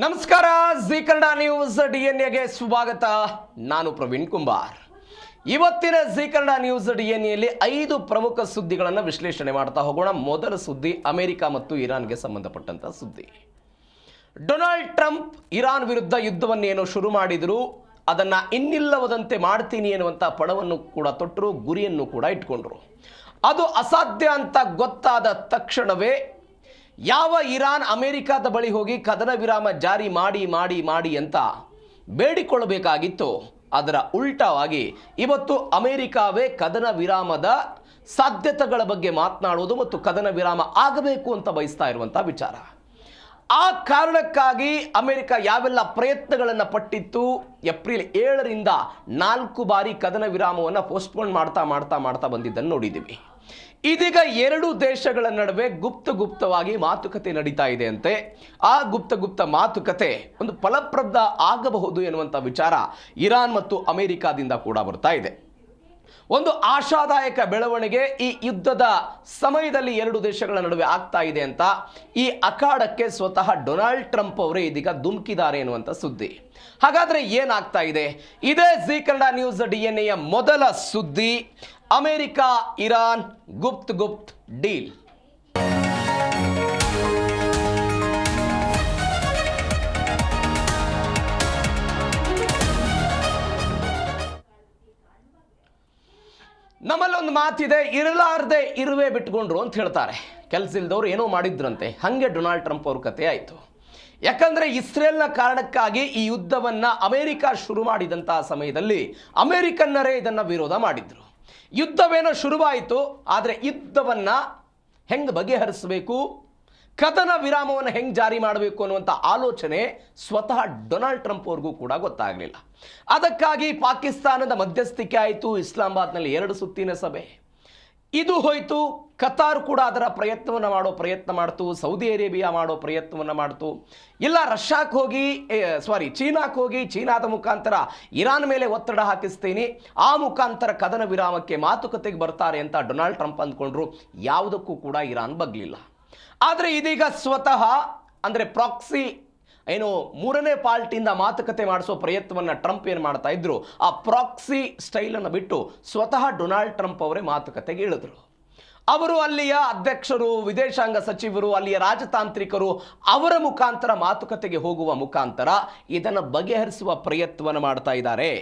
ನಮಸ್ಕಾರ, G Kannada news ಡಿಎನ್ಎಗೆ ಸ್ವಾಗತ. ನಾನು ಪ್ರವೀಣ್ ಕುಂಬಾರ್. ಇವತ್ತಿನ ಜಿ ಕನ್ನಡ ನ್ಯೂಸ್ ಡಿಎನ್ಎಯಲ್ಲಿ 5 ಪ್ರಮುಖ ಸುದ್ದಿಗಳನ್ನು ವಿಶ್ಲೇಷಣೆ ಮಾಡ್ತಾ ಹೋಗೋಣ. ಮೊದಲ ಸುದ್ದಿ ಅಮೆರಿಕ ಮತ್ತು ಇರಾನ್ಗೆ ಸಂಬಂಧಪಟ್ಟಂತ ಸುದ್ದಿ. ಡೊನಾಲ್ಡ್ ಟ್ರಂಪ್ ಇರಾನ್ ವಿರುದ್ಧ ಯುದ್ಧವನ್ನೇನೋ ಶುರು ಮಾಡಿದ್ರು, ಅದನ್ನ ಇನ್ನಿಲ್ಲವದಂತೆ ಮಾಡ್ತೀನಿ ಎನ್ನುವಂತ ಪಣವನ್ನು ಕೂಡ ತೊಟ್ಟರು, ಗುರಿಯನ್ನು ಕೂಡ ಇಟ್ಕೊಂಡ್ರು. ಅದು ಅಸಾಧ್ಯ ಅಂತ ಗೊತ್ತಾದ ತಕ್ಷಣವೇ ಯಾವ ಇರಾನ್ ಅಮೆರಿಕದ ಬಳಿ ಹೋಗಿ ಕದನ ವಿರಾಮ ಜಾರಿ ಮಾಡಿ ಅಂತ ಬೇಡಿಕೊಳ್ಳಬೇಕಾಗಿತ್ತು, ಅದರ ಉಲ್ಟಾವಾಗಿ ಇವತ್ತು ಅಮೆರಿಕವೇ ಕದನ ವಿರಾಮದ ಸಾಧ್ಯತೆಗಳ ಬಗ್ಗೆ ಮಾತನಾಡುವುದು ಮತ್ತು ಕದನ ವಿರಾಮ ಆಗಬೇಕು ಅಂತ ಬಯಸ್ತಾ ಇರುವಂಥ ವಿಚಾರ. ಆ ಕಾರಣಕ್ಕಾಗಿ ಅಮೆರಿಕ ಯಾವೆಲ್ಲ ಪ್ರಯತ್ನಗಳನ್ನು ಪಟ್ಟಿತ್ತು, ಏಪ್ರಿಲ್ 7ರಿಂದ 4 ಬಾರಿ ಕದನ ವಿರಾಮವನ್ನು ಪೋಸ್ಟ್ಪೋನ್ ಮಾಡ್ತಾ ಬಂದಿದ್ದನ್ನು ನೋಡಿದ್ದೀವಿ. ಇದೀಗ 2 ದೇಶಗಳ ನಡುವೆ ಗುಪ್ತವಾಗಿ ಮಾತುಕತೆ ನಡೀತಾ ಇದೆ ಅಂತೆ. ಆ ಗುಪ್ತ ಮಾತುಕತೆ ಒಂದು ಫಲಪ್ರದ ಆಗಬಹುದು ಎನ್ನುವಂಥ ವಿಚಾರ ಇರಾನ್ ಮತ್ತು ಅಮೆರಿಕಾದಿಂದ ಕೂಡ ಬರ್ತಾ ಇದೆ. ಒಂದು ಆಶಾದಾಯಕ ಬೆಳವಣಿಗೆ ಈ ಯುದ್ಧದ ಸಮಯದಲ್ಲಿ 2 ದೇಶಗಳ ನಡುವೆ ಆಗ್ತಾ ಇದೆ ಅಂತ ಈ ಅಖಾಡಕ್ಕೆ ಸ್ವತಃ ಡೊನಾಲ್ಡ್ ಟ್ರಂಪ್ ಅವರೇ ಇದೀಗ ಧುಮುಕಿದ್ದಾರೆ ಎನ್ನುವಂಥ ಸುದ್ದಿ. ಹಾಗಾದ್ರೆ ಏನಾಗ್ತಾ ಇದೆ? ಇದೇ ಜಿ ಕನ್ನಡ ನ್ಯೂಸ್ ಡಿಎನ್ಎಯ ಮೊದಲ ಸುದ್ದಿ. ಅಮೆರಿಕ ಇರಾನ್ ಗುಪ್ತ್ ಡೀಲ್. ನಮ್ಮಲ್ಲೊಂದು ಮಾತಿದೆ, ಇರಲಾರ್ದೆ ಇರುವೆ ಬಿಟ್ಕೊಂಡ್ರು ಅಂತ ಹೇಳ್ತಾರೆ. ಕೆಲಸ ಇಲ್ದವ್ರು ಏನೋ ಮಾಡಿದ್ರಂತೆ, ಹಾಗೆ ಡೊನಾಲ್ಡ್ ಟ್ರಂಪ್ ಅವ್ರ ಕತೆ ಆಯಿತು. ಯಾಕಂದರೆ ಇಸ್ರೇಲ್ನ ಕಾರಣಕ್ಕಾಗಿ ಈ ಯುದ್ಧವನ್ನು ಅಮೆರಿಕ ಶುರು ಮಾಡಿದಂತಹ ಸಮಯದಲ್ಲಿ ಅಮೆರಿಕನ್ನರೇ ಇದನ್ನು ವಿರೋಧ ಮಾಡಿದ್ರು. ಯುದ್ಧವೇನೋ ಶುರುವಾಯಿತು, ಆದರೆ ಯುದ್ಧವನ್ನು ಹೆಂಗೆ ಬಗೆಹರಿಸಬೇಕು, ಕದನ ವಿರಾಮವನ್ನು ಹೆಂಗೆ ಜಾರಿ ಮಾಡಬೇಕು ಅನ್ನುವಂಥ ಆಲೋಚನೆ ಸ್ವತಃ ಡೊನಾಲ್ಡ್ ಟ್ರಂಪ್ ಅವ್ರಿಗೂ ಕೂಡ ಗೊತ್ತಾಗಲಿಲ್ಲ. ಅದಕ್ಕಾಗಿ ಪಾಕಿಸ್ತಾನದ ಮಧ್ಯಸ್ಥಿಕೆ ಆಯಿತು, ಇಸ್ಲಾಮಾಬಾದ್ನಲ್ಲಿ 2 ಸುತ್ತಿನ ಸಭೆ ಇದು ಹೋಯಿತು. ಕತಾರ್ ಕೂಡ ಅದರ ಪ್ರಯತ್ನ ಮಾಡ್ತು, ಸೌದಿ ಅರೇಬಿಯಾ ಮಾಡೋ ಪ್ರಯತ್ನವನ್ನು ಮಾಡ್ತು. ಇಲ್ಲ ರಷ್ಯಾಕ್ಕೆ ಹೋಗಿ ಚೀನಾಕ್ಕೆ ಹೋಗಿ ಚೀನಾದ ಮುಖಾಂತರ ಇರಾನ್ ಮೇಲೆ ಒತ್ತಡ ಹಾಕಿಸ್ತೀನಿ, ಆ ಮುಖಾಂತರ ಕದನ ವಿರಾಮಕ್ಕೆ ಮಾತುಕತೆಗೆ ಬರ್ತಾರೆ ಅಂತ ಡೊನಾಲ್ಡ್ ಟ್ರಂಪ್ ಅಂದ್ಕೊಂಡ್ರು. ಯಾವುದಕ್ಕೂ ಕೂಡ ಇರಾನ್ ಬಗ್ಲಿಲ್ಲ. ಆದರೆ ಇದೀಗ ಸ್ವತಃ ಅಂದರೆ ಪ್ರಾಕ್ಸಿ ಏನು 3ನೇ ಪಾರ್ಟಿಯಿಂದ ಮಾತುಕತೆ ಮಾಡಿಸೋ ಪ್ರಯತ್ನವನ್ನು ಟ್ರಂಪ್ ಏನು ಮಾಡ್ತಾ ಇದ್ರು, ಆ ಪ್ರಾಕ್ಸಿ ಸ್ಟೈಲನ್ನು ಬಿಟ್ಟು ಸ್ವತಃ ಡೊನಾಲ್ಡ್ ಟ್ರಂಪ್ ಅವರೇ ಮಾತುಕತೆಗೆ ಇಳಿದ್ರು. ಅವರು ಅಲ್ಲಿಯ ಅಧ್ಯಕ್ಷರು, ವಿದೇಶಾಂಗ ಸಚಿವರು, ಅಲ್ಲಿಯ ರಾಜತಾಂತ್ರಿಕರು ಅವರ ಮುಖಾಂತರ ಮಾತುಕತೆಗೆ ಹೋಗುವ ಮುಖಾಂತರ ಇದನ್ನು ಬಗೆಹರಿಸುವ ಪ್ರಯತ್ನವನ್ನು ಮಾಡ್ತಾ ಇದ್ದಾರೆ.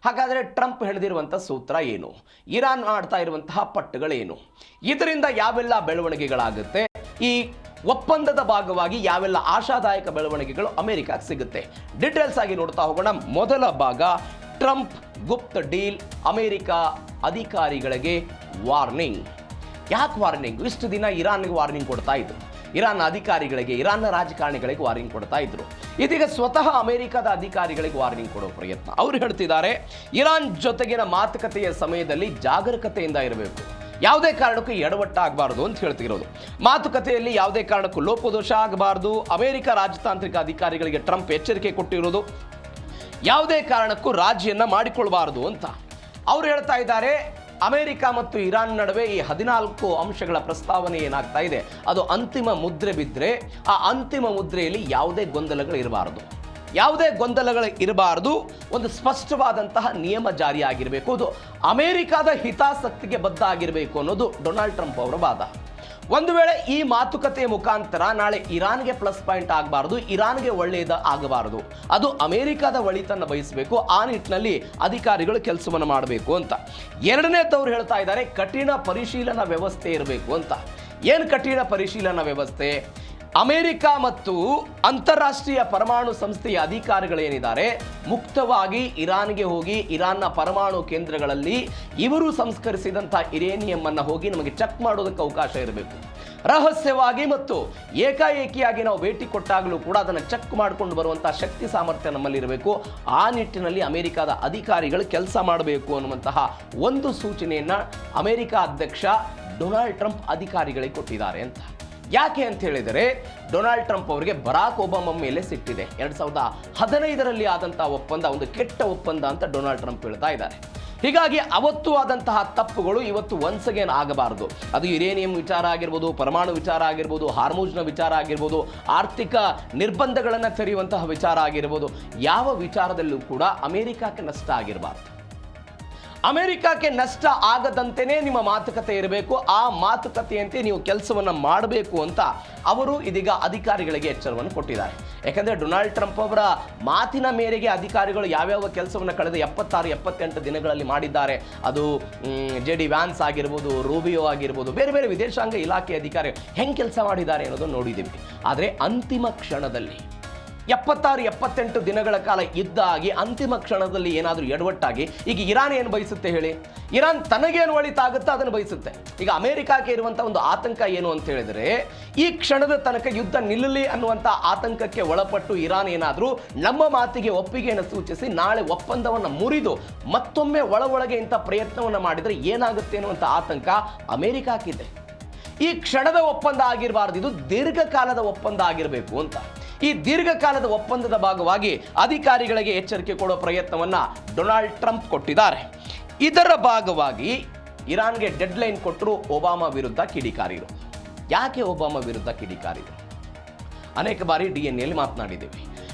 ಹಾಗಾದರೆ ಟ್ರಂಪ್ ಹೇಳಿದಿರುವಂಥ ಸೂತ್ರ ಏನು, ಇರಾನ್ ಮಾಡ್ತಾ ಇರುವಂತಹ ಪಟ್ಟುಗಳೇನು, ಇದರಿಂದ ಯಾವೆಲ್ಲ ಬೆಳವಣಿಗೆಗಳಾಗುತ್ತೆ, ಈ ಒಪ್ಪಂದದ ಭಾಗವಾಗಿ ಯಾವೆಲ್ಲ ಆಶಾದಾಯಕ ಬೆಳವಣಿಗೆಗಳು ಅಮೆರಿಕಕ್ಕೆ ಸಿಗುತ್ತೆ, ಡೀಟೇಲ್ಸ್ ಆಗಿ ನೋಡ್ತಾ ಹೋಗೋಣ. ಮೊದಲ ಭಾಗ, ಟ್ರಂಪ್ ಗುಪ್ತ ಡೀಲ್, ಅಮೆರಿಕ ಅಧಿಕಾರಿಗಳಿಗೆ ವಾರ್ನಿಂಗ್. ಯಾಕೆ ವಾರ್ನಿಂಗ್? ಇಷ್ಟು ದಿನ ಇರಾನ್ಗೆ ವಾರ್ನಿಂಗ್ ಕೊಡ್ತಾ ಇದ್ರು, ಇರಾನ್ ಅಧಿಕಾರಿಗಳಿಗೆ, ಇರಾನ್ನ ರಾಜಕಾರಣಿಗಳಿಗೆ ವಾರ್ನಿಂಗ್ ಕೊಡ್ತಾ ಇದ್ರು. ಇದೀಗ ಸ್ವತಃ ಅಮೆರಿಕದ ಅಧಿಕಾರಿಗಳಿಗೆ ವಾರ್ನಿಂಗ್ ಕೊಡೋ ಪ್ರಯತ್ನ. ಅವರು ಹೇಳ್ತಿದ್ದಾರೆ, ಇರಾನ್ ಜೊತೆಗಿನ ಮಾತುಕತೆಯ ಸಮಯದಲ್ಲಿ ಜಾಗರೂಕತೆಯಿಂದ ಇರಬೇಕು, ಯಾವುದೇ ಕಾರಣಕ್ಕೂ ಎಡವಟ್ಟಾಗಬಾರ್ದು ಅಂತ ಹೇಳ್ತಿರೋದು. ಮಾತುಕತೆಯಲ್ಲಿ ಯಾವುದೇ ಕಾರಣಕ್ಕೂ ಲೋಪದೋಷ ಆಗಬಾರ್ದು. ಅಮೆರಿಕ ರಾಜತಾಂತ್ರಿಕ ಅಧಿಕಾರಿಗಳಿಗೆ ಟ್ರಂಪ್ ಎಚ್ಚರಿಕೆ ಕೊಟ್ಟಿರೋದು, ಯಾವುದೇ ಕಾರಣಕ್ಕೂ ರಾಜಿಯನ್ನು ಮಾಡಿಕೊಳ್ಬಾರ್ದು ಅಂತ. ಅವರು ಹೇಳ್ತಾ ಇದ್ದಾರೆ, ಅಮೆರಿಕ ಮತ್ತು ಇರಾನ್ ನಡುವೆ ಈ 14 ಅಂಶಗಳ ಪ್ರಸ್ತಾವನೆ ಏನಾಗ್ತಾ ಇದೆ, ಅದು ಅಂತಿಮ ಮುದ್ರೆ ಬಿದ್ದರೆ ಆ ಅಂತಿಮ ಮುದ್ರೆಯಲ್ಲಿ ಯಾವುದೇ ಗೊಂದಲಗಳು ಇರಬಾರದು, ಒಂದು ಸ್ಪಷ್ಟವಾದಂತಹ ನಿಯಮ ಜಾರಿಯಾಗಿರಬೇಕು, ಅದು ಅಮೆರಿಕದ ಹಿತಾಸಕ್ತಿಗೆ ಬದ್ಧ ಆಗಿರಬೇಕು ಅನ್ನೋದು ಡೊನಾಲ್ಡ್ ಟ್ರಂಪ್ ಅವರ ವಾದ. ಒಂದು ವೇಳೆ ಈ ಮಾತುಕತೆಯ ಮುಖಾಂತರ ನಾಳೆ ಇರಾನ್ಗೆ ಪ್ಲಸ್ ಪಾಯಿಂಟ್ ಆಗಬಾರದು, ಇರಾನ್ಗೆ ಒಳ್ಳೆಯದ ಆಗಬಾರದು, ಅದು ಅಮೆರಿಕದ ಒಳಿತನ್ನು ಬಯಸಬೇಕು, ಆ ನಿಟ್ಟಿನಲ್ಲಿ ಅಧಿಕಾರಿಗಳು ಕೆಲಸವನ್ನು ಮಾಡಬೇಕು ಅಂತ. ಎರಡನೇದವ್ರು ಹೇಳ್ತಾ ಇದ್ದಾರೆ, ಕಠಿಣ ಪರಿಶೀಲನಾ ವ್ಯವಸ್ಥೆ ಇರಬೇಕು ಅಂತ. ಏನು ಕಠಿಣ ಪರಿಶೀಲನಾ ವ್ಯವಸ್ಥೆ? ಅಮೆರಿಕ ಮತ್ತು ಅಂತಾರಾಷ್ಟ್ರೀಯ ಪರಮಾಣು ಸಂಸ್ಥೆಯ ಅಧಿಕಾರಿಗಳೇನಿದ್ದಾರೆ ಮುಕ್ತವಾಗಿ ಇರಾನ್ಗೆ ಹೋಗಿ ಇರಾನ್ನ ಪರಮಾಣು ಕೇಂದ್ರಗಳಲ್ಲಿ ಇವರು ಸಂಸ್ಕರಿಸಿದಂಥ ಯುರೇನಿಯಂ ಅನ್ನು ಹೋಗಿ ನಮಗೆ ಚೆಕ್ ಮಾಡೋದಕ್ಕೆ ಅವಕಾಶ ಇರಬೇಕು. ರಹಸ್ಯವಾಗಿ ಮತ್ತು ಏಕಾಏಕಿಯಾಗಿ ನಾವು ಭೇಟಿ ಕೊಟ್ಟಾಗಲೂ ಕೂಡ ಅದನ್ನು ಚೆಕ್ ಮಾಡಿಕೊಂಡು ಬರುವಂಥ ಶಕ್ತಿ ಸಾಮರ್ಥ್ಯ ನಮ್ಮಲ್ಲಿರಬೇಕು. ಆ ನಿಟ್ಟಿನಲ್ಲಿ ಅಮೆರಿಕದ ಅಧಿಕಾರಿಗಳು ಕೆಲಸ ಮಾಡಬೇಕು ಅನ್ನುವಂತಹ ಒಂದು ಸೂಚನೆಯನ್ನು ಅಮೆರಿಕ ಅಧ್ಯಕ್ಷ ಡೊನಾಲ್ಡ್ ಟ್ರಂಪ್ ಅಧಿಕಾರಿಗಳಿಗೆ ಕೊಟ್ಟಿದ್ದಾರೆ ಅಂತ. ಯಾಕೆ ಅಂತ ಹೇಳಿದರೆ, ಡೊನಾಲ್ಡ್ ಟ್ರಂಪ್ ಅವರಿಗೆ ಬರಾಕ್ ಒಬಾಮಾ ಮೇಲೆ ಸಿಟ್ಟಿದೆ. 2015ರಲ್ಲಿ ಆದಂತಹ ಒಪ್ಪಂದ ಒಂದು ಕೆಟ್ಟ ಒಪ್ಪಂದ ಅಂತ ಡೊನಾಲ್ಡ್ ಟ್ರಂಪ್ ಹೇಳ್ತಾ ಇದ್ದಾರೆ. ಹೀಗಾಗಿ ಅವತ್ತು ಆದಂತಹ ತಪ್ಪುಗಳು ಇವತ್ತು ಒನ್ಸ್ ಅಗೇನ್ ಆಗಬಾರದು. ಅದು ಯುರೇನಿಯಂ ವಿಚಾರ ಆಗಿರ್ಬೋದು, ಪರಮಾಣು ವಿಚಾರ ಆಗಿರ್ಬೋದು, ಹಾರ್ಮೋಜ್ನ ವಿಚಾರ ಆಗಿರ್ಬೋದು, ಆರ್ಥಿಕ ನಿರ್ಬಂಧಗಳನ್ನು ತೆರೆಯುವಂತಹ ವಿಚಾರ ಆಗಿರ್ಬೋದು, ಯಾವ ವಿಚಾರದಲ್ಲೂ ಕೂಡ ಅಮೆರಿಕಕ್ಕೆ ನಷ್ಟ ಆಗಿರಬಾರ್ದು. ಅಮೆರಿಕಕ್ಕೆ ನಷ್ಟ ಆಗದಂತೆಯೇ ನಿಮ್ಮ ಮಾತುಕತೆ ಇರಬೇಕು. ಆ ಮಾತುಕತೆಯಂತೆ ನೀವು ಕೆಲಸವನ್ನು ಮಾಡಬೇಕು ಅಂತ ಅವರು ಇದೀಗ ಅಧಿಕಾರಿಗಳಿಗೆ ಎಚ್ಚರವನ್ನು ಕೊಟ್ಟಿದ್ದಾರೆ. ಯಾಕಂದರೆ ಡೊನಾಲ್ಡ್ ಟ್ರಂಪ್ ಅವರ ಮಾತಿನ ಮೇರೆಗೆ ಅಧಿಕಾರಿಗಳು ಯಾವ್ಯಾವ ಕೆಲಸವನ್ನು ಕಳೆದ 76-78 ದಿನಗಳಲ್ಲಿ ಮಾಡಿದ್ದಾರೆ. ಅದು JD ವ್ಯಾನ್ಸ್ ಆಗಿರ್ಬೋದು, ರೂಬಿಯೋ ಆಗಿರ್ಬೋದು, ಬೇರೆ ಬೇರೆ ವಿದೇಶಾಂಗ ಇಲಾಖೆ ಅಧಿಕಾರಿಗಳು ಹೆಂಗೆ ಕೆಲಸ ಮಾಡಿದ್ದಾರೆ ಅನ್ನೋದನ್ನು ನೋಡಿದ್ದೀವಿ. ಆದರೆ ಅಂತಿಮ ಕ್ಷಣದಲ್ಲಿ 76-78 ದಿನಗಳ ಕಾಲ ಯುದ್ಧ ಆಗಿ ಅಂತಿಮ ಕ್ಷಣದಲ್ಲಿ ಏನಾದರೂ ಎಡವಟ್ಟಾಗಿ ಈಗ ಇರಾನ್ ಏನು ಬಯಸುತ್ತೆ ಹೇಳಿ? ಇರಾನ್ ತನಗೇನು ಒಳಿತಾಗುತ್ತೋ ಅದನ್ನು ಬಯಸುತ್ತೆ. ಈಗ ಅಮೆರಿಕಕ್ಕೆ ಇರುವಂಥ ಒಂದು ಆತಂಕ ಏನು ಅಂತ ಹೇಳಿದರೆ, ಈ ಕ್ಷಣದ ತನಕ ಯುದ್ಧ ನಿಲ್ಲಲಿ ಅನ್ನುವಂಥ ಆತಂಕಕ್ಕೆ ಒಳಪಟ್ಟು ಇರಾನ್ ಏನಾದರೂ ನಮ್ಮ ಮಾತಿಗೆ ಒಪ್ಪಿಗೆಯನ್ನು ಸೂಚಿಸಿ ನಾಳೆ ಒಪ್ಪಂದವನ್ನು ಮುರಿದು ಮತ್ತೊಮ್ಮೆ ಒಳಗೆ ಇಂಥ ಪ್ರಯತ್ನವನ್ನು ಮಾಡಿದರೆ ಏನಾಗುತ್ತೆ ಅನ್ನುವಂಥ ಆತಂಕ ಅಮೆರಿಕಕ್ಕಿದೆ. ಈ ಕ್ಷಣದ ಒಪ್ಪಂದ ಆಗಿರಬಾರ್ದು, ಇದು ದೀರ್ಘಕಾಲದ ಒಪ್ಪಂದ ಆಗಿರಬೇಕು ಅಂತ. ಈ ದೀರ್ಘಕಾಲದ ಒಪ್ಪಂದದ ಭಾಗವಾಗಿ ಅಧಿಕಾರಿಗಳಿಗೆ ಎಚ್ಚರಿಕೆ ಕೊಡುವ ಪ್ರಯತ್ನವನ್ನು ಡೊನಾಲ್ಡ್ ಟ್ರಂಪ್ ಕೊಟ್ಟಿದ್ದಾರೆ. ಇದರ ಭಾಗವಾಗಿ ಇರಾನ್ಗೆ ಡೆಡ್ಲೈನ್ ಕೊಟ್ಟರು ಒಬಾಮಾ ವಿರುದ್ಧ ಕಿಡಿಕಾರಿರು. ಯಾಕೆ ಒಬಾಮಾ ವಿರುದ್ಧ ಕಿಡಿಕಾರಿರು? ಅನೇಕ ಬಾರಿ DNA ಮಾತನಾಡಿದ್ದೀವಿ.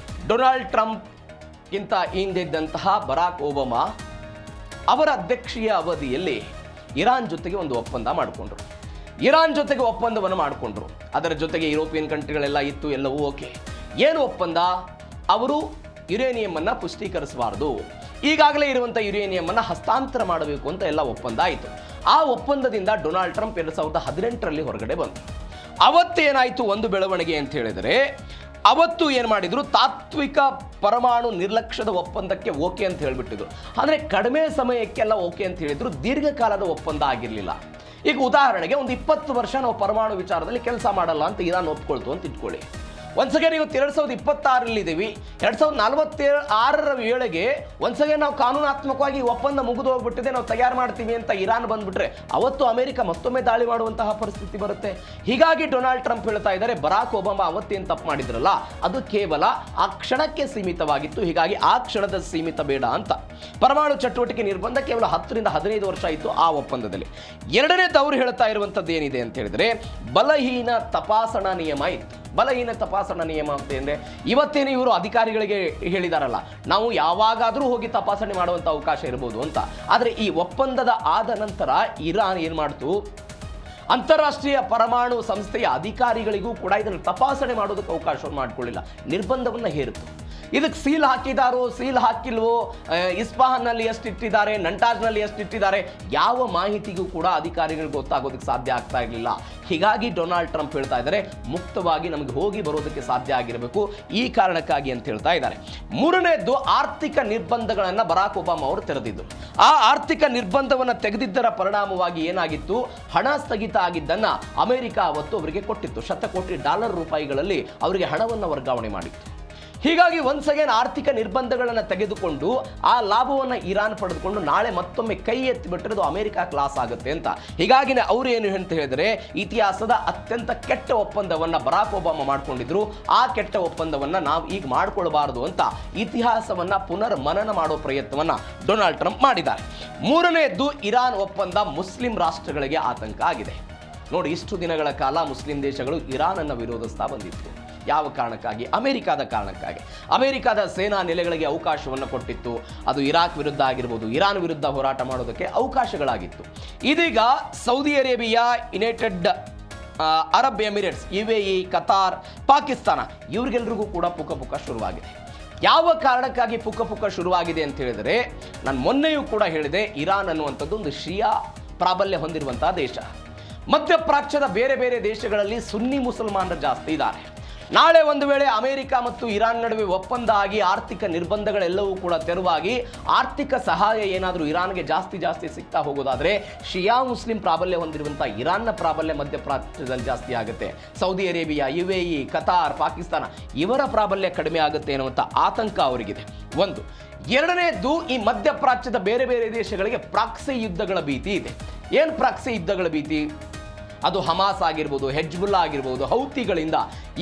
ಡೊನಾಲ್ಡ್ ಟ್ರಂಪ್ಗಿಂತ ಹಿಂದಿದ್ದಂತಹ ಬರಾಕ್ ಒಬಾಮಾ ಅವರ ಅಧ್ಯಕ್ಷೀಯ ಅವಧಿಯಲ್ಲಿ ಇರಾನ್ ಜೊತೆಗೆ ಒಂದು ಒಪ್ಪಂದ ಮಾಡಿಕೊಂಡ್ರು. ಇರಾನ್ ಜೊತೆಗೆ ಒಪ್ಪಂದವನ್ನು ಮಾಡಿಕೊಂಡ್ರು. ಅದರ ಜೊತೆಗೆ ಯುರೋಪಿಯನ್ ಕಂಟ್ರಿಗಳೆಲ್ಲ ಇತ್ತು, ಎಲ್ಲವೂ ಓಕೆ. ಏನು ಒಪ್ಪಂದ? ಅವರು ಯುರೇನಿಯಂ ಪುಷ್ಟೀಕರಿಸಬಾರದು, ಈಗಾಗಲೇ ಇರುವಂಥ ಯುರೇನಿಯಂ ಹಸ್ತಾಂತರ ಮಾಡಬೇಕು ಅಂತ ಎಲ್ಲ ಒಪ್ಪಂದ ಆಯಿತು. ಆ ಒಪ್ಪಂದದಿಂದ ಡೊನಾಲ್ಡ್ ಟ್ರಂಪ್ 2018ರಲ್ಲಿ ಹೊರಗಡೆ ಬಂದರು. ಅವತ್ತೇನಾಯಿತು ಒಂದು ಬೆಳವಣಿಗೆ ಅಂತ ಹೇಳಿದರೆ, ಅವತ್ತು ಏನು ಮಾಡಿದ್ರು, ತಾತ್ವಿಕ ಪರಮಾಣು ನಿರ್ಲಕ್ಷ್ಯದ ಒಪ್ಪಂದಕ್ಕೆ ಓಕೆ ಅಂತ ಹೇಳಿಬಿಟ್ಟಿದ್ರು. ಅಂದರೆ ಕಡಿಮೆ ಸಮಯಕ್ಕೆಲ್ಲ ಓಕೆ ಅಂತ ಹೇಳಿದ್ರು, ದೀರ್ಘಕಾಲದ ಒಪ್ಪಂದ ಆಗಿರಲಿಲ್ಲ. ಈಗ ಉದಾಹರಣೆಗೆ ಒಂದು 20 ವರ್ಷ ನಾವು ಪರಮಾಣು ವಿಚಾರದಲ್ಲಿ ಕೆಲಸ ಮಾಡಲ್ಲ ಅಂತ ಇರಾನ್ ಒಪ್ಕೊಳ್ತು ಅಂತ ಇಟ್ಕೊಳ್ಳಿ. ಒಂದ್ಸಗೆ ಇವತ್ತು 2026 ಇದ್ದೀವಿ. 2046ರ ವೇಳೆಗೆ ಒಂದ್ಸಗೆ ನಾವು ಕಾನೂನಾತ್ಮಕವಾಗಿ ಒಪ್ಪಂದ ಮುಗಿದು ಹೋಗ್ಬಿಟ್ಟಿದೆ, ನಾವು ತಯಾರು ಮಾಡ್ತೀವಿ ಅಂತ ಇರಾನ್ ಬಂದ್ಬಿಟ್ರೆ ಅವತ್ತು ಅಮೆರಿಕ ಮತ್ತೊಮ್ಮೆ ದಾಳಿ ಮಾಡುವಂತಹ ಪರಿಸ್ಥಿತಿ ಬರುತ್ತೆ. ಹೀಗಾಗಿ ಡೊನಾಲ್ಡ್ ಟ್ರಂಪ್ ಹೇಳ್ತಾ ಇದ್ದಾರೆ, ಬರಾಕ್ ಒಬಾಮಾ ಅವತ್ತೇನು ತಪ್ಪು ಮಾಡಿದ್ರಲ್ಲ ಅದು ಕೇವಲ ಆ ಕ್ಷಣಕ್ಕೆ ಸೀಮಿತವಾಗಿತ್ತು, ಹೀಗಾಗಿ ಆ ಕ್ಷಣದ ಸೀಮಿತ ಬೇಡ ಅಂತ. ಪರಮಾಣು ಚಟುವಟಿಕೆ ನಿರ್ಬಂಧ ಕೇವಲ 10ರಿಂದ 15 ವರ್ಷ ಆಯಿತು ಆ ಒಪ್ಪಂದದಲ್ಲಿ. ಎರಡನೇದು ಅವರು ಹೇಳ್ತಾ ಇರುವಂಥದ್ದು ಏನಿದೆ ಅಂತ ಹೇಳಿದ್ರೆ, ಬಲಹೀನ ತಪಾಸಣಾ ನಿಯಮ ಇತ್ತು. ಬಲಹೀನ ತಪಾಸಣಾ ನಿಯಮ ಅಂತ ಅಂದರೆ ಇವತ್ತೇನು ಇವರು ಅಧಿಕಾರಿಗಳಿಗೆ ಹೇಳಿದಾರಲ್ಲ, ನಾವು ಯಾವಾಗಾದರೂ ಹೋಗಿ ತಪಾಸಣೆ ಮಾಡುವಂಥ ಅವಕಾಶ ಇರ್ಬೋದು ಅಂತ. ಆದರೆ ಈ ಒಪ್ಪಂದದ ಆದ ನಂತರ ಇರಾನ್ ಏನು ಮಾಡ್ತು, ಅಂತಾರಾಷ್ಟ್ರೀಯ ಪರಮಾಣು ಸಂಸ್ಥೆಯ ಅಧಿಕಾರಿಗಳಿಗೂ ಕೂಡ ಇದನ್ನು ತಪಾಸಣೆ ಮಾಡೋದಕ್ಕೆ ಅವಕಾಶವನ್ನು ಮಾಡಿಕೊಳ್ಳಿಲ್ಲ, ನಿರ್ಬಂಧವನ್ನು ಹೇರಿತು. ಇದಕ್ಕೆ ಸೀಲ್ ಹಾಕಿದಾರೋ ಸೀಲ್ ಹಾಕಿಲ್ವೋ, ಇಸ್ಫಹಾನ್ನಲ್ಲಿ ಎಷ್ಟಿಟ್ಟಿದ್ದಾರೆ, ನಂಟಾಜ್ನಲ್ಲಿ ಎಷ್ಟಿಟ್ಟಿದ್ದಾರೆ, ಯಾವ ಮಾಹಿತಿಗೂ ಕೂಡ ಅಧಿಕಾರಿಗಳಿಗೆ ಗೊತ್ತಾಗೋದಕ್ಕೆ ಸಾಧ್ಯ ಆಗ್ತಾ ಇರಲಿಲ್ಲ. ಹೀಗಾಗಿ ಡೊನಾಲ್ಡ್ ಟ್ರಂಪ್ ಹೇಳ್ತಾ ಇದ್ದಾರೆ, ಮುಕ್ತವಾಗಿ ನಮಗೆ ಹೋಗಿ ಬರೋದಕ್ಕೆ ಸಾಧ್ಯ ಆಗಿರಬೇಕು, ಈ ಕಾರಣಕ್ಕಾಗಿ ಅಂತ ಹೇಳ್ತಾ ಇದ್ದಾರೆ. ಮೂರನೇದ್ದು, ಆರ್ಥಿಕ ನಿರ್ಬಂಧಗಳನ್ನು ಬರಾಕ್ ಒಬಾಮಾ ಅವರು ತೆರೆದಿದ್ದರು. ಆ ಆರ್ಥಿಕ ನಿರ್ಬಂಧವನ್ನು ತೆಗೆದಿದ್ದರ ಪರಿಣಾಮವಾಗಿ ಏನಾಗಿತ್ತು, ಹಣ ಸ್ಥಗಿತ ಆಗಿದ್ದನ್ನು ಅಮೆರಿಕ ಅವತ್ತು ಅವರಿಗೆ ಕೊಟ್ಟಿತ್ತು. $100 ಕೋಟಿ ಅವರಿಗೆ ಹಣವನ್ನು ವರ್ಗಾವಣೆ ಮಾಡಿತ್ತು. ಹೀಗಾಗಿ ಒನ್ಸ್ ಅಗೇನ್ ಆರ್ಥಿಕ ನಿರ್ಬಂಧಗಳನ್ನು ತೆಗೆದುಕೊಂಡು ಆ ಲಾಭವನ್ನು ಇರಾನ್ ಪಡೆದುಕೊಂಡು ನಾಳೆ ಮತ್ತೊಮ್ಮೆ ಕೈ ಎತ್ತಿಬಿಟ್ಟಿರೋದು ಅಮೆರಿಕ ಕ್ಲಾಸ್ ಆಗುತ್ತೆ ಅಂತ. ಹೀಗಾಗಿನೇ ಅವರು ಏನು ಅಂತ ಹೇಳಿದರೆ, ಇತಿಹಾಸದ ಅತ್ಯಂತ ಕೆಟ್ಟ ಒಪ್ಪಂದವನ್ನು ಬರಾಕ್ ಒಬಾಮಾ ಮಾಡಿಕೊಂಡಿದ್ರು, ಆ ಕೆಟ್ಟ ಒಪ್ಪಂದವನ್ನು ನಾವು ಈಗ ಮಾಡಿಕೊಳ್ಬಾರ್ದು ಅಂತ ಇತಿಹಾಸವನ್ನು ಪುನರ್ ಮನನ ಮಾಡೋ ಪ್ರಯತ್ನವನ್ನು ಡೊನಾಲ್ಡ್ ಟ್ರಂಪ್ ಮಾಡಿದ್ದಾರೆ. ಮೂರನೆಯದ್ದು, ಇರಾನ್ ಒಪ್ಪಂದ ಮುಸ್ಲಿಂ ರಾಷ್ಟ್ರಗಳಿಗೆ ಆತಂಕ ಆಗಿದೆ. ನೋಡಿ, ಇಷ್ಟು ದಿನಗಳ ಕಾಲ ಮುಸ್ಲಿಂ ದೇಶಗಳು ಇರಾನನ್ನು ವಿರೋಧಿಸ್ತಾ ಬಂದಿತ್ತು. ಯಾವ ಕಾರಣಕ್ಕಾಗಿ? ಅಮೆರಿಕಾದ ಕಾರಣಕ್ಕಾಗಿ. ಅಮೆರಿಕಾದ ಸೇನಾ ನೆಲೆಗಳಿಗೆ ಅವಕಾಶವನ್ನು ಕೊಟ್ಟಿತ್ತು. ಅದು ಇರಾಕ್ ವಿರುದ್ಧ ಆಗಿರ್ಬೋದು, ಇರಾನ್ ವಿರುದ್ಧ ಹೋರಾಟ ಮಾಡೋದಕ್ಕೆ ಅವಕಾಶಗಳಾಗಿತ್ತು. ಇದೀಗ Saudi Arabia, United Arab Emirates, UAE, Qatar, Pakistan ಇವರಿಗೆಲ್ಲರಿಗೂ ಕೂಡ ಪುಕ್ಕ ಶುರುವಾಗಿದೆ. ಯಾವ ಕಾರಣಕ್ಕಾಗಿ ಪುಕ್ಕ ಶುರುವಾಗಿದೆ ಅಂತ ಹೇಳಿದರೆ, ನಾನು ಮೊನ್ನೆಯೂ ಕೂಡ ಹೇಳಿದೆ, ಇರಾನ್ ಅನ್ನುವಂಥದ್ದು ಒಂದು ಶಿಯಾ ಪ್ರಾಬಲ್ಯ ಹೊಂದಿರುವಂತಹ ದೇಶ. ಮಧ್ಯಪ್ರಾಚ್ಯದ ಬೇರೆ ಬೇರೆ ದೇಶಗಳಲ್ಲಿ ಸುನ್ನಿ ಮುಸಲ್ಮಾನರು ಜಾಸ್ತಿ ಇದ್ದಾರೆ. ನಾಳೆ ಒಂದು ವೇಳೆ ಅಮೆರಿಕ ಮತ್ತು ಇರಾನ್ ನಡುವೆ ಒಪ್ಪಂದ ಆಗಿ ಆರ್ಥಿಕ ನಿರ್ಬಂಧಗಳೆಲ್ಲವೂ ಕೂಡ ತೆರವಾಗಿ ಆರ್ಥಿಕ ಸಹಾಯ ಏನಾದರೂ ಇರಾನ್ಗೆ ಜಾಸ್ತಿ ಸಿಗ್ತಾ ಹೋಗೋದಾದರೆ ಶಿಯಾ ಮುಸ್ಲಿಂ ಪ್ರಾಬಲ್ಯ ಹೊಂದಿರುವಂಥ ಇರಾನ್ನ ಪ್ರಾಬಲ್ಯ ಮಧ್ಯಪ್ರಾಚ್ಯದಲ್ಲಿ ಜಾಸ್ತಿ ಆಗುತ್ತೆ. Saudi Arabia, UAE, Qatar, Pakistan ಇವರ ಪ್ರಾಬಲ್ಯ ಕಡಿಮೆ ಆಗುತ್ತೆ ಅನ್ನುವಂಥ ಆತಂಕ ಅವರಿಗಿದೆ. ಒಂದು. ಎರಡನೇದ್ದು, ಈ ಮಧ್ಯಪ್ರಾಚ್ಯದ ಬೇರೆ ಬೇರೆ ದೇಶಗಳಿಗೆ ಪ್ರಾಕ್ಸಿ ಯುದ್ಧಗಳ ಭೀತಿ ಇದೆ. ಏನು ಪ್ರಾಕ್ಸಿ ಯುದ್ಧಗಳ ಭೀತಿ? ಅದು ಹಮಾಸ್ ಆಗಿರ್ಬೋದು, ಹೆಜ್ಬುಲ್ಲಾ ಆಗಿರ್ಬೋದು, ಹೌತಿಗಳಿಂದ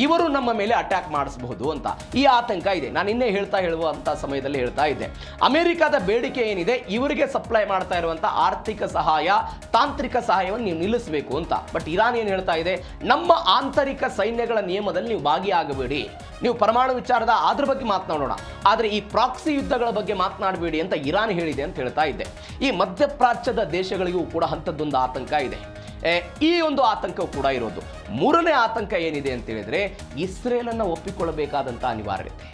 ಇವರು ನಮ್ಮ ಮೇಲೆ ಅಟ್ಯಾಕ್ ಮಾಡಿಸಬಹುದು ಅಂತ ಈ ಆತಂಕ ಇದೆ. ನಾನು ಇನ್ನೇ ಹೇಳುವಂಥ ಸಮಯದಲ್ಲಿ ಹೇಳ್ತಾ ಇದ್ದೆ, ಅಮೆರಿಕದ ಬೇಡಿಕೆ ಏನಿದೆ, ಇವರಿಗೆ ಸಪ್ಲೈ ಮಾಡ್ತಾ ಇರುವಂಥ ಆರ್ಥಿಕ ಸಹಾಯ, ತಾಂತ್ರಿಕ ಸಹಾಯವನ್ನು ನೀವು ನಿಲ್ಲಿಸಬೇಕು ಅಂತ. ಬಟ್ ಇರಾನ್ ಏನು ಹೇಳ್ತಾ ಇದೆ, ನಮ್ಮ ಆಂತರಿಕ ಸೈನ್ಯಗಳ ನಿಯಮದಲ್ಲಿ ನೀವು ಭಾಗಿಯಾಗಬೇಡಿ, ನೀವು ಪರಮಾಣು ವಿಚಾರದ ಅದ್ರ ಬಗ್ಗೆ ಮಾತನಾಡೋಣ, ಆದರೆ ಈ ಪ್ರಾಕ್ಸಿ ಯುದ್ಧಗಳ ಬಗ್ಗೆ ಮಾತನಾಡಬೇಡಿ ಅಂತ ಇರಾನ್ ಹೇಳಿದೆ ಅಂತ ಹೇಳ್ತಾ ಇದ್ದೆ. ಈ ಮಧ್ಯಪ್ರಾಚ್ಯದ ದೇಶಗಳಿಗೂ ಕೂಡ ಅಂಥದ್ದೊಂದು ಆತಂಕ ಇದೆ. ಈ ಒಂದು ಆತಂಕವು ಕೂಡ ಇರೋದು. ಮೂರನೇ ಆತಂಕ ಏನಿದೆ ಅಂತ ಹೇಳಿದ್ರೆ, ಇಸ್ರೇಲನ್ನು ಒಪ್ಪಿಕೊಳ್ಳಬೇಕಾದಂಥ ಅನಿವಾರ್ಯತೆ.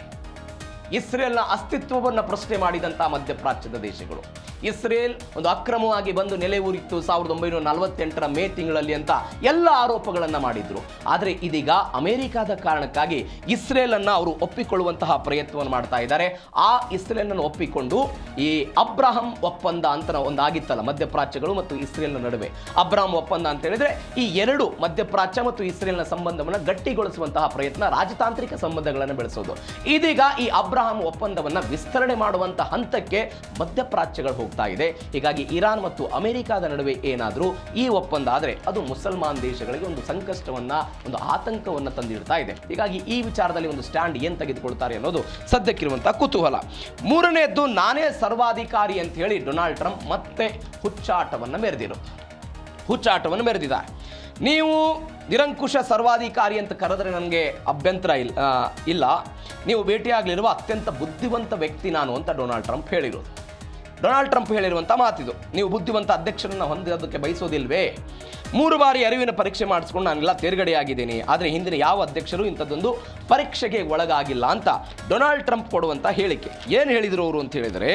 ಇಸ್ರೇಲ್ನ ಅಸ್ತಿತ್ವವನ್ನು ಪ್ರಶ್ನೆ ಮಾಡಿದಂಥ ಮಧ್ಯಪ್ರಾಚ್ಯದ ದೇಶಗಳು. ಇಸ್ರೇಲ್ ಒಂದು ಅಕ್ರಮವಾಗಿ ಬಂದು ನೆಲೆ ಊರಿತ್ತು 1948ರ ಮೇ ತಿಂಗಳಲ್ಲಿ ಅಂತ ಎಲ್ಲ ಆರೋಪಗಳನ್ನು ಮಾಡಿದ್ರು. ಆದರೆ ಇದೀಗ ಅಮೆರಿಕದ ಕಾರಣಕ್ಕಾಗಿ ಇಸ್ರೇಲನ್ನು ಅವರು ಒಪ್ಪಿಕೊಳ್ಳುವಂತಹ ಪ್ರಯತ್ನವನ್ನು ಮಾಡ್ತಾ ಇದ್ದಾರೆ. ಆ ಇಸ್ರೇಲನ್ನು ಒಪ್ಪಿಕೊಂಡು ಈ ಅಬ್ರಹಾಂ ಒಪ್ಪಂದ ಅಂತ ಒಂದಾಗಿತ್ತಲ್ಲ ಮಧ್ಯಪ್ರಾಚ್ಯಗಳು ಮತ್ತು ಇಸ್ರೇಲ್ನ ನಡುವೆ, ಅಬ್ರಹಾಂ ಒಪ್ಪಂದ ಅಂತ ಹೇಳಿದ್ರೆ ಈ ಎರಡು ಮಧ್ಯಪ್ರಾಚ್ಯ ಮತ್ತು ಇಸ್ರೇಲ್ನ ಸಂಬಂಧವನ್ನು ಗಟ್ಟಿಗೊಳಿಸುವಂತಹ ಪ್ರಯತ್ನ, ರಾಜತಾಂತ್ರಿಕ ಸಂಬಂಧಗಳನ್ನು ಬೆಳೆಸೋದು. ಇದೀಗ ಈ ಅಬ್ರಹಾಂ ಒಪ್ಪಂದವನ್ನು ವಿಸ್ತರಣೆ ಮಾಡುವಂತ ಹಂತಕ್ಕೆ ಮಧ್ಯಪ್ರಾಚ್ಯಗಳು ಹೋಗ್ತಾ ಇದೆ. ಹೀಗಾಗಿ ಇರಾನ್ ಮತ್ತು ಅಮೆರಿಕದ ನಡುವೆ ಏನಾದರೂ ಈ ಒಪ್ಪಂದ ಆದರೆ ಅದು ಮುಸಲ್ಮಾನ್ ದೇಶಗಳಿಗೆ ಒಂದು ಸಂಕಷ್ಟವನ್ನ, ಒಂದು ಆತಂಕವನ್ನ ತಂದಿಡ್ತಾ ಇದೆ. ಹೀಗಾಗಿ ಈ ವಿಚಾರದಲ್ಲಿ ಒಂದು ಸ್ಟ್ಯಾಂಡ್ ಏನ್ ತೆಗೆದುಕೊಳ್ತಾರೆ ಅನ್ನೋದು ಸದ್ಯಕ್ಕಿರುವಂತಹ ಕುತೂಹಲ. ಮೂರನೆಯದ್ದು, ನಾನೇ ಸರ್ವಾಧಿಕಾರಿ ಅಂತ ಹೇಳಿ ಡೊನಾಲ್ಡ್ ಟ್ರಂಪ್ ಮತ್ತೆ ಹುಚ್ಚಾಟವನ್ನು ಮೆರೆದಿದ್ದಾರೆ. ನೀವು ನಿರಂಕುಶ ಸರ್ವಾಧಿಕಾರಿ ಅಂತ ಕರೆದರೆ ನನಗೆ ಅಭ್ಯಂತರ ಇಲ್ಲ, ನೀವು ಭೇಟಿಯಾಗಲಿರುವ ಅತ್ಯಂತ ಬುದ್ಧಿವಂತ ವ್ಯಕ್ತಿ ನಾನು ಅಂತ ಡೊನಾಲ್ಡ್ ಟ್ರಂಪ್ ಹೇಳಿರುವಂಥ ಮಾತಿದು. ನೀವು ಬುದ್ಧಿವಂತ ಅಧ್ಯಕ್ಷರನ್ನು ಹೊಂದೋದಕ್ಕೆ ಬಯಸೋದಿಲ್ವೇ? 3 ಬಾರಿ ಅರಿವಿನ ಪರೀಕ್ಷೆ ಮಾಡಿಸ್ಕೊಂಡು ನಾನೆಲ್ಲ ತೇರ್ಗಡೆಯಾಗಿದ್ದೀನಿ, ಆದರೆ ಹಿಂದಿನ ಯಾವ ಅಧ್ಯಕ್ಷರು ಇಂಥದ್ದೊಂದು ಪರೀಕ್ಷೆಗೆ ಒಳಗಾಗಿಲ್ಲ ಅಂತ ಡೊನಾಲ್ಡ್ ಟ್ರಂಪ್ ಕೊಡುವಂಥ ಹೇಳಿಕೆ. ಏನು ಹೇಳಿದರು ಅವರು ಅಂತ ಹೇಳಿದರೆ,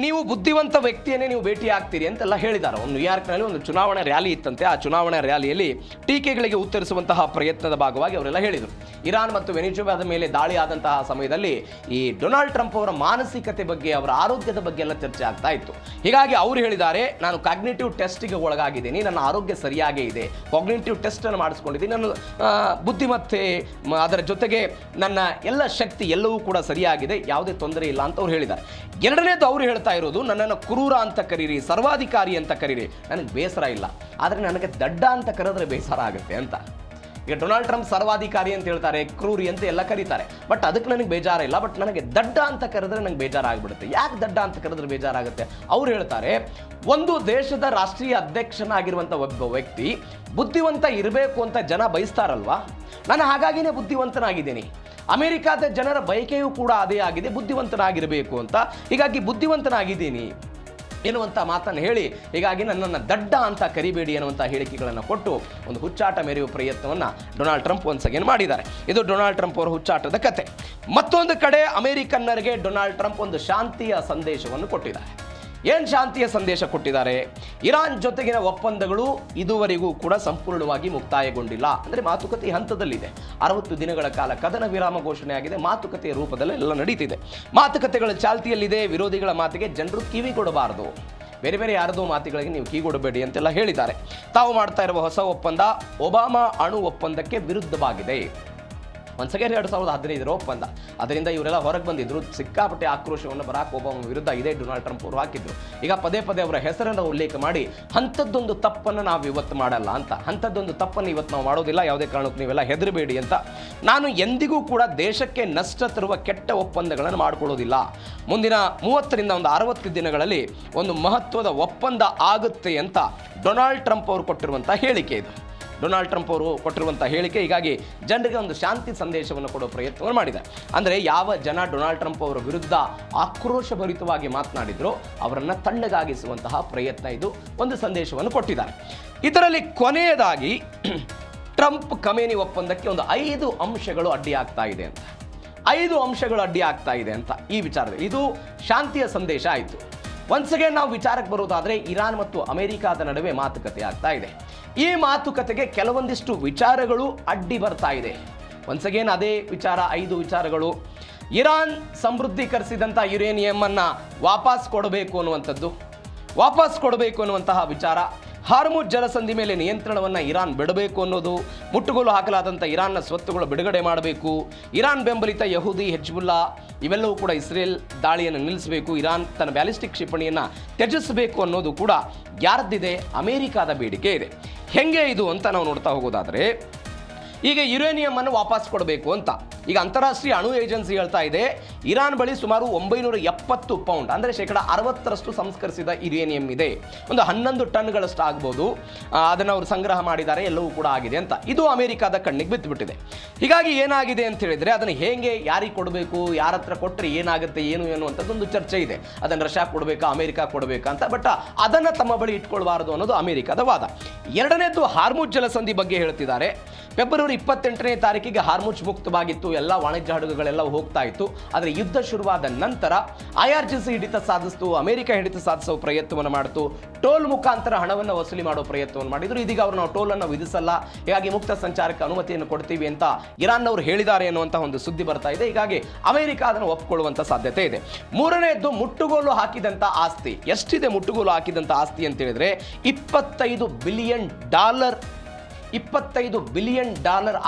ನೀವು ಬುದ್ಧಿವಂತ ವ್ಯಕ್ತಿಯನ್ನೇ ನೀವು ಭೇಟಿ ಆಗ್ತೀರಿ ಅಂತೆಲ್ಲ ಹೇಳಿದ್ದಾರೆ. ಒಂದು ನ್ಯೂಯಾರ್ಕ್ನಲ್ಲಿ ಒಂದು ಚುನಾವಣಾ ರ್ಯಾಲಿ ಇತ್ತಂತೆ. ಆ ಚುನಾವಣಾ ರ್ಯಾಲಿಯಲ್ಲಿ ಟೀಕೆಗಳಿಗೆ ಉತ್ತರಿಸುವಂತಹ ಪ್ರಯತ್ನದ ಭಾಗವಾಗಿ ಅವರೆಲ್ಲ ಹೇಳಿದರು. ಇರಾನ್ ಮತ್ತು ವೆನಿಜುವೆಲಾದ ಮೇಲೆ ದಾಳಿ ಆದಂತಹ ಸಮಯದಲ್ಲಿ ಈ ಡೊನಾಲ್ಡ್ ಟ್ರಂಪ್ ಅವರ ಮಾನಸಿಕತೆ ಬಗ್ಗೆ, ಅವರ ಆರೋಗ್ಯದ ಬಗ್ಗೆ ಎಲ್ಲ ಚರ್ಚೆ ಆಗ್ತಾ ಇತ್ತು. ಹೀಗಾಗಿ ಅವರು ಹೇಳಿದ್ದಾರೆ, ನಾನು ಕಾಗ್ನಿಟಿವ್ ಟೆಸ್ಟ್ಗೆ ಒಳಗಾಗಿದ್ದೀನಿ, ನನ್ನ ಆರೋಗ್ಯ ಸರಿಯಾಗೇ ಇದೆ, ಕಾಗ್ನಿಟಿವ್ ಟೆಸ್ಟನ್ನು ಮಾಡಿಸ್ಕೊಂಡಿದ್ದೀನಿ, ನನ್ನ ಬುದ್ಧಿಮತ್ತೆ ಅದರ ಜೊತೆಗೆ ನನ್ನ ಎಲ್ಲ ಶಕ್ತಿ ಎಲ್ಲವೂ ಕೂಡ ಸರಿಯಾಗಿದೆ, ಯಾವುದೇ ತೊಂದರೆ ಇಲ್ಲ ಅಂತ ಅವ್ರು ಹೇಳಿದ್ದಾರೆ. ಎರಡನೇದು ಅವರು ಹೇಳ್ತಾ ಇರೋದು, ನನ್ನನ್ನು ಕ್ರೂರ ಅಂತ ಕರೀರಿ, ಸರ್ವಾಧಿಕಾರಿ ಅಂತ ಕರೀರಿ, ನನಗೆ ಬೇಸರ ಇಲ್ಲ, ಆದರೆ ನನಗೆ ದಡ್ಡ ಅಂತ ಕರೆದ್ರೆ ಬೇಸರ ಆಗುತ್ತೆ ಅಂತ. ಈಗ ಡೊನಾಲ್ಡ್ ಟ್ರಂಪ್ ಸರ್ವಾಧಿಕಾರಿ ಅಂತ ಹೇಳ್ತಾರೆ, ಕ್ರೂರಿ ಅಂತ ಎಲ್ಲ ಕರೀತಾರೆ, ಬಟ್ ಅದಕ್ಕೆ ನನಗೆ ಬೇಜಾರಿಲ್ಲ, ಬಟ್ ನನಗೆ ದಡ್ಡ ಅಂತ ಕರೆದ್ರೆ ನನಗೆ ಬೇಜಾರಾಗ್ಬಿಡುತ್ತೆ. ಯಾಕೆ ದಡ್ಡ ಅಂತ ಕರೆದ್ರೆ ಬೇಜಾರಾಗುತ್ತೆ? ಅವ್ರು ಹೇಳ್ತಾರೆ, ಒಂದು ದೇಶದ ರಾಷ್ಟ್ರೀಯ ಅಧ್ಯಕ್ಷನಾಗಿರುವಂಥ ಒಬ್ಬ ವ್ಯಕ್ತಿ ಬುದ್ಧಿವಂತ ಇರಬೇಕು ಅಂತ ಜನ ಬಯಸ್ತಾರಲ್ವಾ, ನಾನು ಹಾಗಾಗಿನೇ ಬುದ್ಧಿವಂತನಾಗಿದ್ದೀನಿ. ಅಮೆರಿಕಾದ ಜನರ ಬಯಕೆಯೂ ಕೂಡ ಅದೇ ಆಗಿದೆ, ಬುದ್ಧಿವಂತನಾಗಿರಬೇಕು ಅಂತ. ಹೀಗಾಗಿ ಬುದ್ಧಿವಂತನಾಗಿದ್ದೀನಿ ಎನ್ನುವಂಥ ಮಾತನ್ನು ಹೇಳಿ, ಹೀಗಾಗಿ ನನ್ನನ್ನು ದಡ್ಡ ಅಂತ ಕರಿಬೇಡಿ ಎನ್ನುವಂಥ ಹೇಳಿಕೆಗಳನ್ನು ಕೊಟ್ಟು ಒಂದು ಹುಚ್ಚಾಟ ಮೆರೆಯುವ ಪ್ರಯತ್ನವನ್ನು ಡೊನಾಲ್ಡ್ ಟ್ರಂಪ್ ಒನ್ಸ್ ಅಗೇನ್ ಮಾಡಿದ್ದಾರೆ. ಇದು ಡೊನಾಲ್ಡ್ ಟ್ರಂಪ್ ಅವರ ಹುಚ್ಚಾಟದ ಕತೆ. ಮತ್ತೊಂದು ಕಡೆ ಅಮೆರಿಕನ್ನರಿಗೆ ಡೊನಾಲ್ಡ್ ಟ್ರಂಪ್ ಒಂದು ಶಾಂತಿಯ ಸಂದೇಶವನ್ನು ಕೊಟ್ಟಿದ್ದಾರೆ. ಏನು ಶಾಂತಿಯ ಸಂದೇಶ ಕೊಟ್ಟಿದ್ದಾರೆ? ಇರಾನ್ ಜೊತೆಗಿನ ಒಪ್ಪಂದಗಳು ಇದುವರೆಗೂ ಕೂಡ ಸಂಪೂರ್ಣವಾಗಿ ಮುಕ್ತಾಯಗೊಂಡಿಲ್ಲ, ಅಂದರೆ ಮಾತುಕತೆ ಹಂತದಲ್ಲಿದೆ. 60 ದಿನಗಳ ಕಾಲ ಕದನ ವಿರಾಮ ಘೋಷಣೆ ಆಗಿದೆ, ಮಾತುಕತೆಯ ರೂಪದಲ್ಲಿ ಎಲ್ಲ ನಡೀತಿದೆ. ಮಾತುಕತೆಗಳ ಚಾಲ್ತಿಯಲ್ಲಿದೆ. ವಿರೋಧಿಗಳ ಮಾತಿಗೆ ಜನರು ಕಿವಿ ಕೊಡಬಾರದು, ಬೇರೆ ಯಾರದೋ ಮಾತುಗಳಿಗೆ ನೀವು ಕಿವಿಗೊಡಬೇಡಿ ಅಂತೆಲ್ಲ ಹೇಳಿದ್ದಾರೆ. ತಾವು ಮಾಡ್ತಾ ಇರುವ ಹೊಸ ಒಪ್ಪಂದ ಒಬಾಮಾ ಅಣು ಒಪ್ಪಂದಕ್ಕೆ ವಿರುದ್ಧವಾಗಿದೆ. ಒಂದ್ಸಗೆ 2015 ಒಪ್ಪಂದ, ಅದರಿಂದ ಇವರೆಲ್ಲ ಹೊರಗೆ ಬಂದಿದ್ರು. ಸಿಕ್ಕಾಪಟ್ಟೆ ಆಕ್ರೋಶವನ್ನು ಬರಾಕ್ ಒಬಾಮಾ ವಿರುದ್ಧ ಇದೇ ಡೊನಾಲ್ಡ್ ಟ್ರಂಪ್ ಅವರು ಹಾಕಿದ್ರು. ಈಗ ಪದೇ ಅವರ ಹೆಸರನ್ನು ಉಲ್ಲೇಖ ಮಾಡಿ ಅಂಥದ್ದೊಂದು ತಪ್ಪನ್ನು ನಾವು ಇವತ್ತು ಮಾಡಲ್ಲ ಅಂತ, ಅಂಥದ್ದೊಂದು ತಪ್ಪನ್ನು ಇವತ್ತು ನಾವು ಮಾಡೋದಿಲ್ಲ, ಯಾವುದೇ ಕಾರಣಕ್ಕೂ ನೀವೆಲ್ಲ ಹೆದರಬೇಡಿ ಅಂತ. ನಾನು ಎಂದಿಗೂ ಕೂಡ ದೇಶಕ್ಕೆ ನಷ್ಟ ತರುವ ಕೆಟ್ಟ ಒಪ್ಪಂದಗಳನ್ನು ಮಾಡಿಕೊಳ್ಳೋದಿಲ್ಲ. ಮುಂದಿನ 30ರಿಂದ 60 ದಿನಗಳಲ್ಲಿ ಒಂದು ಮಹತ್ವದ ಒಪ್ಪಂದ ಆಗುತ್ತೆ ಅಂತ ಡೊನಾಲ್ಡ್ ಟ್ರಂಪ್ ಅವರು ಕೊಟ್ಟಿರುವಂಥ ಹೇಳಿಕೆ ಇದು. ಡೊನಾಲ್ಡ್ ಟ್ರಂಪ್ ಅವರು ಕೊಟ್ಟಿರುವಂಥ ಹೇಳಿಕೆ ಹೀಗಾಗಿ ಜನರಿಗೆ ಒಂದು ಶಾಂತಿ ಸಂದೇಶವನ್ನು ಕೊಡೋ ಪ್ರಯತ್ನವನ್ನು ಮಾಡಿದ್ದಾರೆ. ಅಂದರೆ ಯಾವ ಜನ ಡೊನಾಲ್ಡ್ ಟ್ರಂಪ್ ಅವರ ವಿರುದ್ಧ ಆಕ್ರೋಶಭರಿತವಾಗಿ ಮಾತನಾಡಿದ್ರು ಅವರನ್ನು ತಣ್ಣಗಾಗಿಸುವಂತಹ ಪ್ರಯತ್ನ ಇದು, ಒಂದು ಸಂದೇಶವನ್ನು ಕೊಟ್ಟಿದ್ದಾರೆ. ಇದರಲ್ಲಿ ಕೊನೆಯದಾಗಿ ಟ್ರಂಪ್ ಖಮೇನಿ ಒಪ್ಪಂದಕ್ಕೆ ಒಂದು 5 ಅಂಶಗಳು ಅಡ್ಡಿಯಾಗ್ತಾ ಇದೆ ಅಂತ, 5 ಅಂಶಗಳು ಅಡ್ಡಿಯಾಗ್ತಾ ಇದೆ ಅಂತ ಈ ವಿಚಾರದಲ್ಲಿ ಇದು ಶಾಂತಿಯ ಸಂದೇಶ ಆಯಿತು. ಒನ್ಸ್ ಅಗೇನ್ ನಾವು ವಿಚಾರಕ್ಕೆ ಬರೋದಾದರೆ ಇರಾನ್ ಮತ್ತು ಅಮೆರಿಕಾದ ನಡುವೆ ಮಾತುಕತೆ ಆಗ್ತಾ ಇದೆ. ಈ ಮಾತುಕತೆಗೆ ಕೆಲವೊಂದಿಷ್ಟು ವಿಚಾರಗಳು ಅಡ್ಡಿ ಬರ್ತಾ ಇದೆ. ಒನ್ಸ್ ಅಗೇನ್ ಅದೇ ವಿಚಾರ, 5 ವಿಚಾರಗಳು. ಇರಾನ್ ಸಮೃದ್ಧೀಕರಿಸಿದಂಥ ಯುರೇನಿಯಂ ಅನ್ನು ವಾಪಸ್ ಕೊಡಬೇಕು ಅನ್ನುವಂತಹ ವಿಚಾರ. ಹಾರ್ಮುಜ್ ಜಲಸಂಧಿ ಮೇಲೆ ನಿಯಂತ್ರಣವನ್ನು ಇರಾನ್ ಬಿಡಬೇಕು ಅನ್ನೋದು, ಮುಟ್ಟುಗೋಲು ಹಾಕಲಾದಂಥ ಇರಾನ್ನ ಸ್ವತ್ತುಗಳು ಬಿಡುಗಡೆ ಮಾಡಬೇಕು, ಇರಾನ್ ಬೆಂಬಲಿತ ಯಹೂದಿ ಹೆಜ್ಬುಲ್ಲಾ ಇವೆಲ್ಲವೂ ಕೂಡ ಇಸ್ರೇಲ್ ದಾಳಿಯನ್ನು ನಿಲ್ಲಿಸಬೇಕು, ಇರಾನ್ ತನ್ನ ಬ್ಯಾಲಿಸ್ಟಿಕ್ ಕ್ಷಿಪಣಿಯನ್ನು ತ್ಯಜಿಸಬೇಕು ಅನ್ನೋದು ಕೂಡ ಯಾರದ್ದಿದೆ? ಅಮೆರಿಕಾದ ಬೇಡಿಕೆ ಇದೆ. ಹೆಂಗೆ ಇದು ಅಂತ ನಾವು ನೋಡ್ತಾ ಹೋಗೋದಾದರೆ, ಈಗ ಯುರೇನಿಯಂ ಅನ್ನು ವಾಪಸ್ ಕೊಡಬೇಕು ಅಂತ ಈಗ ಅಂತಾರಾಷ್ಟ್ರೀಯ ಅಣು ಏಜೆನ್ಸಿ ಹೇಳ್ತಾ ಇದೆ, ಇರಾನ್ ಬಳಿ ಸುಮಾರು 970 ಪೌಂಡ್ ಅಂದರೆ 60% ಸಂಸ್ಕರಿಸಿದ ಯುರೇನಿಯಂ ಇದೆ. ಒಂದು 11 ಟನ್ಗಳಷ್ಟು ಆಗ್ಬೋದು. ಅದನ್ನು ಅವರು ಸಂಗ್ರಹ ಮಾಡಿದ್ದಾರೆ, ಎಲ್ಲವೂ ಕೂಡ ಆಗಿದೆ ಅಂತ. ಇದು ಅಮೆರಿಕಾದ ಕಣ್ಣಿಗೆ ಬಿತ್ತುಬಿಟ್ಟಿದೆ. ಹೀಗಾಗಿ ಏನಾಗಿದೆ ಅಂತ ಹೇಳಿದರೆ, ಅದನ್ನು ಹೇಗೆ ಯಾರಿಗೆ ಕೊಡಬೇಕು, ಯಾರ ಹತ್ರ ಕೊಟ್ಟರೆ ಏನಾಗುತ್ತೆ, ಏನು ಅಂತದೊಂದು ಚರ್ಚೆ ಇದೆ. ಅದನ್ನು ರಷ್ಯಾ ಕೊಡಬೇಕಾ, ಅಮೆರಿಕ ಕೊಡಬೇಕಾ ಅಂತ. ಬಟ್ ಅದನ್ನು ತಮ್ಮ ಬಳಿ ಇಟ್ಕೊಳ್ಬಾರದು ಅನ್ನೋದು ಅಮೆರಿಕದ ವಾದ. ಎರಡನೇದು ಹಾರ್ಮುಜ್ ಜಲಸಂಧಿ ಬಗ್ಗೆ ಹೇಳ್ತಿದ್ದಾರೆ. ಫೆಬ್ರವರಿ 28ನೇ ತಾರೀಕಿಗೆ ಹಾರ್ಮುಜ್ ಮುಕ್ತವಾಗಿತ್ತು, ಎಲ್ಲ ವಾಣಿಜ್ಯ ಹಡಗುಗಳೆಲ್ಲ ಹೋಗ್ತಾ ಇತ್ತು. ಆದರೆ ಯುದ್ಧ ಶುರುವಾದ ನಂತರ IRGC ಹಿಡಿತ ಸಾಧಿಸಿತು, ಅಮೆರಿಕ ಹಿಡಿತ ಸಾಧಿಸುವ ಪ್ರಯತ್ನವನ್ನು ಮಾಡಿತು, ಟೋಲ್ ಮುಖಾಂತರ ಹಣವನ್ನು ವಸೂಲಿ ಮಾಡೋ ಪ್ರಯತ್ನವನ್ನು ಮಾಡಿದ್ರು. ಇದೀಗ ಅವರು ನಾವು ಟೋಲನ್ನು ವಿಧಿಸಲ್ಲ, ಹೀಗಾಗಿ ಮುಕ್ತ ಸಂಚಾರಕ್ಕೆ ಅನುಮತಿಯನ್ನು ಕೊಡ್ತೀವಿ ಅಂತ ಇರಾನ್ನವರು ಹೇಳಿದ್ದಾರೆ ಅನ್ನುವಂಥ ಒಂದು ಸುದ್ದಿ ಬರ್ತಾ ಇದೆ. ಹೀಗಾಗಿ ಅಮೆರಿಕ ಅದನ್ನು ಒಪ್ಪಿಕೊಳ್ಳುವಂಥ ಸಾಧ್ಯತೆ ಇದೆ. ಮೂರನೇದ್ದು ಮುಟ್ಟುಗೋಲು ಹಾಕಿದಂಥ ಆಸ್ತಿ. ಎಷ್ಟಿದೆ ಮುಟ್ಟುಗೋಲು ಹಾಕಿದಂಥ ಆಸ್ತಿ ಅಂತ ಹೇಳಿದ್ರೆ $25 ಬಿಲಿಯನ್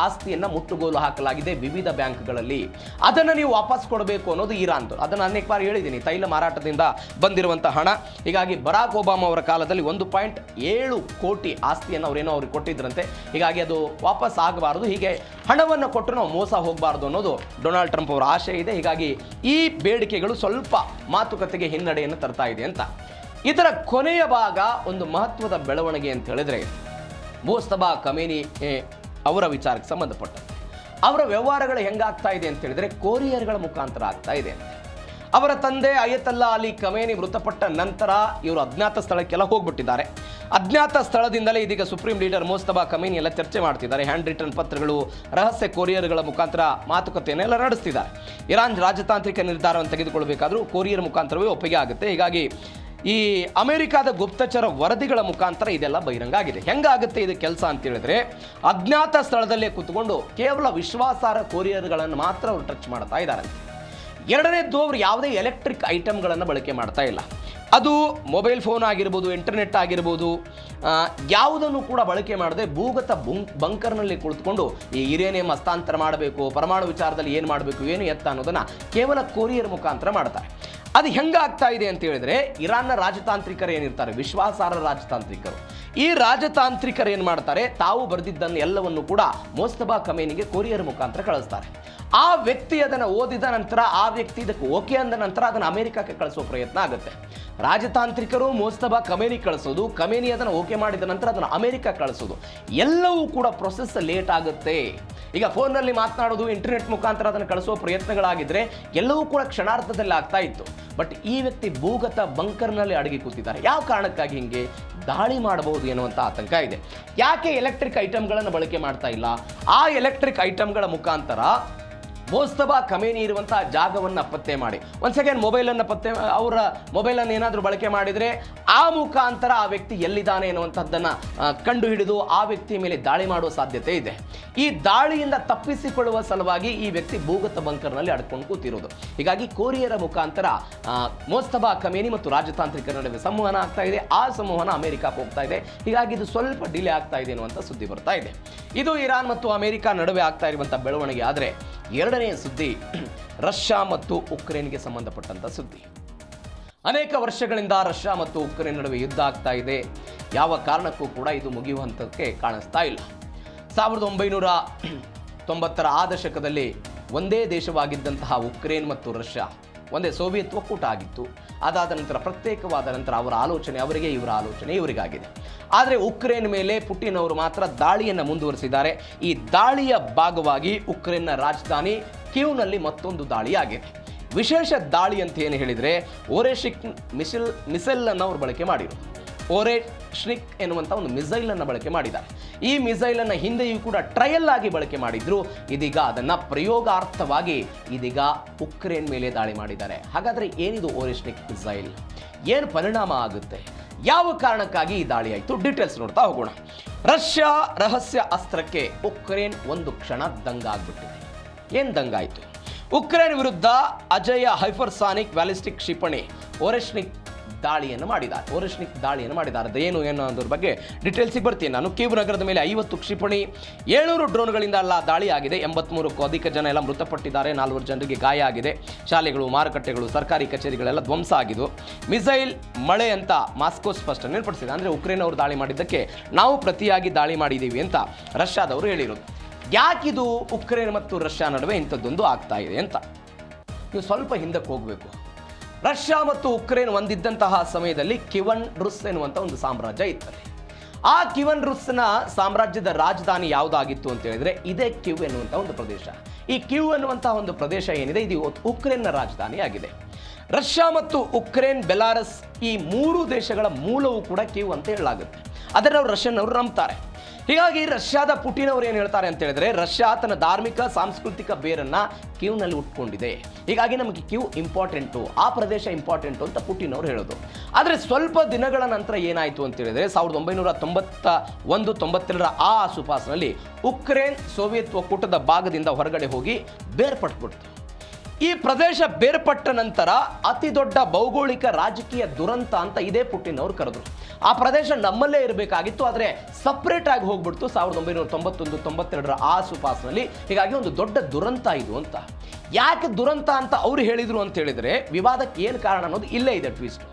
ಆಸ್ತಿಯನ್ನು ಮುಟ್ಟುಗೋಲು ಹಾಕಲಾಗಿದೆ ವಿವಿಧ ಬ್ಯಾಂಕ್ಗಳಲ್ಲಿ. ಅದನ್ನು ನೀವು ವಾಪಸ್ ಕೊಡಬೇಕು ಅನ್ನೋದು ಇರಾನ್ದು. ಅದನ್ನು ಅನೇಕ ಬಾರಿ ಹೇಳಿದ್ದೀನಿ, ತೈಲ ಮಾರಾಟದಿಂದ ಬಂದಿರುವಂಥ ಹಣ. ಹೀಗಾಗಿ ಬರಾಕ್ ಒಬಾಮಾ ಅವರ ಕಾಲದಲ್ಲಿ 1.7 ಕೋಟಿ ಆಸ್ತಿಯನ್ನು ಅವ್ರಿಗೆ ಕೊಟ್ಟಿದ್ರಂತೆ. ಹೀಗಾಗಿ ಅದು ವಾಪಸ್ ಆಗಬಾರದು, ಹೀಗೆ ಹಣವನ್ನು ಕೊಟ್ಟು ನಾವು ಮೋಸ ಹೋಗಬಾರ್ದು ಅನ್ನೋದು ಡೊನಾಲ್ಡ್ ಟ್ರಂಪ್ ಅವರ ಆಶೆ ಇದೆ. ಹೀಗಾಗಿ ಈ ಬೇಡಿಕೆಗಳು ಸ್ವಲ್ಪ ಮಾತುಕತೆಗೆ ಹಿನ್ನಡೆಯನ್ನು ತರ್ತಾ ಇದೆ ಅಂತ. ಇದರ ಕೊನೆಯ ಭಾಗ ಒಂದು ಮಹತ್ವದ ಬೆಳವಣಿಗೆ ಅಂತ ಹೇಳಿದ್ರೆ, ಮುಜ್ತಬಾ ಖಮೇನಿ ಅವರ ವಿಚಾರಕ್ಕೆ ಸಂಬಂಧಪಟ್ಟಂತೆ ಅವರ ವ್ಯವಹಾರಗಳು ಹೆಂಗಾಗ್ತಾ ಇದೆ ಅಂತ ಹೇಳಿದ್ರೆ ಕೊರಿಯರ್ಗಳ ಮುಖಾಂತರ ಆಗ್ತಾ ಇದೆ. ಅವರ ತಂದೆ ಅಯತಲ್ಲಾ ಅಲಿ ಖಮೇನಿ ಮೃತಪಟ್ಟ ನಂತರ ಇವರು ಅಜ್ಞಾತ ಸ್ಥಳಕ್ಕೆಲ್ಲ ಹೋಗ್ಬಿಟ್ಟಿದ್ದಾರೆ. ಅಜ್ಞಾತ ಸ್ಥಳದಿಂದಲೇ ಇದೀಗ ಸುಪ್ರೀಂ ಲೀಡರ್ ಮುಜ್ತಬಾ ಖಮೇನಿ ಎಲ್ಲ ಚರ್ಚೆ ಮಾಡ್ತಿದ್ದಾರೆ. ಹ್ಯಾಂಡ್ ರಿಟರ್ನ್ ಪತ್ರಗಳು, ರಹಸ್ಯ ಕೊರಿಯರ್ಗಳ ಮುಖಾಂತರ ಮಾತುಕತೆಯನ್ನೆಲ್ಲ ನಡೆಸ್ತಿದ್ದಾರೆ. ಇರಾನ್ ರಾಜತಾಂತ್ರಿಕ ನಿರ್ಧಾರವನ್ನು ತೆಗೆದುಕೊಳ್ಬೇಕಾದ್ರೂ ಕೊರಿಯರ್ ಮುಖಾಂತರವೇ ಒಪ್ಪಿಗೆ ಆಗುತ್ತೆ. ಹೀಗಾಗಿ ಈ ಅಮೆರಿಕಾದ ಗುಪ್ತಚರ ವರದಿಗಳ ಮುಖಾಂತರ ಇದೆಲ್ಲ ಬಹಿರಂಗ ಆಗಿದೆ. ಹೆಂಗಾಗುತ್ತೆ ಇದು ಕೆಲಸ ಅಂತ ಹೇಳಿದ್ರೆ, ಅಜ್ಞಾತ ಸ್ಥಳದಲ್ಲೇ ಕೂತ್ಕೊಂಡು ಕೇವಲ ವಿಶ್ವಾಸಾರ್ಹ ಕೊರಿಯರ್ಗಳನ್ನು ಮಾತ್ರ ಅವರು ಟಚ್ ಮಾಡ್ತಾ ಇದ್ದಾರೆ. ಎರಡನೇದ್ದು, ಅವರು ಯಾವುದೇ ಎಲೆಕ್ಟ್ರಿಕ್ ಐಟಮ್ಗಳನ್ನು ಬಳಕೆ ಮಾಡ್ತಾ ಇಲ್ಲ. ಅದು ಮೊಬೈಲ್ ಫೋನ್ ಆಗಿರ್ಬೋದು, ಇಂಟರ್ನೆಟ್ ಆಗಿರ್ಬೋದು, ಯಾವುದನ್ನು ಕೂಡ ಬಳಕೆ ಮಾಡದೆ ಭೂಗತ ಬಂಕರ್ನಲ್ಲಿ ಕುಳಿತುಕೊಂಡು ಈ ಯುರೇನಿಯಂ ಹಸ್ತಾಂತರ ಮಾಡಬೇಕು, ಪರಮಾಣು ವಿಚಾರದಲ್ಲಿ ಏನು ಮಾಡಬೇಕು, ಏನು ಎತ್ತ ಅನ್ನೋದನ್ನು ಕೇವಲ ಕೊರಿಯರ್ ಮುಖಾಂತರ ಮಾಡ್ತಾರೆ. ಅದು ಹೆಂಗಾಗ್ತಾ ಇದೆ ಅಂತ ಹೇಳಿದ್ರೆ, ಇರಾನ್ನ ರಾಜತಾಂತ್ರಿಕರು ಏನಿರ್ತಾರೆ, ವಿಶ್ವಾಸಾರ್ಹ ರಾಜತಾಂತ್ರಿಕರು, ಈ ರಾಜತಾಂತ್ರಿಕರು ಏನು ಮಾಡ್ತಾರೆ, ತಾವು ಬರೆದಿದ್ದನ್ನು ಎಲ್ಲವನ್ನು ಕೂಡ ಮುಜ್ತಬಾ ಖಮೇನಿಗೆ ಕೊರಿಯರ್ ಮುಖಾಂತರ ಕಳಿಸ್ತಾರೆ. ಆ ವ್ಯಕ್ತಿ ಅದನ್ನು ಓದಿದ ನಂತರ, ಆ ವ್ಯಕ್ತಿ ಇದಕ್ಕೆ ಓಕೆ ಅಂದ ನಂತರ ಅದನ್ನು ಅಮೆರಿಕಕ್ಕೆ ಕಳಿಸುವ ಪ್ರಯತ್ನ ಆಗುತ್ತೆ. ರಾಜತಾಂತ್ರಿಕರು ಮುಜ್ತಬಾ ಖಮೇನಿ ಕಳಿಸೋದು, ಖಮೇನಿ ಅದನ್ನು ಓಕೆ ಮಾಡಿದ ನಂತರ ಅದನ್ನು ಅಮೆರಿಕ ಕಳಿಸೋದು, ಎಲ್ಲವೂ ಕೂಡ ಪ್ರೊಸೆಸ್ ಲೇಟ್ ಆಗುತ್ತೆ. ಈಗ ಫೋನ್ನಲ್ಲಿ ಮಾತನಾಡೋದು, ಇಂಟರ್ನೆಟ್ ಮುಖಾಂತರ ಅದನ್ನು ಕಳಿಸುವ ಪ್ರಯತ್ನಗಳಾಗಿದ್ದರೆ ಎಲ್ಲವೂ ಕೂಡ ಕ್ಷಣಾರ್ಧದಲ್ಲಿ ಆಗ್ತಾ ಇತ್ತು. ಬಟ್ ಈ ವ್ಯಕ್ತಿ ಭೂಗತ ಬಂಕರ್ನಲ್ಲಿ ಅಡಗಿ ಕೂತಿದ್ದಾರೆ. ಯಾವ ಕಾರಣಕ್ಕಾಗಿ ಹಿಂಗೆ ದಾಳಿ ಮಾಡಬಹುದು ಎನ್ನುವಂಥ ಆತಂಕ ಇದೆ. ಯಾಕೆ ಎಲೆಕ್ಟ್ರಿಕ್ ಐಟಮ್ಗಳನ್ನು ಬಳಕೆ ಮಾಡ್ತಾ ಇಲ್ಲ? ಆ ಎಲೆಕ್ಟ್ರಿಕ್ ಐಟಮ್ಗಳ ಮುಖಾಂತರ ಮುಜ್ತಬಾ ಖಮೇನಿ ಇರುವಂತಹ ಜಾಗವನ್ನು ಪತ್ತೆ ಮಾಡಿ, ಒಂದು ಸೆಕೆಂಡ್ ಮೊಬೈಲನ್ನು ಅವರ ಮೊಬೈಲನ್ನು ಏನಾದರೂ ಬಳಕೆ ಮಾಡಿದರೆ ಆ ಮುಖಾಂತರ ಆ ವ್ಯಕ್ತಿ ಎಲ್ಲಿದ್ದಾನೆ ಎನ್ನುವಂಥದ್ದನ್ನು ಕಂಡುಹಿಡಿದು ಆ ವ್ಯಕ್ತಿಯ ಮೇಲೆ ದಾಳಿ ಮಾಡುವ ಸಾಧ್ಯತೆ ಇದೆ. ಈ ದಾಳಿಯಿಂದ ತಪ್ಪಿಸಿಕೊಳ್ಳುವ ಸಲುವಾಗಿ ಈ ವ್ಯಕ್ತಿ ಭೂಗತ ಬಂಕರ್ನಲ್ಲಿ ಅಡ್ಕೊಂಡು ಕೂತಿರೋದು. ಹೀಗಾಗಿ ಕೊರಿಯರ ಮುಖಾಂತರ ಮುಜ್ತಬಾ ಖಮೇನಿ ಮತ್ತು ರಾಜತಾಂತ್ರಿಕರ ನಡುವೆ ಸಂವಹನ ಆಗ್ತಾ ಇದೆ. ಆ ಸಂವಹನ ಅಮೆರಿಕಕ್ಕೆ ಹೋಗ್ತಾ ಇದೆ. ಹೀಗಾಗಿ ಇದು ಸ್ವಲ್ಪ ಡಿಲೇ ಆಗ್ತಾ ಇದೆ ಎನ್ನುವಂಥ ಸುದ್ದಿ ಬರ್ತಾ ಇದೆ. ಇದು ಇರಾನ್ ಮತ್ತು ಅಮೆರಿಕ ನಡುವೆ ಆಗ್ತಾ ಇರುವಂಥ ಬೆಳವಣಿಗೆ. ಆದರೆ ಎರಡನೇ ಸುದ್ದಿ ರಷ್ಯಾ ಮತ್ತು ಉಕ್ರೇನ್ಗೆ ಸಂಬಂಧಪಟ್ಟಂತ ಸುದ್ದಿ. ಅನೇಕ ವರ್ಷಗಳಿಂದ ರಷ್ಯಾ ಮತ್ತು ಉಕ್ರೇನ್ ನಡುವೆ ಯುದ್ಧ ಆಗ್ತಾ ಇದೆ. ಯಾವ ಕಾರಣಕ್ಕೂ ಕೂಡ ಇದು ಮುಗಿಯುವಂತಕ್ಕೆ ಕಾಣಿಸ್ತಾ ಇಲ್ಲ. 1990ರ ಆ ದಶಕದಲ್ಲಿ ಒಂದೇ ದೇಶವಾಗಿದ್ದಂತಹ ಉಕ್ರೇನ್ ಮತ್ತು ರಷ್ಯಾ ಒಂದೇ ಸೋವಿಯತ್ ಒಕ್ಕೂಟ ಆಗಿತ್ತು. ಅದಾದ ನಂತರ ಪ್ರತ್ಯೇಕವಾದ ನಂತರ ಅವರ ಆಲೋಚನೆ ಅವರಿಗೆ, ಇವರ ಆಲೋಚನೆ ಇವರಿಗಾಗಿದೆ. ಆದರೆ ಉಕ್ರೇನ್ ಮೇಲೆ ಪುಟಿನ್ ಅವರು ಮಾತ್ರ ದಾಳಿಯನ್ನು ಮುಂದುವರಿಸಿದ್ದಾರೆ. ಈ ದಾಳಿಯ ಭಾಗವಾಗಿ ಉಕ್ರೇನ್ನ ರಾಜಧಾನಿ ಕೀವ್ನಲ್ಲಿ ಮತ್ತೊಂದು ದಾಳಿ ಆಗಿದೆ. ವಿಶೇಷ ದಾಳಿ ಅಂತ ಏನು ಹೇಳಿದರೆ, ಓರೆಶಿಕ್ ಮಿಸೈಲ್ ಅನ್ನು ಅವರು ಬಳಕೆ ಮಾಡಿದರು. ಓರೆಶ್ನಿಕ್ ಎನ್ನುವಂಥ ಒಂದು ಮಿಸೈಲನ್ನು ಬಳಕೆ ಮಾಡಿದ್ದಾರೆ. ಈ ಮಿಸೈಲನ್ನು ಹಿಂದೆಯೂ ಕೂಡ ಟ್ರಯಲ್ ಆಗಿ ಬಳಕೆ ಮಾಡಿದ್ರು. ಇದೀಗ ಅದನ್ನು ಪ್ರಯೋಗಾರ್ಥವಾಗಿ ಇದೀಗ ಉಕ್ರೇನ್ ಮೇಲೆ ದಾಳಿ ಮಾಡಿದ್ದಾರೆ. ಹಾಗಾದರೆ ಏನಿದು ಓರೆಶ್ನಿಕ್ ಮಿಸೈಲ್? ಏನು ಪರಿಣಾಮ ಆಗುತ್ತೆ? ಯಾವ ಕಾರಣಕ್ಕಾಗಿ ಈ ದಾಳಿ ಆಯಿತು? ಡೀಟೇಲ್ಸ್ ನೋಡ್ತಾ ಹೋಗೋಣ. ರಷ್ಯಾ ರಹಸ್ಯ ಅಸ್ತ್ರಕ್ಕೆ ಉಕ್ರೇನ್ ಒಂದು ಕ್ಷಣ ದಂಗಾಗ್ಬಿಟ್ಟಿದೆ. ಏನು ದಂಗಾಯಿತು? ಉಕ್ರೇನ್ ವಿರುದ್ಧ ಅಜೇಯ ಹೈಪರ್ಸಾನಿಕ್ ಬ್ಯಾಲಿಸ್ಟಿಕ್ ಕ್ಷಿಪಣಿ ಓರೆಶ್ನಿಕ್ ದಾಳಿಯನ್ನು ಮಾಡಿದ್ದಾರೆ. ಅದೇನು ಅನ್ನೋದ್ರ ಬಗ್ಗೆ ಡೀಟೇಲ್ಸಿಗೆ ಬರ್ತೀನಿ ನಾನು. ಕೀವ್ ನಗರದ ಮೇಲೆ 50 ಕ್ಷಿಪಣಿ 700 ಡ್ರೋನ್ಗಳಿಂದ ಎಲ್ಲ ದಾಳಿ ಆಗಿದೆ. 83ಕ್ಕೂ ಅಧಿಕ ಜನ ಎಲ್ಲ ಮೃತಪಟ್ಟಿದ್ದಾರೆ. 4 ಜನರಿಗೆ ಗಾಯ ಆಗಿದೆ. ಶಾಲೆಗಳು, ಮಾರುಕಟ್ಟೆಗಳು, ಸರ್ಕಾರಿ ಕಚೇರಿಗಳೆಲ್ಲ ಧ್ವಂಸ ಆಗಿದ್ದು. ಮಿಸೈಲ್ ಮಳೆ ಅಂತ ಮಾಸ್ಕೋ ಸ್ಪಷ್ಟನೆ ಪಡಿಸಿದೆ. ಅಂದರೆ ಉಕ್ರೇನ್ ಅವರು ದಾಳಿ ಮಾಡಿದ್ದಕ್ಕೆ ನಾವು ಪ್ರತಿಯಾಗಿ ದಾಳಿ ಮಾಡಿದ್ದೀವಿ ಅಂತ ರಷ್ಯಾದವರು ಹೇಳಿರೋದು. ಯಾಕಿದು ಉಕ್ರೇನ್ ಮತ್ತು ರಷ್ಯಾ ನಡುವೆ ಇಂಥದ್ದೊಂದು ಆಗ್ತಾ ಇದೆ ಅಂತ ನೀವು ಸ್ವಲ್ಪ ಹಿಂದಕ್ಕೆ ಹೋಗಬೇಕು. ರಷ್ಯಾ ಮತ್ತು ಉಕ್ರೇನ್ ಹೊಂದಿದ್ದಂತಹ ಸಮಯದಲ್ಲಿ ಕಿವನ್ ರುಸ್ ಎನ್ನುವಂಥ ಒಂದು ಸಾಮ್ರಾಜ್ಯ ಇತ್ತಲ್ಲಿ. ಆ ಕಿವನ್ ರುಸ್ನ ಸಾಮ್ರಾಜ್ಯದ ರಾಜಧಾನಿ ಯಾವುದಾಗಿತ್ತು ಅಂತ ಹೇಳಿದ್ರೆ ಇದೇ ಕಿವ್ ಎನ್ನುವಂಥ ಒಂದು ಪ್ರದೇಶ. ಈ ಕಿವ್ ಎನ್ನುವಂತಹ ಒಂದು ಪ್ರದೇಶ ಏನಿದೆ ಇದು ಉಕ್ರೇನ್ನ ರಾಜಧಾನಿ ಆಗಿದೆ. ರಷ್ಯಾ ಮತ್ತು ಉಕ್ರೇನ್, ಬೆಲಾರಸ್ ಈ 3 ದೇಶಗಳ ಮೂಲವೂ ಕೂಡ ಕಿವ್ ಅಂತ ಹೇಳಲಾಗುತ್ತೆ. ಅದನ್ನು ರಷ್ಯನ್ ಅವರು ನಂಬ್ತಾರೆ. ಹೀಗಾಗಿ ರಷ್ಯಾದ ಪುಟಿನ್ ಅವರು ಏನು ಹೇಳ್ತಾರೆ ಅಂತ ಹೇಳಿದ್ರೆ ರಷ್ಯಾ ತನ್ನ ಧಾರ್ಮಿಕ ಸಾಂಸ್ಕೃತಿಕ ಬೇರನ್ನ ಕಿವ್ನಲ್ಲಿ ಉಟ್ಕೊಂಡಿದೆ. ಹೀಗಾಗಿ ನಮಗೆ ಕಿವ್ ಇಂಪಾರ್ಟೆಂಟು, ಆ ಪ್ರದೇಶ ಇಂಪಾರ್ಟೆಂಟು ಅಂತ ಪುಟಿನ್ ಅವರು ಹೇಳೋದು. ಆದರೆ ಸ್ವಲ್ಪ ದಿನಗಳ ನಂತರ ಏನಾಯಿತು ಅಂತ ಹೇಳಿದ್ರೆ 1991-92 ಆ ಆಸುಪಾಸಿನಲ್ಲಿ ಉಕ್ರೇನ್ ಸೋವಿಯತ್ ಒಕ್ಕೂಟದ ಭಾಗದಿಂದ ಹೊರಗಡೆ ಹೋಗಿ ಬೇರ್ಪಟ್ಬಿಡ್ತು. ಈ ಪ್ರದೇಶ ಬೇರ್ಪಟ್ಟ ನಂತರ ಅತಿ ದೊಡ್ಡ ಭೌಗೋಳಿಕ ರಾಜಕೀಯ ದುರಂತ ಅಂತ ಇದೇ ಪುಟಿನ್ ಅವರು ಕರೆದ್ರು. ಆ ಪ್ರದೇಶ ನಮ್ಮಲ್ಲೇ ಇರಬೇಕಾಗಿತ್ತು, ಆದರೆ ಸಪ್ರೇಟ್ ಆಗಿ ಹೋಗ್ಬಿಡ್ತು 1991-92 ಆಸುಪಾಸಿನಲ್ಲಿ. ಹೀಗಾಗಿ ಒಂದು ದೊಡ್ಡ ದುರಂತ ಇದು ಅಂತ. ಯಾಕೆ ದುರಂತ ಅಂತ ಅವ್ರು ಹೇಳಿದ್ರು ಅಂತ ಹೇಳಿದ್ರೆ ವಿವಾದಕ್ಕೆ ಏನು ಕಾರಣ ಅನ್ನೋದು ಇಲ್ಲೇ ಇದೆ ಟ್ವಿಸ್ಟ್.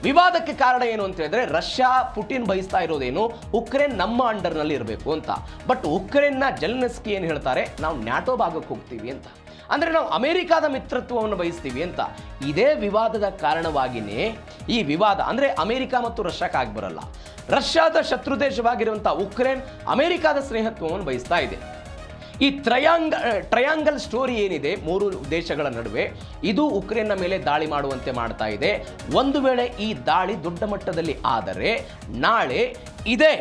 ವಿವಾದಕ್ಕೆ ಕಾರಣ ಏನು ಅಂತ ಹೇಳಿದ್ರೆ ರಷ್ಯಾ ಪುಟಿನ್ ಬಯಸ್ತಾ ಇರೋದೇನು ಉಕ್ರೇನ್ ನಮ್ಮ ಅಂಡರ್ನಲ್ಲಿ ಇರಬೇಕು ಅಂತ. ಬಟ್ ಉಕ್ರೇನ್ನ ಜೆಲೆನ್ಸ್ಕಿ ಏನು ಹೇಳ್ತಾರೆ, ನಾವು ನ್ಯಾಟೋ ಭಾಗಕ್ಕೆ ಹೋಗ್ತೀವಿ ಅಂತ. ಅಂದರೆ ನಾವು ಅಮೆರಿಕಾದ ಮಿತ್ರತ್ವವನ್ನು ಬಯಸ್ತೀವಿ ಅಂತ. ಇದೇ ವಿವಾದದ ಕಾರಣವಾಗಿಯೇ ಈ ವಿವಾದ ಅಂದರೆ ಅಮೆರಿಕ ಮತ್ತು ರಷ್ಯಾಕ್ಕಾಗಿ ಬರಲ್ಲ. ರಷ್ಯಾದ ಶತ್ರು ದೇಶವಾಗಿರುವಂಥ ಉಕ್ರೇನ್ ಅಮೆರಿಕಾದ ಸ್ನೇಹತ್ವವನ್ನು ಬಯಸ್ತಾ ಇದೆ. ಈ ಟ್ರಯಾಂಗಲ್ ಸ್ಟೋರಿ ಏನಿದೆ 3 ದೇಶಗಳ ನಡುವೆ, ಇದು ಉಕ್ರೇನ್ನ ಮೇಲೆ ದಾಳಿ ಮಾಡುವಂತೆ ಮಾಡ್ತಾ ಇದೆ. ಒಂದು ವೇಳೆ ಈ ದಾಳಿ ದೊಡ್ಡ ಮಟ್ಟದಲ್ಲಿ ಆದರೆ ನಾಳೆ ಇದೇ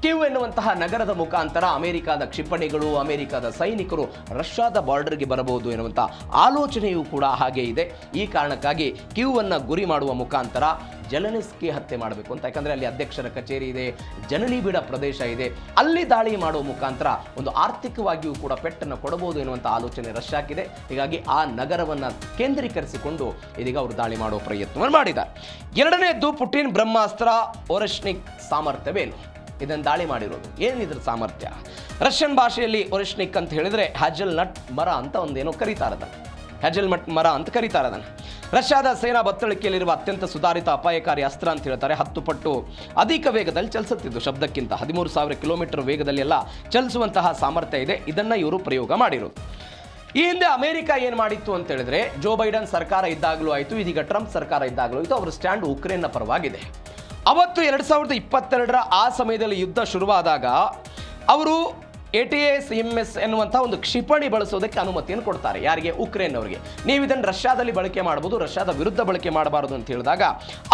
ಕಿವ್ ಎನ್ನುವಂತಹ ನಗರದ ಮುಖಾಂತರ ಅಮೆರಿಕದ ಕ್ಷಿಪಣಿಗಳು, ಅಮೆರಿಕದ ಸೈನಿಕರು ರಷ್ಯಾದ ಬಾರ್ಡರ್ಗೆ ಬರಬಹುದು ಎನ್ನುವಂಥ ಆಲೋಚನೆಯೂ ಕೂಡ ಹಾಗೆ ಇದೆ. ಈ ಕಾರಣಕ್ಕಾಗಿ ಕಿವ್ ಅನ್ನು ಗುರಿ ಮಾಡುವ ಮುಖಾಂತರ ಜೆಲೆನ್ಸ್ಕಿ ಹತ್ಯೆ ಮಾಡಬೇಕು ಅಂತ. ಯಾಕಂದರೆ ಅಲ್ಲಿ ಅಧ್ಯಕ್ಷರ ಕಚೇರಿ ಇದೆ, ಜನನಿಬಿಡ ಪ್ರದೇಶ ಇದೆ, ಅಲ್ಲಿ ದಾಳಿ ಮಾಡುವ ಮುಖಾಂತರ ಒಂದು ಆರ್ಥಿಕವಾಗಿಯೂ ಕೂಡ ಪೆಟ್ಟನ್ನು ಕೊಡಬಹುದು ಎನ್ನುವಂಥ ಆಲೋಚನೆ ರಷ್ಯಾಕ್ಕಿದೆ. ಹೀಗಾಗಿ ಆ ನಗರವನ್ನು ಕೇಂದ್ರೀಕರಿಸಿಕೊಂಡು ಇದೀಗ ಅವರು ದಾಳಿ ಮಾಡುವ ಪ್ರಯತ್ನವನ್ನು ಮಾಡಿದ್ದಾರೆ. ಎರಡನೆಯದ್ದು ಪುಟಿನ್ ಬ್ರಹ್ಮಾಸ್ತ್ರ ಒರೆಶ್ನಿಕ್ ಸಾಮರ್ಥ್ಯವೇನು? ಇದನ್ನು ದಾಳಿ ಮಾಡಿರೋದು ಏನಿದ್ರ ಸಾಮರ್ಥ್ಯ? ರಷ್ಯನ್ ಭಾಷೆಯಲ್ಲಿ ಒರೆಶ್ನಿಕ್ ಅಂತ ಹೇಳಿದ್ರೆ ಹ್ಯಾಜಲ್ನಟ್ ಮರ ಅಂತ ಒಂದೇನೋ ಕರೀತಾರೆ ಅದನ್ನು. ಹ್ಯಾಜಲ್ನಟ್ ಮರ ಅಂತ ಕರೀತಾರೆ ಅದನ್ನು. ರಷ್ಯಾದ ಸೇನಾ ಬತ್ತಳಿಕೆಯಲ್ಲಿರುವ ಅತ್ಯಂತ ಸುಧಾರಿತ ಅಪಾಯಕಾರಿ ಅಸ್ತ್ರ ಅಂತ ಹೇಳ್ತಾರೆ. 10 ಪಟ್ಟು ಅಧಿಕ ವೇಗದಲ್ಲಿ ಚಲಿಸುತ್ತಿದ್ದು, ಶಬ್ದಕ್ಕಿಂತ 13,000 ಕಿಲೋಮೀಟರ್ ವೇಗದಲ್ಲಿ ಎಲ್ಲ ಚಲಿಸುವಂತಹ ಸಾಮರ್ಥ್ಯ ಇದೆ. ಇದನ್ನು ಇವರು ಪ್ರಯೋಗ ಮಾಡಿರೋದು. ಈ ಹಿಂದೆ ಅಮೆರಿಕ ಏನು ಮಾಡಿತ್ತು ಅಂತ ಹೇಳಿದ್ರೆ ಜೋ ಬೈಡನ್ ಸರ್ಕಾರ ಇದ್ದಾಗಲೂ ಆಯಿತು, ಇದೀಗ ಟ್ರಂಪ್ ಸರ್ಕಾರ ಇದ್ದಾಗಲೂ ಆಯಿತು, ಅವರ ಸ್ಟ್ಯಾಂಡ್ ಉಕ್ರೇನ್ನ ಪರವಾಗಿದೆ. ಅವತ್ತು 2022 ಆ ಸಮಯದಲ್ಲಿ ಯುದ್ಧ ಶುರುವಾದಾಗ ಅವರು ATACMS ಎನ್ನುವಂಥ ಒಂದು ಕ್ಷಿಪಣಿ ಬಳಸೋದಕ್ಕೆ ಅನುಮತಿಯನ್ನು ಕೊಡ್ತಾರೆ. ಯಾರಿಗೆ? ಉಕ್ರೇನ್ ಅವರಿಗೆ. ನೀವು ಇದನ್ನು ರಷ್ಯಾದಲ್ಲಿ ಬಳಕೆ ಮಾಡ್ಬೋದು, ರಷ್ಯಾದ ವಿರುದ್ಧ ಬಳಕೆ ಮಾಡಬಾರದು ಅಂತ ಹೇಳಿದಾಗ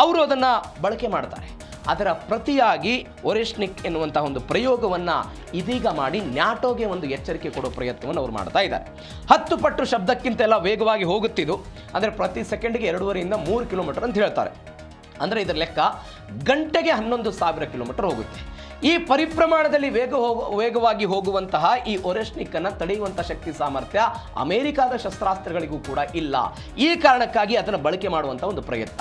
ಅವರು ಅದನ್ನು ಬಳಕೆ ಮಾಡ್ತಾರೆ. ಅದರ ಪ್ರತಿಯಾಗಿ ಒರೆಶ್ನಿಕ್ ಎನ್ನುವಂಥ ಒಂದು ಪ್ರಯೋಗವನ್ನು ಇದೀಗ ಮಾಡಿ ನ್ಯಾಟೋಗೆ ಒಂದು ಎಚ್ಚರಿಕೆ ಕೊಡೋ ಪ್ರಯತ್ನವನ್ನು ಅವರು ಮಾಡ್ತಾ ಇದ್ದಾರೆ. 10 ಪಟ್ಟು ಶಬ್ದಕ್ಕಿಂತೆಲ್ಲ ವೇಗವಾಗಿ ಹೋಗುತ್ತಿದ್ದು, ಅಂದರೆ ಪ್ರತಿ ಸೆಕೆಂಡ್ಗೆ 2.5 - 3 ಕಿಲೋಮೀಟರ್ ಅಂತ ಹೇಳ್ತಾರೆ. ಅಂದರೆ ಇದರ ಲೆಕ್ಕ ಗಂಟೆಗೆ 11,000 ಕಿಲೋಮೀಟರ್ ಹೋಗುತ್ತೆ. ಈ ಪರಿಪ್ರಮಾಣದಲ್ಲಿ ವೇಗವಾಗಿ ಹೋಗುವಂತಹ ಈ ಒರೆಶ್ನಿಕ್ ಅನ್ನು ತಡೆಯುವಂಥ ಶಕ್ತಿ ಸಾಮರ್ಥ್ಯ ಅಮೆರಿಕಾದ ಶಸ್ತ್ರಾಸ್ತ್ರಗಳಿಗೂ ಕೂಡ ಇಲ್ಲ. ಈ ಕಾರಣಕ್ಕಾಗಿ ಅದನ್ನು ಬಳಕೆ ಮಾಡುವಂಥ ಒಂದು ಪ್ರಯತ್ನ.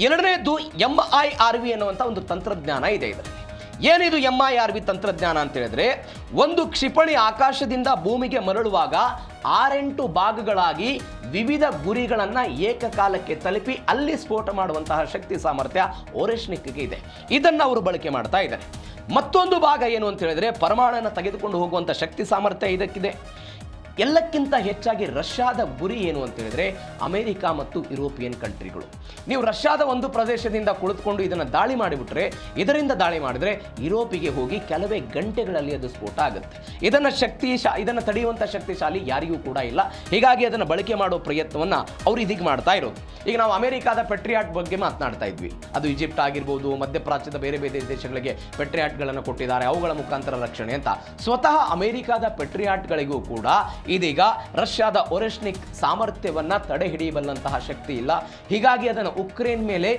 ಎರಡನೇದು MIRV ಎನ್ನುವಂಥ ಒಂದು ತಂತ್ರಜ್ಞಾನ ಇದೆ ಇದರಲ್ಲಿ. ಏನಿದು MIRV ತಂತ್ರಜ್ಞಾನ ಅಂತ ಹೇಳಿದ್ರೆ, ಒಂದು ಕ್ಷಿಪಣಿ ಆಕಾಶದಿಂದ ಭೂಮಿಗೆ ಮರಳುವಾಗ 6-8 ಭಾಗಗಳಾಗಿ ವಿವಿಧ ಗುರಿಗಳನ್ನು ಏಕಕಾಲಕ್ಕೆ ತಲುಪಿ ಅಲ್ಲಿ ಸ್ಫೋಟ ಮಾಡುವಂತಹ ಶಕ್ತಿ ಸಾಮರ್ಥ್ಯ ಒರೆಶ್ನಿಕ್ಗೆ ಇದೆ. ಇದನ್ನು ಅವರು ಬಳಕೆ ಮಾಡ್ತಾ ಇದ್ದಾರೆ. ಮತ್ತೊಂದು ಭಾಗ ಏನು ಅಂತ ಹೇಳಿದ್ರೆ, ಪರಮಾಣುವನ್ನು ತೆಗೆದುಕೊಂಡು ಹೋಗುವಂಥ ಶಕ್ತಿ ಸಾಮರ್ಥ್ಯ ಇದಕ್ಕಿದೆ. ಎಲ್ಲಕ್ಕಿಂತ ಹೆಚ್ಚಾಗಿ ರಷ್ಯಾದ ಗುರಿ ಏನು ಅಂತ ಹೇಳಿದ್ರೆ ಅಮೆರಿಕ ಮತ್ತು ಯುರೋಪಿಯನ್ ಕಂಟ್ರಿಗಳು. ನೀವು ರಷ್ಯಾದ ಒಂದು ಪ್ರದೇಶದಿಂದ ಕುಳಿತುಕೊಂಡು ಇದನ್ನು ದಾಳಿ ಮಾಡಿಬಿಟ್ರೆ, ಇದರಿಂದ ದಾಳಿ ಮಾಡಿದ್ರೆ ಯುರೋಪಿಗೆ ಹೋಗಿ ಕೆಲವೇ ಗಂಟೆಗಳಲ್ಲಿ ಅದು ಸ್ಫೋಟ ಆಗುತ್ತೆ. ಇದನ್ನು ತಡೆಯುವಂಥ ಶಕ್ತಿಶಾಲಿ ಯಾರಿಗೂ ಕೂಡ ಇಲ್ಲ. ಹೀಗಾಗಿ ಅದನ್ನು ಬಳಕೆ ಮಾಡೋ ಪ್ರಯತ್ನವನ್ನು ಅವರು ಇದೀಗ ಮಾಡ್ತಾ ಇರೋದು. ಈಗ ನಾವು ಅಮೆರಿಕಾದ ಪೆಟ್ರಿಯಾಟ್ ಬಗ್ಗೆ ಮಾತನಾಡ್ತಾ ಇದ್ವಿ. ಅದು ಈಜಿಪ್ಟ್ ಆಗಿರ್ಬೋದು, ಮಧ್ಯಪ್ರಾಚ್ಯದ ಬೇರೆ ಬೇರೆ ದೇಶಗಳಿಗೆ ಪೆಟ್ರಿಯಾಟ್ಗಳನ್ನು ಕೊಟ್ಟಿದ್ದಾರೆ, ಅವುಗಳ ಮುಖಾಂತರ ರಕ್ಷಣೆ ಅಂತ. ಸ್ವತಃ ಅಮೆರಿಕಾದ ಪೆಟ್ರಿಯಾಟ್ಗಳಿಗೂ ಕೂಡ ಇದೀಗ ರಷ್ಯಾದ ಒರೆಶ್ನಿಕ್ ಸಾಮರ್ಥ್ಯವನ್ನು ತಡೆ ಹಿಡಿಯಬಲ್ಲಂತಹ ಶಕ್ತಿ ಇಲ್ಲ. ಹೀಗಾಗಿ ಅದನ್ನು ಉಕ್ರೇನ್ ಮೇಲೆ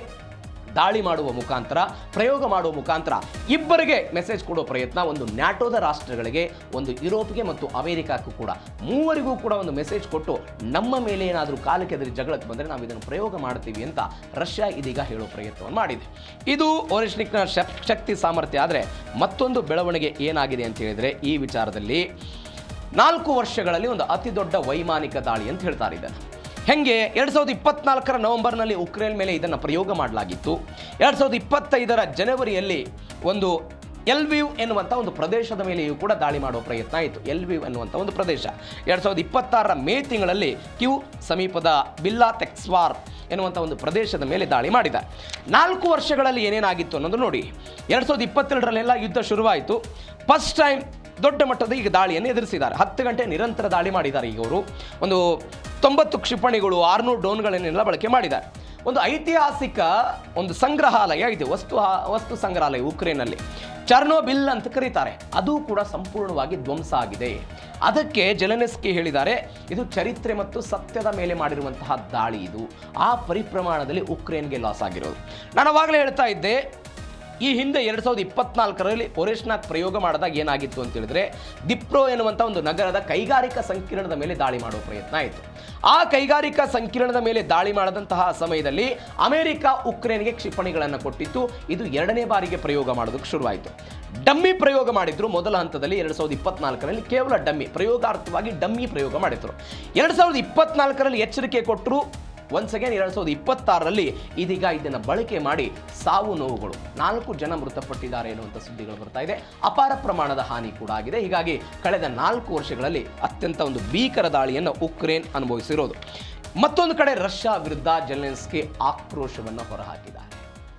ದಾಳಿ ಮಾಡುವ ಮುಖಾಂತರ, ಪ್ರಯೋಗ ಮಾಡುವ ಮುಖಾಂತರ ಇಬ್ಬರಿಗೆ ಮೆಸೇಜ್ ಕೊಡೋ ಪ್ರಯತ್ನ, ಒಂದು ನ್ಯಾಟೋದ ರಾಷ್ಟ್ರಗಳಿಗೆ, ಒಂದು ಯುರೋಪ್ಗೆ ಮತ್ತು ಅಮೆರಿಕಕ್ಕೂ ಕೂಡ, ಮೂವರಿಗೂ ಕೂಡ ಒಂದು ಮೆಸೇಜ್ ಕೊಟ್ಟು ನಮ್ಮ ಮೇಲೆ ಏನಾದರೂ ಕಾಲಕ್ಕೆದರಿ ಜಗಳಕ್ಕೆ ಬಂದರೆ ನಾವು ಇದನ್ನು ಪ್ರಯೋಗ ಮಾಡ್ತೀವಿ ಅಂತ ರಷ್ಯಾ ಇದೀಗ ಹೇಳೋ ಪ್ರಯತ್ನವನ್ನು ಮಾಡಿದೆ. ಇದು ಓರೆಶ್ನಿಕ್ನ ಶಕ್ತಿ ಸಾಮರ್ಥ್ಯ. ಆದರೆ ಮತ್ತೊಂದು ಬೆಳವಣಿಗೆ ಏನಾಗಿದೆ ಅಂತ ಹೇಳಿದರೆ, ಈ ವಿಚಾರದಲ್ಲಿ 4 ವರ್ಷಗಳಲ್ಲಿ ಒಂದು ಅತಿ ದೊಡ್ಡ ವೈಮಾನಿಕ ದಾಳಿ ಅಂತ ಹೇಳ್ತಾರೆ ಇದನ್ನು. ಹೆಂಗೆ 2024 ನವೆಂಬರ್ನಲ್ಲಿ ಉಕ್ರೇನ್ ಮೇಲೆ ಇದನ್ನು ಪ್ರಯೋಗ ಮಾಡಲಾಗಿತ್ತು. 2025 ಜನವರಿಯಲ್ಲಿ ಒಂದು ಎಲ್ವಿವ್ ಎನ್ನುವಂಥ ಒಂದು ಪ್ರದೇಶದ ಮೇಲೆಯೂ ಕೂಡ ದಾಳಿ ಮಾಡುವ ಪ್ರಯತ್ನ ಆಯಿತು. ಎಲ್ವಿವ್ ಎನ್ನುವಂಥ ಒಂದು ಪ್ರದೇಶ 2026 ಮೇ ತಿಂಗಳಲ್ಲಿ ಕ್ಯೂ ಸಮೀಪದ ಬಿಲ್ಲಾ ತೆಕ್ಸ್ವಾರ್ ಎನ್ನುವಂಥ ಒಂದು ಪ್ರದೇಶದ ಮೇಲೆ ದಾಳಿ ಮಾಡಿದ. 4 ವರ್ಷಗಳಲ್ಲಿ ಏನೇನಾಗಿತ್ತು ಅನ್ನೋದು ನೋಡಿ. 2022ರಲ್ಲೆಲ್ಲ ಯುದ್ಧ ಶುರುವಾಯಿತು. ಫಸ್ಟ್ ಟೈಮ್ ದೊಡ್ಡ ಮಟ್ಟದ ಈಗ ದಾಳಿಯನ್ನು ಎದುರಿಸಿದ್ದಾರೆ. 10 ಗಂಟೆ ನಿರಂತರ ದಾಳಿ ಮಾಡಿದ್ದಾರೆ. ಈಗ ಅವರು ಒಂದು 90 ಕ್ಷಿಪಣಿಗಳು, 600 ಡ್ರೋನ್ಗಳನ್ನೆಲ್ಲ ಬಳಕೆ ಮಾಡಿದ್ದಾರೆ. ಒಂದು ಐತಿಹಾಸಿಕ ಒಂದು ಸಂಗ್ರಹಾಲಯ ಇದೆ, ವಸ್ತು ಸಂಗ್ರಹಾಲಯ ಉಕ್ರೇನಲ್ಲಿ, ಚರ್ನೋಬಿಲ್ ಅಂತ ಕರೀತಾರೆ. ಅದು ಕೂಡ ಸಂಪೂರ್ಣವಾಗಿ ಧ್ವಂಸ ಆಗಿದೆ. ಅದಕ್ಕೆ ಜೆಲೆನ್ಸ್ಕಿ ಹೇಳಿದ್ದಾರೆ, ಇದು ಚರಿತ್ರೆ ಮತ್ತು ಸತ್ಯದ ಮೇಲೆ ಮಾಡಿರುವಂತಹ ದಾಳಿ. ಇದು ಆ ಪರಿಪ್ರಮಾಣದಲ್ಲಿ ಉಕ್ರೇನ್ಗೆ ಲಾಸ್ ಆಗಿರೋದು. ನಾನು ಅವಾಗಲೇ ಹೇಳ್ತಾ ಇದ್ದೆ, ಈ ಹಿಂದೆ 2024ರಲ್ಲಿ ಒರೆಶ್ನಾಕ್ ಪ್ರಯೋಗ ಮಾಡಿದಾಗ ಏನಾಗಿತ್ತು ಅಂತ ಹೇಳಿದ್ರೆ, ದಿಪ್ರೋ ಎನ್ನುವಂಥ ಒಂದು ನಗರದ ಕೈಗಾರಿಕಾ ಸಂಕೀರ್ಣದ ಮೇಲೆ ದಾಳಿ ಮಾಡುವ ಪ್ರಯತ್ನ ಆಯಿತು. ಆ ಕೈಗಾರಿಕಾ ಸಂಕೀರ್ಣದ ಮೇಲೆ ದಾಳಿ ಮಾಡಿದಂತಹ ಸಮಯದಲ್ಲಿ ಅಮೆರಿಕ ಉಕ್ರೇನ್ಗೆ ಕ್ಷಿಪಣಿಗಳನ್ನು ಕೊಟ್ಟಿತ್ತು. ಇದು 2ನೇ ಬಾರಿಗೆ ಪ್ರಯೋಗ ಮಾಡೋದಕ್ಕೆ ಶುರುವಾಯಿತು. ಡಮ್ಮಿ ಪ್ರಯೋಗ ಮಾಡಿದ್ರು ಮೊದಲ ಹಂತದಲ್ಲಿ 2024ರಲ್ಲಿ. ಕೇವಲ ಡಮ್ಮಿ ಪ್ರಯೋಗಾರ್ಥವಾಗಿ ಡಮ್ಮಿ ಪ್ರಯೋಗ ಮಾಡಿದ್ರು. 2024ರಲ್ಲಿ ಎಚ್ಚರಿಕೆ ಕೊಟ್ಟರು. ಒನ್ಸ್ ಅಗೇನ್ 2026ರಲ್ಲಿ ಇದೀಗ ಇದನ್ನು ಬಳಕೆ ಮಾಡಿ ಸಾವು ನೋವುಗಳು, 4 ಜನ ಮೃತಪಟ್ಟಿದ್ದಾರೆ ಎನ್ನುವಂಥ ಸುದ್ದಿಗಳು ಬರ್ತಾ ಇದೆ. ಅಪಾರ ಪ್ರಮಾಣದ ಹಾನಿ ಕೂಡ ಆಗಿದೆ. ಹೀಗಾಗಿ ಕಳೆದ 4 ವರ್ಷಗಳಲ್ಲಿ ಅತ್ಯಂತ ಒಂದು ಭೀಕರ ದಾಳಿಯನ್ನು ಉಕ್ರೇನ್ ಅನುಭವಿಸಿರೋದು. ಮತ್ತೊಂದು ಕಡೆ ರಷ್ಯಾ ವಿರುದ್ಧ ಜೆಲೆನ್ಸ್ಕಿ ಆಕ್ರೋಶವನ್ನು ಹೊರಹಾಕಿದ್ದಾರೆ.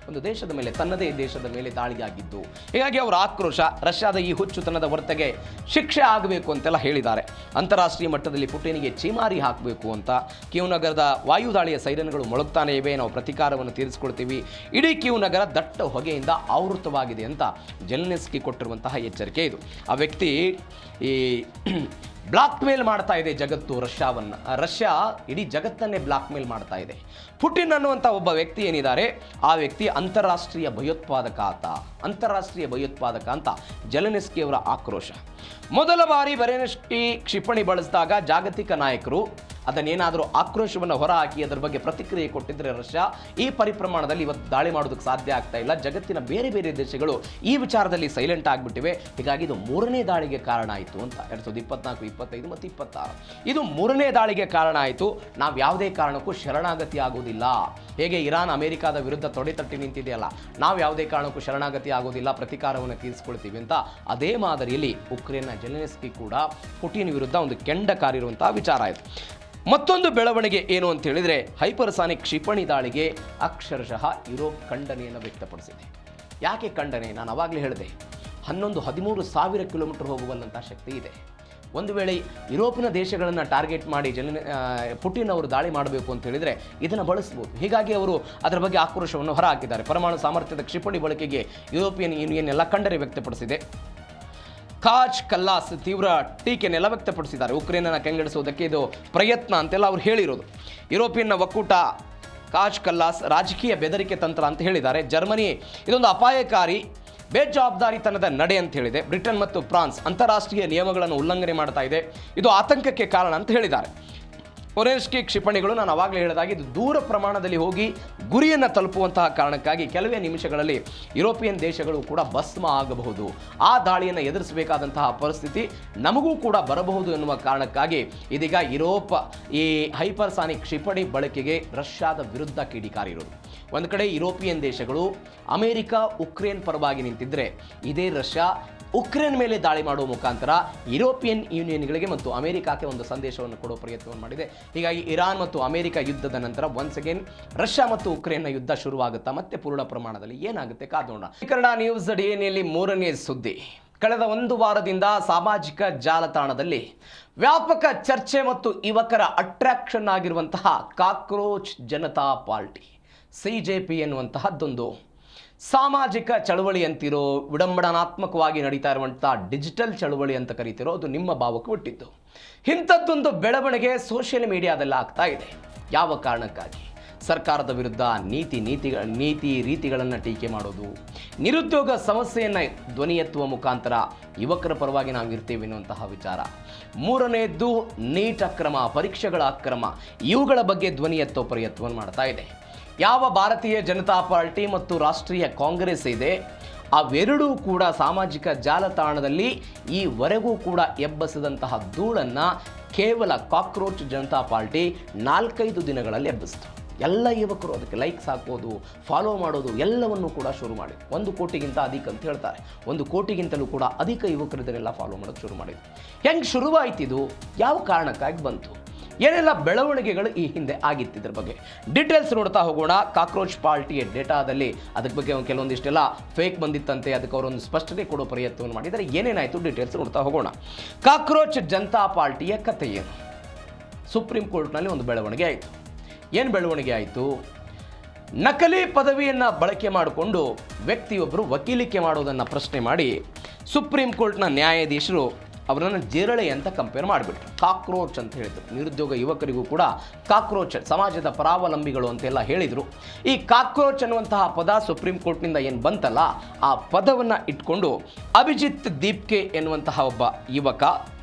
ಒಂದು ದೇಶದ ಮೇಲೆ, ತನ್ನದೇ ದೇಶದ ಮೇಲೆ ದಾಳಿಯಾಗಿದ್ದು, ಹೀಗಾಗಿ ಅವರ ಆಕ್ರೋಶ, ರಷ್ಯಾದ ಈ ಹುಚ್ಚುತನದ ವರ್ತನೆಗೆ ಶಿಕ್ಷೆ ಆಗಬೇಕು ಅಂತೆಲ್ಲ ಹೇಳಿದ್ದಾರೆ. ಅಂತಾರಾಷ್ಟ್ರೀಯ ಮಟ್ಟದಲ್ಲಿ ಪುಟಿನ್ಗೆ ಚೀಮಾರಿ ಹಾಕಬೇಕು ಅಂತ. ಕೀವ್ ನಗರದ ವಾಯುದಾಳಿಯ ಸೈರನ್ಗಳು ಮೊಳಗ್ತಾನೆ ಇವೆ, ನಾವು ಪ್ರತೀಕಾರವನ್ನು ತೀರಿಸಿಕೊಳ್ತೀವಿ, ಇಡೀ ಕೀವ್ ನಗರ ದಟ್ಟ ಹೊಗೆಯಿಂದ ಆವೃತವಾಗಿದೆ ಅಂತ ಜೆಲೆನ್ಸ್ಕಿ ಕೊಟ್ಟಿರುವಂತಹ ಎಚ್ಚರಿಕೆ ಇದು. ಆ ವ್ಯಕ್ತಿ ಈ ಬ್ಲಾಕ್ ಮೇಲ್ ಮಾಡ್ತಾ ಇದೆ ಜಗತ್ತು ರಷ್ಯಾವನ್ನು. ರಷ್ಯಾ ಇಡೀ ಜಗತ್ತನ್ನೇ ಬ್ಲಾಕ್ ಮೇಲ್ ಮಾಡ್ತಾ ಇದೆ. ಪುಟಿನ್ ಅನ್ನುವಂಥ ಒಬ್ಬ ವ್ಯಕ್ತಿ ಏನಿದ್ದಾರೆ, ಆ ವ್ಯಕ್ತಿ ಅಂತಾರಾಷ್ಟ್ರೀಯ ಭಯೋತ್ಪಾದಕ ಅಂತ ಜೆಲೆನ್ಸ್ಕಿ ಅವರ ಆಕ್ರೋಶ. ಮೊದಲ ಬಾರಿ ಜೆಲೆನ್ಸ್ಕಿ ಕ್ಷಿಪಣಿ ಬಳಸಿದಾಗ ಜಾಗತಿಕ ನಾಯಕರು ಅದನ್ನೇನಾದರೂ ಆಕ್ರೋಶವನ್ನು ಹೊರಹಾಕಿ ಅದರ ಬಗ್ಗೆ ಪ್ರತಿಕ್ರಿಯೆ ಕೊಟ್ಟಿದ್ರೆ ರಷ್ಯಾ ಈ ಪರಿಪ್ರಮಾಣದಲ್ಲಿ ಇವತ್ತು ದಾಳಿ ಮಾಡೋದಕ್ಕೆ ಸಾಧ್ಯ ಆಗ್ತಾ ಇಲ್ಲ. ಜಗತ್ತಿನ ಬೇರೆ ಬೇರೆ ದೇಶಗಳು ಈ ವಿಚಾರದಲ್ಲಿ ಸೈಲೆಂಟ್ ಆಗಿಬಿಟ್ಟಿವೆ. ಹೀಗಾಗಿ ಇದು 3ನೇ ದಾಳಿಗೆ ಕಾರಣ ಆಯಿತು ಅಂತ. 2024, 25 ಮತ್ತು 26 ಇದು 3ನೇ ದಾಳಿಗೆ ಕಾರಣ ಆಯಿತು. ನಾವು ಯಾವುದೇ ಕಾರಣಕ್ಕೂ ಶರಣಾಗತಿ ಆಗೋದಿಲ್ಲ. ಹೇಗೆ ಇರಾನ್ ಅಮೆರಿಕಾದ ವಿರುದ್ಧ ತೊಡೆತಟ್ಟಿ ನಿಂತಿದೆಯಲ್ಲ, ನಾವು ಯಾವುದೇ ಕಾರಣಕ್ಕೂ ಶರಣಾಗತಿ ಆಗೋದಿಲ್ಲ, ಪ್ರತೀಕಾರವನ್ನು ತೀರಿಸಿಕೊಳ್ತೀವಿ ಅಂತ. ಅದೇ ಮಾದರಿಯಲ್ಲಿ ಉಕ್ರೇನ್ನ ಜೆಲೆನ್ಸ್ಕಿ ಕೂಡ ಪುಟಿನ್ ವಿರುದ್ಧ ಒಂದು ಕೆಂಡ ಕಾರಿರುವಂತಹ ವಿಚಾರ ಆಯಿತು. ಮತ್ತೊಂದು ಬೆಳವಣಿಗೆ ಏನು ಅಂತ ಹೇಳಿದರೆ, ಹೈಪರ್ಸಾನಿಕ್ ಕ್ಷಿಪಣಿ ದಾಳಿಗೆ ಅಕ್ಷರಶಃ ಯುರೋಪ್ ಖಂಡನೆಯನ್ನು ವ್ಯಕ್ತಪಡಿಸಿದೆ. ಯಾಕೆ ಖಂಡನೆ? ನಾನು ಅವಾಗಲೇ ಹೇಳಿದೆ, 13 ಸಾವಿರ ಕಿಲೋಮೀಟರ್ ಹೋಗುವಂಥ ಶಕ್ತಿ ಇದೆ. ಒಂದು ವೇಳೆ ಯುರೋಪಿನ ದೇಶಗಳನ್ನು ಟಾರ್ಗೆಟ್ ಮಾಡಿ ಪುಟಿನ್ ಅವರು ದಾಳಿ ಮಾಡಬೇಕು ಅಂತ ಹೇಳಿದರೆ ಇದನ್ನು ಬಳಸ್ಬೋದು. ಹೀಗಾಗಿ ಅವರು ಅದರ ಬಗ್ಗೆ ಆಕ್ರೋಶವನ್ನು ಹೊರಹಾಕಿದ್ದಾರೆ. ಪರಮಾಣು ಸಾಮರ್ಥ್ಯದ ಕ್ಷಿಪಣಿ ಬಳಕೆಗೆ ಯುರೋಪಿಯನ್ ಯೂನಿಯನ್ ಎಲ್ಲ ಖಂಡನೆ ವ್ಯಕ್ತಪಡಿಸಿದೆ. ಕಾಜ್ ಕಲ್ಲಾಸ್ ತೀವ್ರ ಟೀಕೆನೆಲ್ಲ ವ್ಯಕ್ತಪಡಿಸಿದ್ದಾರೆ. ಉಕ್ರೇನನ್ನು ಕೆಂಗಡಿಸುವುದಕ್ಕೆ ಇದು ಪ್ರಯತ್ನ ಅಂತೆಲ್ಲ ಅವ್ರು ಹೇಳಿರೋದು. ಯುರೋಪಿಯನ್ ಒಕ್ಕೂಟ ಕಾಜ್ ಕಲ್ಲಾಸ್ ರಾಜಕೀಯ ಬೆದರಿಕೆ ತಂತ್ರ ಅಂತ ಹೇಳಿದ್ದಾರೆ. ಜರ್ಮನಿ ಇದೊಂದು ಅಪಾಯಕಾರಿ ಬೇಜವಾಬ್ದಾರಿತನದ ನಡೆ ಅಂತ ಹೇಳಿದೆ. ಬ್ರಿಟನ್ ಮತ್ತು ಫ್ರಾನ್ಸ್ ಅಂತಾರಾಷ್ಟ್ರೀಯ ನಿಯಮಗಳನ್ನು ಉಲ್ಲಂಘನೆ ಮಾಡ್ತಾ ಇದೆ, ಇದು ಆತಂಕಕ್ಕೆ ಕಾರಣ ಅಂತ ಹೇಳಿದ್ದಾರೆ. ಒರೆನ್ಸ್ಕಿ ಕ್ಷಿಪಣಿಗಳು ನಾನು ಅವಾಗಲೇ ಹೇಳಿದಾಗೆ ಇದು ದೂರ ಪ್ರಮಾಣದಲ್ಲಿ ಹೋಗಿ ಗುರಿಯನ್ನು ತಲುಪುವಂತಹ ಕಾರಣಕ್ಕಾಗಿ ಕೆಲವೇ ನಿಮಿಷಗಳಲ್ಲಿ ಯುರೋಪಿಯನ್ ದೇಶಗಳು ಕೂಡ ಭಸ್ಮ ಆಗಬಹುದು. ಆ ದಾಳಿಯನ್ನು ಎದುರಿಸಬೇಕಾದಂತಹ ಪರಿಸ್ಥಿತಿ ನಮಗೂ ಕೂಡ ಬರಬಹುದು ಎನ್ನುವ ಕಾರಣಕ್ಕಾಗಿ ಇದೀಗ ಯುರೋಪ್ ಈ ಹೈಪರ್ಸಾನಿಕ್ ಕ್ಷಿಪಣಿ ಬಳಕೆಗೆ ರಷ್ಯಾದ ವಿರುದ್ಧ ಕಿಡಿಕಾರಿರೋದು. ಒಂದು ಕಡೆ ಯುರೋಪಿಯನ್ ದೇಶಗಳು ಅಮೆರಿಕ ಉಕ್ರೇನ್ ಪರವಾಗಿ ನಿಂತಿದ್ದರೆ, ಇದೇ ರಷ್ಯಾ ಉಕ್ರೇನ್ ಮೇಲೆ ದಾಳಿ ಮಾಡುವ ಮುಖಾಂತರ ಯುರೋಪಿಯನ್ ಯೂನಿಯನ್ಗಳಿಗೆ ಮತ್ತು ಅಮೆರಿಕಕ್ಕೆ ಒಂದು ಸಂದೇಶವನ್ನು ಕೊಡುವ ಪ್ರಯತ್ನವನ್ನು ಮಾಡಿದೆ. ಹೀಗಾಗಿ ಇರಾನ್ ಮತ್ತು ಅಮೆರಿಕ ಯುದ್ಧದ ನಂತರ ಒನ್ಸ್ ಅಗೇನ್ ರಷ್ಯಾ ಮತ್ತು ಉಕ್ರೇನ್ನ ಯುದ್ಧ ಶುರುವಾಗುತ್ತಾ ಮತ್ತೆ ಪೂರ್ಣ ಪ್ರಮಾಣದಲ್ಲಿ ಏನಾಗುತ್ತೆ ಕಾದೋಣ. ಕನ್ನಡ ನ್ಯೂಸ್ ಡಿಎನ್ಎಲ್ಲಿ 3ನೇ ಸುದ್ದಿ. ಕಳೆದ 1 ವಾರದಿಂದ ಸಾಮಾಜಿಕ ಜಾಲತಾಣದಲ್ಲಿ ವ್ಯಾಪಕ ಚರ್ಚೆ ಮತ್ತು ಯುವಕರ ಅಟ್ರಾಕ್ಷನ್ ಆಗಿರುವಂತಹ ಕಾಕ್ರೋಚ್ ಜನತಾ ಪಾರ್ಟಿ ಸಿಜೆಪಿ ಎನ್ನುವಂತಹದ್ದೊಂದು ಸಾಮಾಜಿಕ ಚಳವಳಿ ಅಂತಿರೋ, ವಿಡಂಬನಾತ್ಮಕವಾಗಿ ನಡೀತಾ ಇರುವಂಥ ಡಿಜಿಟಲ್ ಚಳವಳಿ ಅಂತ ಕರೀತಿರೋ, ಅದು ನಿಮ್ಮ ಭಾವಕ್ಕೆ ಹುಟ್ಟಿದ್ದು. ಇಂಥದ್ದೊಂದು ಬೆಳವಣಿಗೆ ಸೋಷಿಯಲ್ ಮೀಡಿಯಾದಲ್ಲಿ ಆಗ್ತಾ ಇದೆ. ಯಾವ ಕಾರಣಕ್ಕಾಗಿ? ಸರ್ಕಾರದ ವಿರುದ್ಧ ನೀತಿ ರೀತಿಗಳನ್ನು ಟೀಕೆ ಮಾಡೋದು, ನಿರುದ್ಯೋಗ ಸಮಸ್ಯೆಯನ್ನು ಧ್ವನಿ ಎತ್ತುವ ಮುಖಾಂತರ ಯುವಕರ ಪರವಾಗಿ ನಾವು ಇರ್ತೀವಿ ಅನ್ನುವಂತಹ ವಿಚಾರ. ಮೂರನೆಯದ್ದು ನೀಟ್ ಅಕ್ರಮ, ಪರೀಕ್ಷೆಗಳ ಅಕ್ರಮ, ಇವುಗಳ ಬಗ್ಗೆ ಧ್ವನಿ ಎತ್ತೋ ಪ್ರಯತ್ನವನ್ನು ಮಾಡ್ತಾ ಇದೆ. ಯಾವ ಭಾರತೀಯ ಜನತಾ ಪಾರ್ಟಿ ಮತ್ತು ರಾಷ್ಟ್ರೀಯ ಕಾಂಗ್ರೆಸ್ ಇದೆ, ಅವೆರಡೂ ಕೂಡ ಸಾಮಾಜಿಕ ಜಾಲತಾಣದಲ್ಲಿ ಈವರೆಗೂ ಕೂಡ ಎಬ್ಬಸಿದಂತಹ ಧೂಳನ್ನು ಕೇವಲ ಕಾಕ್ರೋಚ್ ಜನತಾ ಪಾರ್ಟಿ 4-5 ದಿನಗಳಲ್ಲಿ ಎಬ್ಬಿಸಿತು. ಎಲ್ಲ ಯುವಕರು ಅದಕ್ಕೆ ಲೈಕ್ಸ್ ಹಾಕೋದು, ಫಾಲೋ ಮಾಡೋದು ಎಲ್ಲವನ್ನೂ ಕೂಡ ಶುರು ಮಾಡಿ 1 ಕೋಟಿಗಿಂತ ಅಧಿಕ ಅಂತ ಹೇಳ್ತಾರೆ. 1 ಕೋಟಿಗಿಂತಲೂ ಕೂಡ ಅಧಿಕ ಯುವಕರು ಇದನ್ನೆಲ್ಲ ಫಾಲೋ ಮಾಡೋಕ್ಕೆ ಶುರು ಮಾಡಿದ್ರು. ಹೆಂಗೆ ಶುರುವಾಯ್ತಿದು, ಯಾವ ಕಾರಣಕ್ಕಾಗಿ ಬಂತು, ಏನೆಲ್ಲ ಬೆಳವಣಿಗೆಗಳು ಈ ಹಿಂದೆ ಆಗಿತ್ತು, ಇದ್ರ ಬಗ್ಗೆ ಡೀಟೇಲ್ಸ್ ನೋಡ್ತಾ ಹೋಗೋಣ. ಕಾಕ್ರೋಚ್ ಪಾರ್ಟಿಯ ಡೇಟಾದಲ್ಲಿ ಅದಕ್ಕೆ ಬಗ್ಗೆ ಕೆಲವೊಂದಿಷ್ಟೆಲ್ಲ ಫೇಕ್ ಬಂದಿತ್ತಂತೆ, ಅದಕ್ಕೆ ಅವರೊಂದು ಸ್ಪಷ್ಟನೆ ಕೊಡೋ ಪ್ರಯತ್ನವನ್ನು ಮಾಡಿದರೆ ಏನೇನಾಯಿತು ಡೀಟೇಲ್ಸ್ ನೋಡ್ತಾ ಹೋಗೋಣ. ಕಾಕ್ರೋಚ್ ಜನತಾ ಪಾರ್ಟಿಯ ಕಥೆ ಏನು? ಸುಪ್ರೀಂ ಕೋರ್ಟ್ನಲ್ಲಿ ಒಂದು ಬೆಳವಣಿಗೆ ಆಯಿತು. ಏನು ಬೆಳವಣಿಗೆ ಆಯಿತು? ನಕಲಿ ಪದವಿಯನ್ನು ಬಳಕೆ ಮಾಡಿಕೊಂಡು ವ್ಯಕ್ತಿಯೊಬ್ಬರು ವಕೀಲಿಕೆ ಮಾಡೋದನ್ನು ಪ್ರಶ್ನೆ ಮಾಡಿ ಸುಪ್ರೀಂ ಕೋರ್ಟ್ನ ನ್ಯಾಯಾಧೀಶರು ಅವರನ್ನು ಜಿರಳೆ ಅಂತ ಕಂಪೇರ್ ಮಾಡಿಬಿಟ್ರು. ಕಾಕ್ರೋಚ್ ಅಂತ ಹೇಳಿದರು. ನಿರುದ್ಯೋಗ ಯುವಕರಿಗೂ ಕೂಡ ಕಾಕ್ರೋಚ್, ಸಮಾಜದ ಪರಾವಲಂಬಿಗಳು ಅಂತೆಲ್ಲ ಹೇಳಿದರು. ಈ ಕಾಕ್ರೋಚ್ ಅನ್ನುವಂತಹ ಪದ ಸುಪ್ರೀಂ ಕೋರ್ಟ್ನಿಂದ ಏನು ಬಂತಲ್ಲ, ಆ ಪದವನ್ನು ಇಟ್ಕೊಂಡು ಅಭಿಜಿತ್ ದೀಪ್ಕೆ ಎನ್ನುವಂತಹ ಒಬ್ಬ ಯುವಕ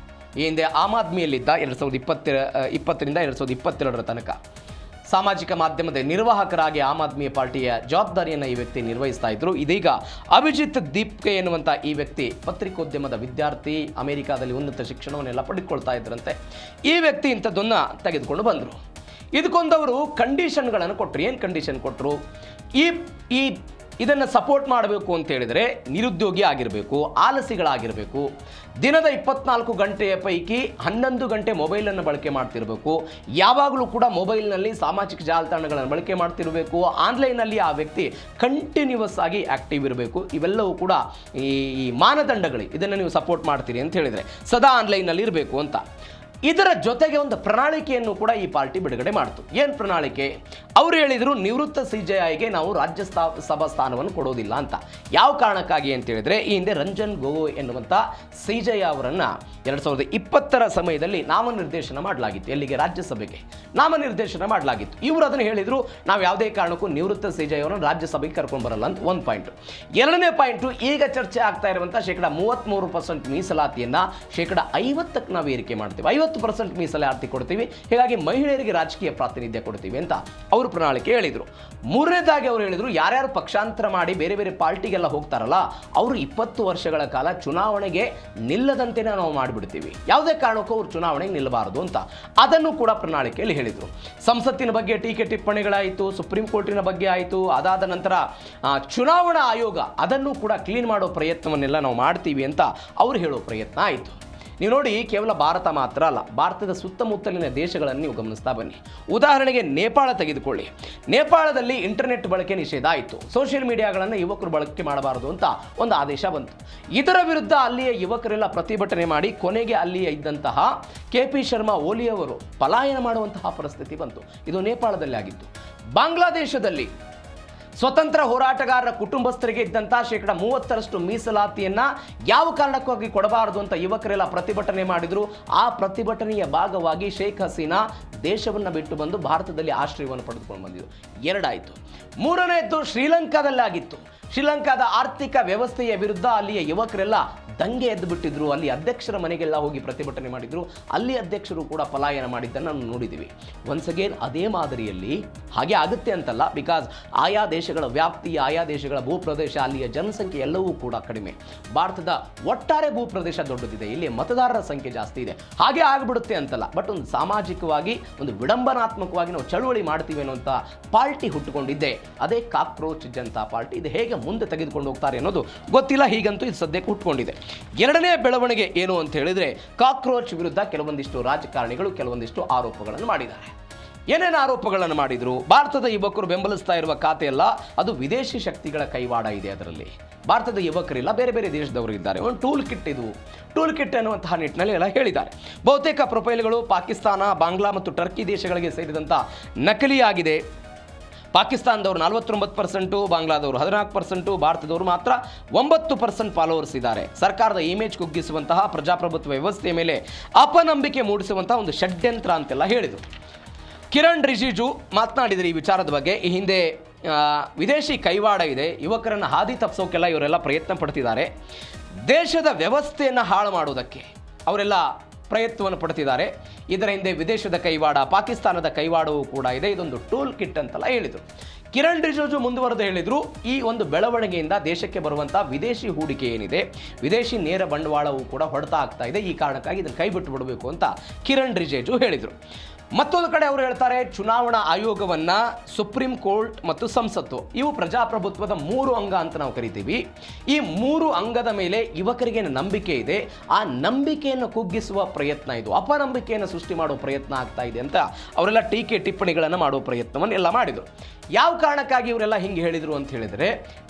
ಈ ಹಿಂದೆ ಆಮ್ ಆದ್ಮಿಯಲ್ಲಿದ್ದ 2020ರಿಂದ 2022 ತನಕ ಸಾಮಾಜಿಕ ಮಾಧ್ಯಮದ ನಿರ್ವಾಹಕರಾಗಿ ಆಮ್ ಆದ್ಮಿ ಪಾರ್ಟಿಯ ಜವಾಬ್ದಾರಿಯನ್ನು ಈ ವ್ಯಕ್ತಿ ನಿರ್ವಹಿಸ್ತಾ ಇದ್ರು. ಇದೀಗ ಅಭಿಜಿತ್ ದೀಪ್ಕೆ ಎನ್ನುವಂಥ ಈ ವ್ಯಕ್ತಿ ಪತ್ರಿಕೋದ್ಯಮದ ವಿದ್ಯಾರ್ಥಿ, ಅಮೆರಿಕಾದಲ್ಲಿ ಉನ್ನತ ಶಿಕ್ಷಣವನ್ನೆಲ್ಲ ಪಡೆದುಕೊಳ್ತಾ ಇದ್ರಂತೆ. ಈ ವ್ಯಕ್ತಿ ಇಂಥದ್ದನ್ನು ತೆಗೆದುಕೊಂಡು ಬಂದರು. ಇದಕ್ಕೊಂದವರು ಕಂಡೀಷನ್ಗಳನ್ನು ಕೊಟ್ಟರು. ಏನು ಕಂಡೀಷನ್ ಕೊಟ್ಟರು? ಇದನ್ನು ಸಪೋರ್ಟ್ ಮಾಡಬೇಕು ಅಂತ ಹೇಳಿದರೆ ನಿರುದ್ಯೋಗಿ ಆಗಿರಬೇಕು, ಆಲಸಿಗಳಾಗಿರಬೇಕು, ದಿನದ 24 ಗಂಟೆಯ ಪೈಕಿ 11 ಗಂಟೆ ಮೊಬೈಲನ್ನು ಬಳಕೆ ಮಾಡ್ತಿರಬೇಕು, ಯಾವಾಗಲೂ ಕೂಡ ಮೊಬೈಲ್ನಲ್ಲಿ ಸಾಮಾಜಿಕ ಜಾಲತಾಣಗಳನ್ನು ಬಳಕೆ ಮಾಡ್ತಿರಬೇಕು, ಆನ್ಲೈನಲ್ಲಿ ಆ ವ್ಯಕ್ತಿ ಕಂಟಿನ್ಯೂಸ್ ಆಗಿ ಆ್ಯಕ್ಟಿವ್ ಇರಬೇಕು. ಇವೆಲ್ಲವೂ ಕೂಡ ಈ ಮಾನದಂಡಗಳು. ಇದನ್ನು ನೀವು ಸಪೋರ್ಟ್ ಮಾಡ್ತೀರಿ ಅಂತ ಹೇಳಿದರೆ ಸದಾ ಆನ್ಲೈನಲ್ಲಿ ಇರಬೇಕು ಅಂತ. ಇದರ ಜೊತೆಗೆ ಒಂದು ಪ್ರಣಾಳಿಕೆಯನ್ನು ಕೂಡ ಈ ಪಾರ್ಟಿ ಬಿಡುಗಡೆ ಮಾಡಿತು. ಏನು ಪ್ರಣಾಳಿಕೆ? ಅವರು ಹೇಳಿದರು, ನಿವೃತ್ತ CJIಗೆ ನಾವು ರಾಜ್ಯಸಭಾ ಸ್ಥಾನವನ್ನು ಕೊಡೋದಿಲ್ಲ ಅಂತ. ಯಾವ ಕಾರಣಕ್ಕಾಗಿ ಅಂತ ಹೇಳಿದ್ರೆ, ಈ ಹಿಂದೆ ರಂಜನ್ ಗೊಗೊಯ್ ಎನ್ನುವಂಥ CJI ಅವರನ್ನು 2020ರ ಸಮಯದಲ್ಲಿ ನಾಮನಿರ್ದೇಶನ ಮಾಡಲಾಗಿತ್ತು. ಎಲ್ಲಿಗೆ? ರಾಜ್ಯಸಭೆಗೆ ನಾಮನಿರ್ದೇಶನ ಮಾಡಲಾಗಿತ್ತು. ಇವರು ಅದನ್ನು ಹೇಳಿದರು, ನಾವು ಯಾವುದೇ ಕಾರಣಕ್ಕೂ ನಿವೃತ್ತ CJI ಅವರನ್ನು ರಾಜ್ಯಸಭೆಗೆ ಕರ್ಕೊಂಡು ಬರಲ್ಲ ಅಂತ. ಒಂದು ಪಾಯಿಂಟ್. ಎರಡನೇ ಪಾಯಿಂಟು, ಈಗ ಚರ್ಚೆ ಆಗ್ತಾ ಇರುವಂಥ 33% ಮೀಸಲಾತಿಯನ್ನು 50%ಕ್ಕೆ ನಾವು ಏರಿಕೆ ಮಾಡ್ತೀವಿ, 50% ಮೀಸಲಾತಿ ಕೊಡ್ತೀವಿ, ಹೀಗಾಗಿ ಮಹಿಳೆಯರಿಗೆ ರಾಜಕೀಯ ಪ್ರಾತಿನಿಧ್ಯ ಕೊಡ್ತೀವಿ ಅಂತ ಅವರು ಪ್ರಣಾಳಿಕೆ ಹೇಳಿದರು. ಮೂರನೇದಾಗಿ ಅವರು ಹೇಳಿದರು, ಯಾರ್ಯಾರು ಪಕ್ಷಾಂತರ ಮಾಡಿ ಬೇರೆ ಬೇರೆ ಪಾರ್ಟಿಗೆಲ್ಲ ಹೋಗ್ತಾರಲ್ಲ, ಅವರು 20 ವರ್ಷಗಳ ಕಾಲ ಚುನಾವಣೆಗೆ ನಿಲ್ಲದಂತೆ ನಾವು ಮಾಡಿಬಿಡ್ತೀವಿ, ಯಾವುದೇ ಕಾರಣಕ್ಕೂ ಅವರು ಚುನಾವಣೆಗೆ ನಿಲ್ಲಬಾರದು ಅಂತ ಅದನ್ನು ಕೂಡ ಪ್ರಣಾಳಿಕೆಯಲ್ಲಿ ಹೇಳಿದರು. ಸಂಸತ್ತಿನ ಬಗ್ಗೆ ಟೀಕೆ ಟಿಪ್ಪಣಿಗಳಾಯಿತು, ಸುಪ್ರೀಂ ಕೋರ್ಟಿನ ಬಗ್ಗೆ ಆಯಿತು. ಅದಾದ ನಂತರ ಚುನಾವಣಾ ಆಯೋಗ ಅದನ್ನು ಕೂಡ ಕ್ಲೀನ್ ಮಾಡೋ ಪ್ರಯತ್ನವನ್ನೆಲ್ಲ ನಾವು ಮಾಡ್ತೀವಿ ಅಂತ ಅವರು ಹೇಳೋ ಪ್ರಯತ್ನ ಆಯಿತು. ನೀವು ನೋಡಿ, ಕೇವಲ ಭಾರತ ಮಾತ್ರ ಅಲ್ಲ, ಭಾರತದ ಸುತ್ತಮುತ್ತಲಿನ ದೇಶಗಳನ್ನು ನೀವು ಗಮನಿಸ್ತಾ ಬನ್ನಿ. ಉದಾಹರಣೆಗೆ ನೇಪಾಳ ತೆಗೆದುಕೊಳ್ಳಿ. ನೇಪಾಳದಲ್ಲಿ ಇಂಟರ್ನೆಟ್ ಬಳಕೆ ನಿಷೇಧ ಆಯಿತು. ಸೋಷಿಯಲ್ ಮೀಡಿಯಾಗಳನ್ನು ಯುವಕರು ಬಳಕೆ ಮಾಡಬಾರದು ಅಂತ ಒಂದು ಆದೇಶ ಬಂತು. ಇದರ ವಿರುದ್ಧ ಅಲ್ಲಿಯ ಯುವಕರೆಲ್ಲ ಪ್ರತಿಭಟನೆ ಮಾಡಿ ಕೊನೆಗೆ ಅಲ್ಲಿಯ ಇದ್ದಂತಹ KP ಶರ್ಮಾ ಓಲಿ ಅವರು ಪಲಾಯನ ಮಾಡುವಂತಹ ಪರಿಸ್ಥಿತಿ ಬಂತು. ಇದು ನೇಪಾಳದಲ್ಲಿ ಆಗಿತ್ತು. ಬಾಂಗ್ಲಾದೇಶದಲ್ಲಿ ಸ್ವತಂತ್ರ ಹೋರಾಟಗಾರರ ಕುಟುಂಬಸ್ಥರಿಗೆ ಇದ್ದಂಥ 30% ಮೀಸಲಾತಿಯನ್ನು ಯಾವ ಕಾರಣಕ್ಕಾಗಿ ಕೊಡಬಾರದು ಅಂತ ಯುವಕರೆಲ್ಲ ಪ್ರತಿಭಟನೆ ಮಾಡಿದರು. ಆ ಪ್ರತಿಭಟನೆಯ ಭಾಗವಾಗಿ ಶೇಖ್ ಹಸೀನಾ ದೇಶವನ್ನು ಬಿಟ್ಟು ಬಂದು ಭಾರತದಲ್ಲಿ ಆಶ್ರಯವನ್ನು ಪಡೆದುಕೊಂಡು ಬಂದಿದ್ದು. ಎರಡಾಯಿತು. ಮೂರನೇದ್ದು ಶ್ರೀಲಂಕಾದಲ್ಲಾಗಿತ್ತು. ಶ್ರೀಲಂಕಾದ ಆರ್ಥಿಕ ವ್ಯವಸ್ಥೆಯ ವಿರುದ್ಧ ಅಲ್ಲಿಯ ಯುವಕರೆಲ್ಲ ದಂಗೆ ಎದ್ದು ಬಿಟ್ಟಿದ್ರು. ಅಲ್ಲಿ ಅಧ್ಯಕ್ಷರ ಮನೆಗೆಲ್ಲ ಹೋಗಿ ಪ್ರತಿಭಟನೆ ಮಾಡಿದ್ರು. ಅಲ್ಲಿ ಅಧ್ಯಕ್ಷರು ಕೂಡ ಪಲಾಯನ ಮಾಡಿದ್ದನ್ನು ನಾವು ನೋಡಿದ್ದೀವಿ. ಒನ್ಸ್ ಅಗೇನ್ ಅದೇ ಮಾದರಿಯಲ್ಲಿ ಹಾಗೆ ಆಗುತ್ತೆ ಅಂತಲ್ಲ, ಬಿಕಾಸ್ ಆಯಾ ದೇಶಗಳ ವ್ಯಾಪ್ತಿ, ಆಯಾ ದೇಶಗಳ ಭೂಪ್ರದೇಶ, ಅಲ್ಲಿಯ ಜನಸಂಖ್ಯೆ ಎಲ್ಲವೂ ಕೂಡ ಕಡಿಮೆ. ಭಾರತದ ಒಟ್ಟಾರೆ ಭೂಪ್ರದೇಶ ದೊಡ್ಡದಿದೆ, ಇಲ್ಲಿ ಮತದಾರರ ಸಂಖ್ಯೆ ಜಾಸ್ತಿ ಇದೆ. ಹಾಗೆ ಆಗಿಬಿಡುತ್ತೆ ಅಂತಲ್ಲ, ಬಟ್ ಒಂದು ಸಾಮಾಜಿಕವಾಗಿ ಒಂದು ವಿಡಂಬನಾತ್ಮಕವಾಗಿ ನಾವು ಚಳುವಳಿ ಮಾಡ್ತೀವಿ ಅನ್ನುವಂಥ ಪಾರ್ಟಿ ಹುಟ್ಟುಕೊಂಡಿದ್ದೆ, ಅದೇ ಕಾಕ್ರೋಚ್ ಜನತಾ ಪಾರ್ಟಿ. ಇದು ಹೇಗೆ ಮುಂದೆ ತೆಗೆದುಕೊಂಡು ಹೋಗ್ತಾರೆ ಅನ್ನೋದು ಗೊತ್ತಿಲ್ಲ. ಹೀಗಂತೂ ಇದು ಸದ್ಯಕ್ಕೆ ಹುಟ್ಟುಕೊಂಡಿದೆ. ಎರಡನೇ ಬೆಳವಣಿಗೆ ಏನು ಅಂತ ಹೇಳಿದ್ರೆ, ಕಾಕ್ರೋಚ್ ವಿರುದ್ಧ ಕೆಲವೊಂದಿಷ್ಟು ರಾಜಕಾರಣಿಗಳು ಕೆಲವೊಂದಿಷ್ಟು ಆರೋಪಗಳನ್ನು ಮಾಡಿದ್ದಾರೆ. ಏನೇನು ಆರೋಪಗಳನ್ನು ಮಾಡಿದ್ರು? ಭಾರತದ ಯುವಕರು ಬೆಂಬಲಿಸ್ತಾ ಇರುವ ಖಾತೆ ಅಲ್ಲ, ಅದು ವಿದೇಶಿ ಶಕ್ತಿಗಳ ಕೈವಾಡ ಇದೆ. ಅದರಲ್ಲಿ ಭಾರತದ ಯುವಕರಿಲ್ಲ, ಬೇರೆ ಬೇರೆ ದೇಶದವರು ಇದ್ದಾರೆ. ಒಂದು ಟೂಲ್ ಕಿಟ್, ಇದು ಟೂಲ್ ಕಿಟ್ ಅನ್ನುವಂತಹ ನಿಟ್ಟಿನಲ್ಲಿ ಎಲ್ಲ ಹೇಳಿದ್ದಾರೆ. ಬಹುತೇಕ ಪ್ರೊಫೈಲ್ಗಳು ಪಾಕಿಸ್ತಾನ, ಬಾಂಗ್ಲಾ ಮತ್ತು ಟರ್ಕಿ ದೇಶಗಳಿಗೆ ಸೇರಿದಂಥ ನಕಲಿಯಾಗಿದೆ. ಪಾಕಿಸ್ತಾನದವರು 49%, ಬಾಂಗ್ಲಾದವರು 14%, ಭಾರತದವರು ಮಾತ್ರ 9% ಫಾಲೋವರ್ಸ್ ಇದ್ದಾರೆ. ಸರ್ಕಾರದ ಇಮೇಜ್ ಕುಗ್ಗಿಸುವಂತಹ, ಪ್ರಜಾಪ್ರಭುತ್ವ ವ್ಯವಸ್ಥೆಯ ಮೇಲೆ ಅಪನಂಬಿಕೆ ಮೂಡಿಸುವಂತಹ ಒಂದು ಷಡ್ಯಂತ್ರ ಅಂತೆಲ್ಲ ಹೇಳಿದರು. ಕಿರಣ್ ರಿಜಿಜು ಮಾತನಾಡಿದರೆ ಈ ವಿಚಾರದ ಬಗ್ಗೆ. ಈ ಹಿಂದೆ ವಿದೇಶಿ ಕೈವಾಡ ಇದೆ, ಯುವಕರನ್ನು ಹಾದಿ ತಪ್ಪಿಸೋಕೆಲ್ಲ ಇವರೆಲ್ಲ ಪ್ರಯತ್ನ ಪಡ್ತಿದ್ದಾರೆ. ದೇಶದ ವ್ಯವಸ್ಥೆಯನ್ನು ಹಾಳು ಮಾಡೋದಕ್ಕೆ ಅವರೆಲ್ಲ ಪ್ರಯತ್ನವನ್ನು ಪಡ್ತಿದ್ದಾರೆ. ಇದರ ಹಿಂದೆ ವಿದೇಶದ ಕೈವಾಡ, ಪಾಕಿಸ್ತಾನದ ಕೈವಾಡವೂ ಕೂಡ ಇದೆ. ಇದೊಂದು ಟೂಲ್ ಕಿಟ್ ಅಂತೆಲ್ಲ ಹೇಳಿದರು. ಕಿರಣ್ ರಿಜಿಜು ಮುಂದುವರೆದು ಹೇಳಿದರು, ಈ ಒಂದು ಬೆಳವಣಿಗೆಯಿಂದ ದೇಶಕ್ಕೆ ಬರುವಂಥ ವಿದೇಶಿ ಹೂಡಿಕೆ ಏನಿದೆ, ವಿದೇಶಿ ನೇರ ಬಂಡವಾಳವೂ ಕೂಡ ಹೊಡೆತ ಆಗ್ತಾ ಇದೆ. ಈ ಕಾರಣಕ್ಕಾಗಿ ಇದನ್ನು ಕೈ ಬಿಟ್ಟು ಬಿಡಬೇಕು ಅಂತ ಕಿರಣ್ ರಿಜಿಜು ಹೇಳಿದರು. ಮತ್ತೊಂದು ಕಡೆ ಅವರು ಹೇಳ್ತಾರೆ, ಚುನಾವಣಾ ಆಯೋಗವನ್ನು ಸುಪ್ರೀಂ ಕೋರ್ಟ್ ಮತ್ತು ಸಂಸತ್ತು ಇವು ಪ್ರಜಾಪ್ರಭುತ್ವದ 3 ಅಂಗ ಅಂತ ನಾವು ಕರಿತೀವಿ. ಈ 3 ಅಂಗದ ಮೇಲೆ ಯುವಕರಿಗೆ ನಂಬಿಕೆ ಇದೆ. ಆ ನಂಬಿಕೆಯನ್ನು ಕುಗ್ಗಿಸುವ ಪ್ರಯತ್ನ ಇದು, ಅಪನಂಬಿಕೆಯನ್ನು ಸೃಷ್ಟಿ ಮಾಡೋ ಪ್ರಯತ್ನ ಆಗ್ತಾ ಇದೆ ಅಂತ ಅವರೆಲ್ಲ ಟೀಕೆ ಟಿಪ್ಪಣಿಗಳನ್ನು ಮಾಡೋ ಪ್ರಯತ್ನವನ್ನು ಎಲ್ಲ ಮಾಡಿದರು. ಯಾವ ಕಾರಣಕ್ಕಾಗಿ ಇವರೆಲ್ಲ ಹಿಂಗೆ ಹೇಳಿದರು ಅಂತ ಹೇಳಿದರೆ,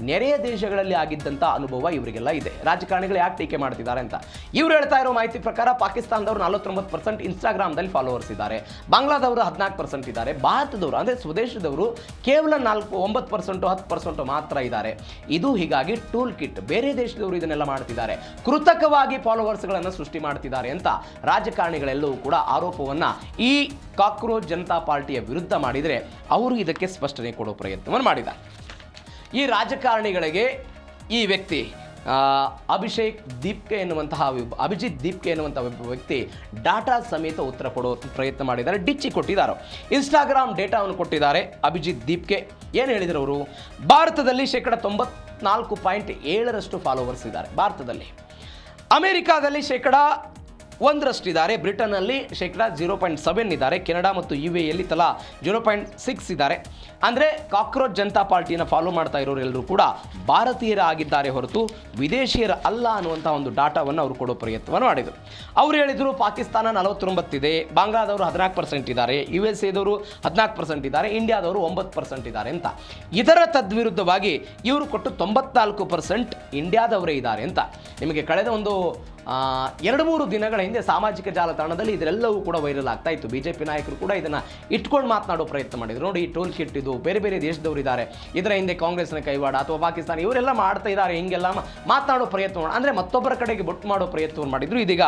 ನೆರೆಯ ದೇಶಗಳಲ್ಲಿ ಆಗಿದ್ದಂಥ ಅನುಭವ ಇವರಿಗೆಲ್ಲ ಇದೆ. ರಾಜಕಾರಣಿಗಳು ಯಾಕೆ ಟೀಕೆ ಮಾಡ್ತಿದ್ದಾರೆ ಅಂತ ಇವ್ರು ಹೇಳ್ತಾ ಇರೋ ಮಾಹಿತಿ ಪ್ರಕಾರ ಪಾಕಿಸ್ತಾನದವರು 49% ಇನ್ಸ್ಟಾಗ್ರಾಮ್ದಲ್ಲಿ ಫಾಲೋವರ್ಸ್ ಇದ್ದಾರೆ, ಬಾಂಗ್ಲಾದವರು 14% ಇದ್ದಾರೆ, ಭಾರತದವರು ಅಂದರೆ ಸ್ವದೇಶದವರು ಕೇವಲ 9%, 10% ಮಾತ್ರ ಇದ್ದಾರೆ. ಇದು ಹೀಗಾಗಿ ಟೂಲ್ ಕಿಟ್, ಬೇರೆ ದೇಶದವರು ಇದನ್ನೆಲ್ಲ ಮಾಡ್ತಿದ್ದಾರೆ, ಕೃತಕವಾಗಿ ಫಾಲೋವರ್ಸ್ಗಳನ್ನು ಸೃಷ್ಟಿ ಮಾಡ್ತಿದ್ದಾರೆ ಅಂತ ರಾಜಕಾರಣಿಗಳೆಲ್ಲವೂ ಕೂಡ ಆರೋಪವನ್ನು ಈ ಕಾಕ್ರೋಚ್ ಜನತಾ ಪಾರ್ಟಿಯ ವಿರುದ್ಧ ಮಾಡಿದರೆ ಅವರು ಇದಕ್ಕೆ ಸ್ಪಷ್ಟನೆ ಕೊಡೋ ಪ್ರಯತ್ನವನ್ನು ಮಾಡಿದ್ದಾರೆ. ಈ ರಾಜಕಾರಣಿಗಳಿಗೆ ಈ ವ್ಯಕ್ತಿ ಅಭಿಜಿತ್ ದೀಪ್ಕೆ ಎನ್ನುವಂತಹ ವ್ಯಕ್ತಿ ಡಾಟಾ ಸಮೇತ ಉತ್ತರ ಕೊಡೋ ಪ್ರಯತ್ನ ಮಾಡಿದ್ದಾರೆ, ಡಿಚ್ಚಿ ಕೊಟ್ಟಿದ್ದಾರೆ. ಇನ್ಸ್ಟಾಗ್ರಾಮ್ ಡೇಟಾವನ್ನು ಕೊಟ್ಟಿದ್ದಾರೆ. ಅಭಿಜಿತ್ ದೀಪ್ಕೆ ಏನು ಹೇಳಿದರು ಅವರು, ಭಾರತದಲ್ಲಿ 94.7% ಫಾಲೋವರ್ಸ್ ಇದ್ದಾರೆ. ಭಾರತದಲ್ಲಿ, ಅಮೆರಿಕಾದಲ್ಲಿ 1% ಇದ್ದಾರೆ, ಬ್ರಿಟನ್ನಲ್ಲಿ 0.7% ಇದ್ದಾರೆ, ಕೆನಡಾ ಮತ್ತು UAEಯಲ್ಲಿ ತಲಾ 0.6 ಇದ್ದಾರೆ. ಅಂದರೆ ಕಾಕ್ರೋಚ್ ಜನತಾ ಪಾರ್ಟಿಯನ್ನು ಫಾಲೋ ಮಾಡ್ತಾ ಇರೋರೆಲ್ಲರೂ ಕೂಡ ಭಾರತೀಯರಾಗಿದ್ದಾರೆ ಹೊರತು ವಿದೇಶಿಯರ ಅಲ್ಲ ಅನ್ನುವಂಥ ಒಂದು ಡಾಟಾವನ್ನು ಅವರು ಕೊಡೋ ಪ್ರಯತ್ನವನ್ನು ಮಾಡಿದರು. ಅವರು ಹೇಳಿದರು, ಪಾಕಿಸ್ತಾನ 49 ಇದೆ, ಬಾಂಗ್ಲಾದವರು 14% ಇದ್ದಾರೆ, USA ದವರು 14% ಇದ್ದಾರೆ, ಇಂಡಿಯಾದವರು 9% ಇದ್ದಾರೆ ಅಂತ. ಇದರ ತದ್ವಿರುದ್ಧವಾಗಿ ಇವರು ಕೊಟ್ಟು 94% ಇಂಡಿಯಾದವರೇ ಇದ್ದಾರೆ ಅಂತ. ನಿಮಗೆ ಕಳೆದ ಒಂದು 2-3 ದಿನಗಳ ಹಿಂದೆ ಸಾಮಾಜಿಕ ಜಾಲತಾಣದಲ್ಲಿ ಇದೆಲ್ಲವೂ ಕೂಡ ವೈರಲ್ ಆಗ್ತಾ ಇತ್ತು. BJP ನಾಯಕರು ಕೂಡ ಇದನ್ನು ಇಟ್ಕೊಂಡು ಮಾತನಾಡೋ ಪ್ರಯತ್ನ ಮಾಡಿದರು. ನೋಡಿ, ಈ ಟೋಲ್ ಕಿಟ್ ಇದು, ಬೇರೆ ಬೇರೆ ದೇಶದವರು ಇದ್ದಾರೆ, ಇದರ ಹಿಂದೆ ಕಾಂಗ್ರೆಸ್ನ ಕೈವಾಡ ಅಥವಾ ಪಾಕಿಸ್ತಾನ ಇವರೆಲ್ಲ ಮಾಡ್ತಾ ಇದ್ದಾರೆ, ಹಿಂಗೆಲ್ಲ ಮಾತನಾಡೋ ಪ್ರಯತ್ನ ಅಂದರೆ ಮತ್ತೊಬ್ಬರ ಕಡೆಗೆ ಬೊಟ್ಟು ಮಾಡೋ ಪ್ರಯತ್ನವನ್ನು ಮಾಡಿದರು. ಇದೀಗ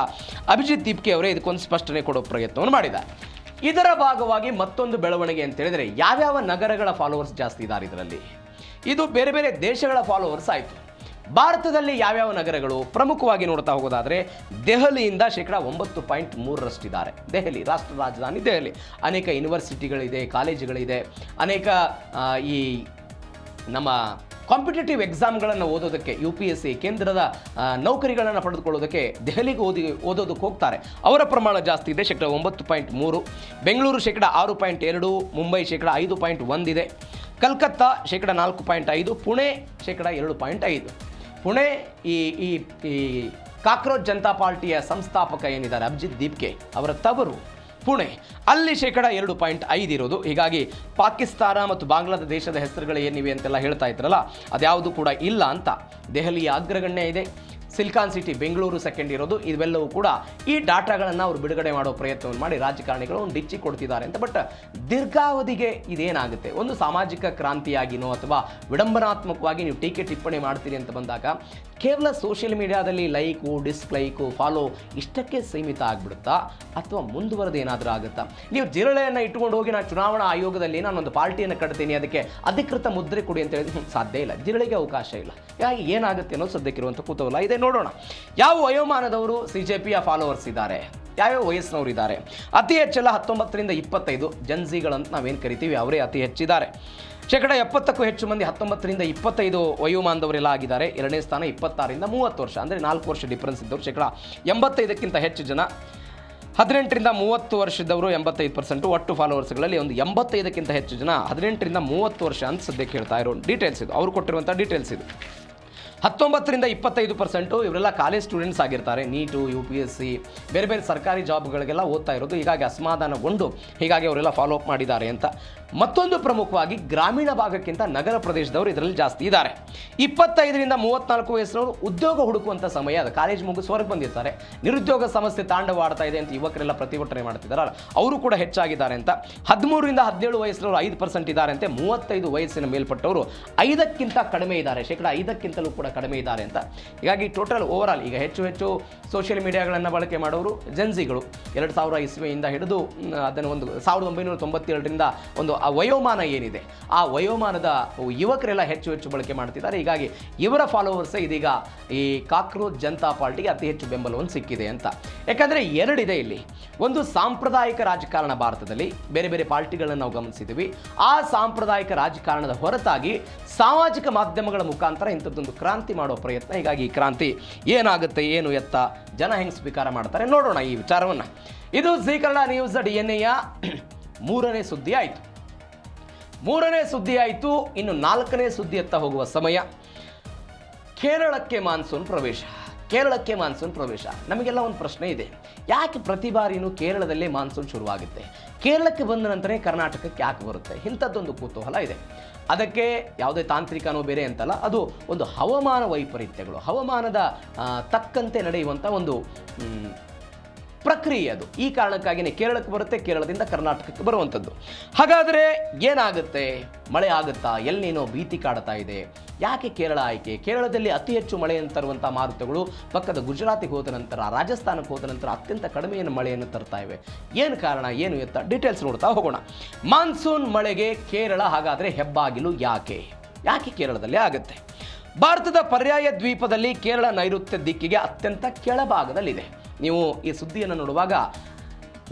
ಅಭಿಜಿತ್ ದೀಪ್ಕೆ ಅವರೇ ಇದಕ್ಕೊಂದು ಸ್ಪಷ್ಟನೆ ಕೊಡೋ ಪ್ರಯತ್ನವನ್ನು ಮಾಡಿದ್ದಾರೆ. ಇದರ ಭಾಗವಾಗಿ ಮತ್ತೊಂದು ಬೆಳವಣಿಗೆ ಅಂತ ಹೇಳಿದರೆ, ಯಾವ್ಯಾವ ನಗರಗಳ ಫಾಲೋವರ್ಸ್ ಜಾಸ್ತಿ ಇದ್ದಾರೆ ಇದರಲ್ಲಿ, ಇದು ಬೇರೆ ಬೇರೆ ದೇಶಗಳ ಫಾಲೋವರ್ಸ್ ಆಯಿತು. ಭಾರತದಲ್ಲಿ ಯಾವ್ಯಾವ ನಗರಗಳು ಪ್ರಮುಖವಾಗಿ ನೋಡ್ತಾ ಹೋಗೋದಾದರೆ, ದೆಹಲಿಯಿಂದ 9.3% ಇದ್ದಾರೆ. ದೆಹಲಿ, ರಾಷ್ಟ್ರ ರಾಜಧಾನಿ ದೆಹಲಿ. ಅನೇಕ ಯೂನಿವರ್ಸಿಟಿಗಳಿದೆ, ಕಾಲೇಜುಗಳಿದೆ, ಅನೇಕ ಈ ನಮ್ಮ ಕಾಂಪಿಟೇಟಿವ್ ಎಕ್ಸಾಮ್ಗಳನ್ನು ಓದೋದಕ್ಕೆ, UPSC ಕೇಂದ್ರದ ನೌಕರಿಗಳನ್ನು ಪಡೆದುಕೊಳ್ಳೋದಕ್ಕೆ ದೆಹಲಿಗೆ ಓದೋದಕ್ಕೆ ಹೋಗ್ತಾರೆ. ಅವರ ಪ್ರಮಾಣ ಜಾಸ್ತಿ ಇದೆ, 9.3. ಬೆಂಗಳೂರು 6.2, ಮುಂಬೈ 5.1 ಇದೆ, ಕಲ್ಕತ್ತಾ 4.5, ಪುಣೆ 2.5. ಪುಣೆ ಈ ಕಾಕ್ರೋಚ್ ಜನತಾ ಪಾರ್ಟಿಯ ಸಂಸ್ಥಾಪಕ ಏನಿದ್ದಾರೆ ಅಭಿಜಿತ್ ದೀಪ್ಕೆ ಅವರ ತವರು ಪುಣೆ, ಅಲ್ಲಿ 2.5 ಇರೋದು. ಹೀಗಾಗಿ ಪಾಕಿಸ್ತಾನ ಮತ್ತು ಬಾಂಗ್ಲಾದ ದೇಶದ ಹೆಸರುಗಳು ಏನಿವೆ ಅಂತೆಲ್ಲ ಹೇಳ್ತಾ ಇದ್ರಲ್ಲ, ಅದ್ಯಾವುದು ಕೂಡ ಇಲ್ಲ ಅಂತ. ದೆಹಲಿಯ ಅಗ್ರಗಣ್ಯ ಇದೆ, ಸಿಲಿಕಾನ್ ಸಿಟಿ ಬೆಂಗಳೂರು ಸೆಕೆಂಡ್ ಇರೋದು. ಇವೆಲ್ಲವೂ ಕೂಡ ಈ ಡಾಟಾಗಳನ್ನು ಅವರು ಬಿಡುಗಡೆ ಮಾಡೋ ಪ್ರಯತ್ನವನ್ನು ಮಾಡಿ ರಾಜಕಾರಣಿಗಳು ಒಂದು ಡಿಚ್ಚಿ ಕೊಡ್ತಿದ್ದಾರೆ ಅಂತ. ಬಟ್ ದೀರ್ಘಾವಧಿಗೆ ಇದೇನಾಗುತ್ತೆ, ಒಂದು ಸಾಮಾಜಿಕ ಕ್ರಾಂತಿಯಾಗಿನೋ ಅಥವಾ ವಿಡಂಬನಾತ್ಮಕವಾಗಿ ನೀವು ಟೀಕೆ ಟಿಪ್ಪಣಿ ಮಾಡ್ತೀರಿ ಅಂತ ಬಂದಾಗ ಕೇವಲ ಸೋಷಿಯಲ್ ಮೀಡಿಯಾದಲ್ಲಿ ಲೈಕು, ಡಿಸ್ಲೈಕು, ಫಾಲೋ ಇಷ್ಟಕ್ಕೆ ಸೀಮಿತ ಆಗಿಬಿಡುತ್ತಾ ಅಥವಾ ಮುಂದುವರೆದು ಏನಾದರೂ ಆಗುತ್ತಾ? ನೀವು ಜಿರಳೆಯನ್ನು ಇಟ್ಕೊಂಡು ಹೋಗಿ ನಾನು ಚುನಾವಣಾ ಆಯೋಗದಲ್ಲಿ ನಾನೊಂದು ಪಾರ್ಟಿಯನ್ನು ಕಟ್ತೀನಿ, ಅದಕ್ಕೆ ಅಧಿಕೃತ ಮುದ್ರೆ ಕೊಡಿ ಅಂತ ಹೇಳಿದ್ರೆ ಸಾಧ್ಯ ಇಲ್ಲ, ಜಿರಳೆಗೆ ಅವಕಾಶ ಇಲ್ಲ. ಯಾಕೆ ಏನಾಗುತ್ತೆ ಅನ್ನೋ ಸದ್ಯಕ್ಕಿರುವಂಥ ಕುತೂಹಲ ಇದೆ. ನೋಡೋಣ ಯಾವ ವಯೋಮಾನದವರು CJPಯ ಫಾಲೋವರ್ಸ್ ಇದ್ದಾರೆ, ಯಾವ್ಯಾವ ವಯಸ್ಸಿನವರು ಇದ್ದಾರೆ. ಅತಿ ಹೆಚ್ಚೆಲ್ಲ 19ರಿಂದ 25 ಜನ್ಸಿಗಳಂತ ನಾವೇನು ಕರಿತೀವಿ, ಅವರೇ ಅತಿ ಹೆಚ್ಚಿದ್ದಾರೆ. 70%ಕ್ಕೂ ಹೆಚ್ಚು ಮಂದಿ 19ರಿಂದ 25 ವಯೋಮಾನದವರೆಲ್ಲ ಆಗಿದ್ದಾರೆ. ಎರಡನೇ ಸ್ಥಾನ 26ರಿಂದ 30 ವರ್ಷ, ಅಂದರೆ 4 ವರ್ಷ ಡಿಫ್ರೆನ್ಸ್ ಇದ್ದವರು 85%ಕ್ಕಿಂತ ಹೆಚ್ಚು ಜನ. 18ರಿಂದ 30 ವರ್ಷದವರು 85%. ಒಟ್ಟು ಫಾಲೋವರ್ಸ್ಗಳಲ್ಲಿ ಒಂದು 85ಕ್ಕಿಂತ ಹೆಚ್ಚು ಜನ 18ರಿಂದ 30 ವರ್ಷ ಅಂತ ಸದ್ಯಕ್ಕೆ ಹೇಳ್ತಾ ಇರೋ ಡೀಟೇಲ್ಸ್ ಇದು, ಅವರು ಕೊಟ್ಟಿರುವಂಥ ಡೀಟೇಲ್ಸ್ ಇದು. 19ರಿಂದ 25% ಇವರೆಲ್ಲ ಕಾಲೇಜ್ ಸ್ಟೂಡೆಂಟ್ಸ್ ಆಗಿರ್ತಾರೆ. ನೀಟು, UPSC ಬೇರೆ ಬೇರೆ ಸರ್ಕಾರಿ ಜಾಬ್ಗಳಿಗೆಲ್ಲ ಓದ್ತಾ ಇರೋದು. ಹೀಗಾಗಿ ಅಸಮಾಧಾನಗೊಂಡು ಹೀಗಾಗಿ ಅವರೆಲ್ಲ ಫಾಲೋ ಅಪ್ ಮಾಡಿದ್ದಾರೆ ಅಂತ. ಮತ್ತೊಂದು ಪ್ರಮುಖವಾಗಿ ಗ್ರಾಮೀಣ ಭಾಗಕ್ಕಿಂತ ನಗರ ಪ್ರದೇಶದವರು ಇದರಲ್ಲಿ ಜಾಸ್ತಿ ಇದ್ದಾರೆ. 25ರಿಂದ 34 ವಯಸ್ಸಿನವರು ಉದ್ಯೋಗ ಹುಡುಕುವಂಥ ಸಮಯ ಅದು. ಕಾಲೇಜ್ ಮುಗಿಸಿ ಹೊರಗೆ ಬಂದಿರ್ತಾರೆ, ನಿರುದ್ಯೋಗ ಸಮಸ್ಯೆ ತಾಂಡವಾಡ್ತಾ ಇದೆ ಅಂತ ಯುವಕರೆಲ್ಲ ಪ್ರತಿಭಟನೆ ಮಾಡ್ತಿದ್ದಾರೆ, ಅವರು ಕೂಡ ಹೆಚ್ಚಾಗಿದ್ದಾರೆ ಅಂತ. 13ರಿಂದ 17 ವಯಸ್ಸಿನವರು 5% ಇದ್ದಾರೆ ಅಂತೆ. 35 ವಯಸ್ಸಿನ ಮೇಲ್ಪಟ್ಟವರು 5ಕ್ಕಿಂತ ಕಡಿಮೆ ಇದ್ದಾರೆ, ಶೇಕಡ 5ಕ್ಕಿಂತಲೂ ಕೂಡ ಕಡಿಮೆ ಇದ್ದಾರೆ ಅಂತ. ಹೀಗಾಗಿ ಟೋಟಲ್ ಓವರಾಲ್ ಈಗ ಹೆಚ್ಚು ಸೋಷಿಯಲ್ ಮೀಡಿಯಾಗಳನ್ನು ಬಳಕೆ ಮಾಡೋರು ಜೆನ್ಸಿಗಳು 2000 ಇಸ್ವಿಯಿಂದ ಹಿಡಿದು ಅದನ್ನು ಒಂದು 1997ರಿಂದ ಒಂದು ಆ ವಯೋಮಾನ ಏನಿದೆ ಆ ವಯೋಮಾನದ ಯುವಕರೆಲ್ಲ ಹೆಚ್ಚು ಬಳಕೆ ಮಾಡ್ತಿದ್ದಾರೆ. ಹೀಗಾಗಿ ಇವರ ಫಾಲೋವರ್ಸ್ ಇದೀಗ ಈ ಕಾಕ್ರೋಚ್ ಜನತಾ ಪಾರ್ಟಿಗೆ ಅತಿ ಹೆಚ್ಚು ಬೆಂಬಲವನ್ನು ಸಿಕ್ಕಿದೆ ಅಂತ. ಯಾಕಂದರೆ ಎರಡಿದೆ ಇಲ್ಲಿ. ಒಂದು ಸಾಂಪ್ರದಾಯಿಕ ರಾಜಕಾರಣ ಭಾರತದಲ್ಲಿ ಬೇರೆ ಬೇರೆ ಪಾರ್ಟಿಗಳನ್ನು ನಾವು ಗಮನಿಸಿದ್ದೀವಿ. ಆ ಸಾಂಪ್ರದಾಯಿಕ ರಾಜಕಾರಣದ ಹೊರತಾಗಿ ಸಾಮಾಜಿಕ ಮಾಧ್ಯಮಗಳ ಮುಖಾಂತರ ಇಂಥದ್ದೊಂದು ಕ್ರಾಂತಿ ಮಾಡೋ ಪ್ರಯತ್ನ. ಹೀಗಾಗಿ ಈ ಕ್ರಾಂತಿ ಏನಾಗುತ್ತೆ, ಏನು ಎತ್ತ, ಜನ ಹೆಂಗೆ ಸ್ವೀಕಾರ ಮಾಡ್ತಾರೆ ನೋಡೋಣ ಈ ವಿಚಾರವನ್ನು. ಇದು ಜೀ ಕನ್ನಡ ನ್ಯೂಸ್ DNA ಮೂರನೇ ಸುದ್ದಿ ಆಯಿತು. ಇನ್ನು 4ನೇ ಸುದ್ದಿ ಎತ್ತ ಹೋಗುವ ಸಮಯ. ಕೇರಳಕ್ಕೆ ಮಾನ್ಸೂನ್ ಪ್ರವೇಶ. ನಮಗೆಲ್ಲ ಒಂದು ಪ್ರಶ್ನೆ ಇದೆ, ಯಾಕೆ ಪ್ರತಿ ಬಾರಿನೂ ಕೇರಳದಲ್ಲೇ ಮಾನ್ಸೂನ್ ಶುರುವಾಗುತ್ತೆ, ಕೇರಳಕ್ಕೆ ಬಂದ ನಂತರ ಕರ್ನಾಟಕಕ್ಕೆ ಯಾಕೆ ಬರುತ್ತೆ? ಇಂಥದ್ದೊಂದು ಕುತೂಹಲ ಇದೆ. ಅದಕ್ಕೆ ಯಾವುದೇ ತಾಂತ್ರಿಕನೋ ಬೇರೆ ಅಂತಲ್ಲ, ಅದು ಒಂದು ಹವಾಮಾನ ವೈಪರೀತ್ಯಗಳು, ಹವಾಮಾನದ ತಕ್ಕಂತೆ ನಡೆಯುವಂಥ ಒಂದು ಪ್ರಕ್ರಿಯೆ ಅದು. ಈ ಕಾರಣಕ್ಕಾಗಿಯೇ ಕೇರಳಕ್ಕೆ ಬರುತ್ತೆ, ಕೇರಳದಿಂದ ಕರ್ನಾಟಕಕ್ಕೆ ಬರುವಂಥದ್ದು. ಹಾಗಾದರೆ ಏನಾಗುತ್ತೆ? ಮಳೆ ಆಗುತ್ತಾ? ಎಲ್ಲಿನೋ ಭೀತಿ ಕಾಡ್ತಾ ಇದೆ. ಯಾಕೆ ಕೇರಳ ಆಯ್ಕೆ? ಕೇರಳದಲ್ಲಿ ಅತಿ ಹೆಚ್ಚು ಮಳೆಯನ್ನು ತರುವಂಥ ಮಾರುತಗಳು ಪಕ್ಕದ ಗುಜರಾತಿಗೆ ಹೋದ ನಂತರ, ರಾಜಸ್ಥಾನಕ್ಕೆ ಹೋದ ನಂತರ ಅತ್ಯಂತ ಕಡಿಮೆಯನ್ನು ಮಳೆಯನ್ನು ತರ್ತಾ ಇವೆ. ಏನು ಕಾರಣ, ಏನು ಎತ್ತ, ಡೀಟೇಲ್ಸ್ ನೋಡ್ತಾ ಹೋಗೋಣ. ಮಾನ್ಸೂನ್ ಮಳೆಗೆ ಕೇರಳ ಹಾಗಾದರೆ ಹೆಬ್ಬಾಗಿಲು ಯಾಕೆ ಕೇರಳದಲ್ಲಿ ಆಗುತ್ತೆ? ಭಾರತದ ಪರ್ಯಾಯ ದ್ವೀಪದಲ್ಲಿ ಕೇರಳ ನೈಋತ್ಯ ದಿಕ್ಕಿಗೆ ಅತ್ಯಂತ ಕೆಳಭಾಗದಲ್ಲಿದೆ. ನೀವು ಈ ಸುದ್ದಿಯನ್ನು ನೋಡುವಾಗ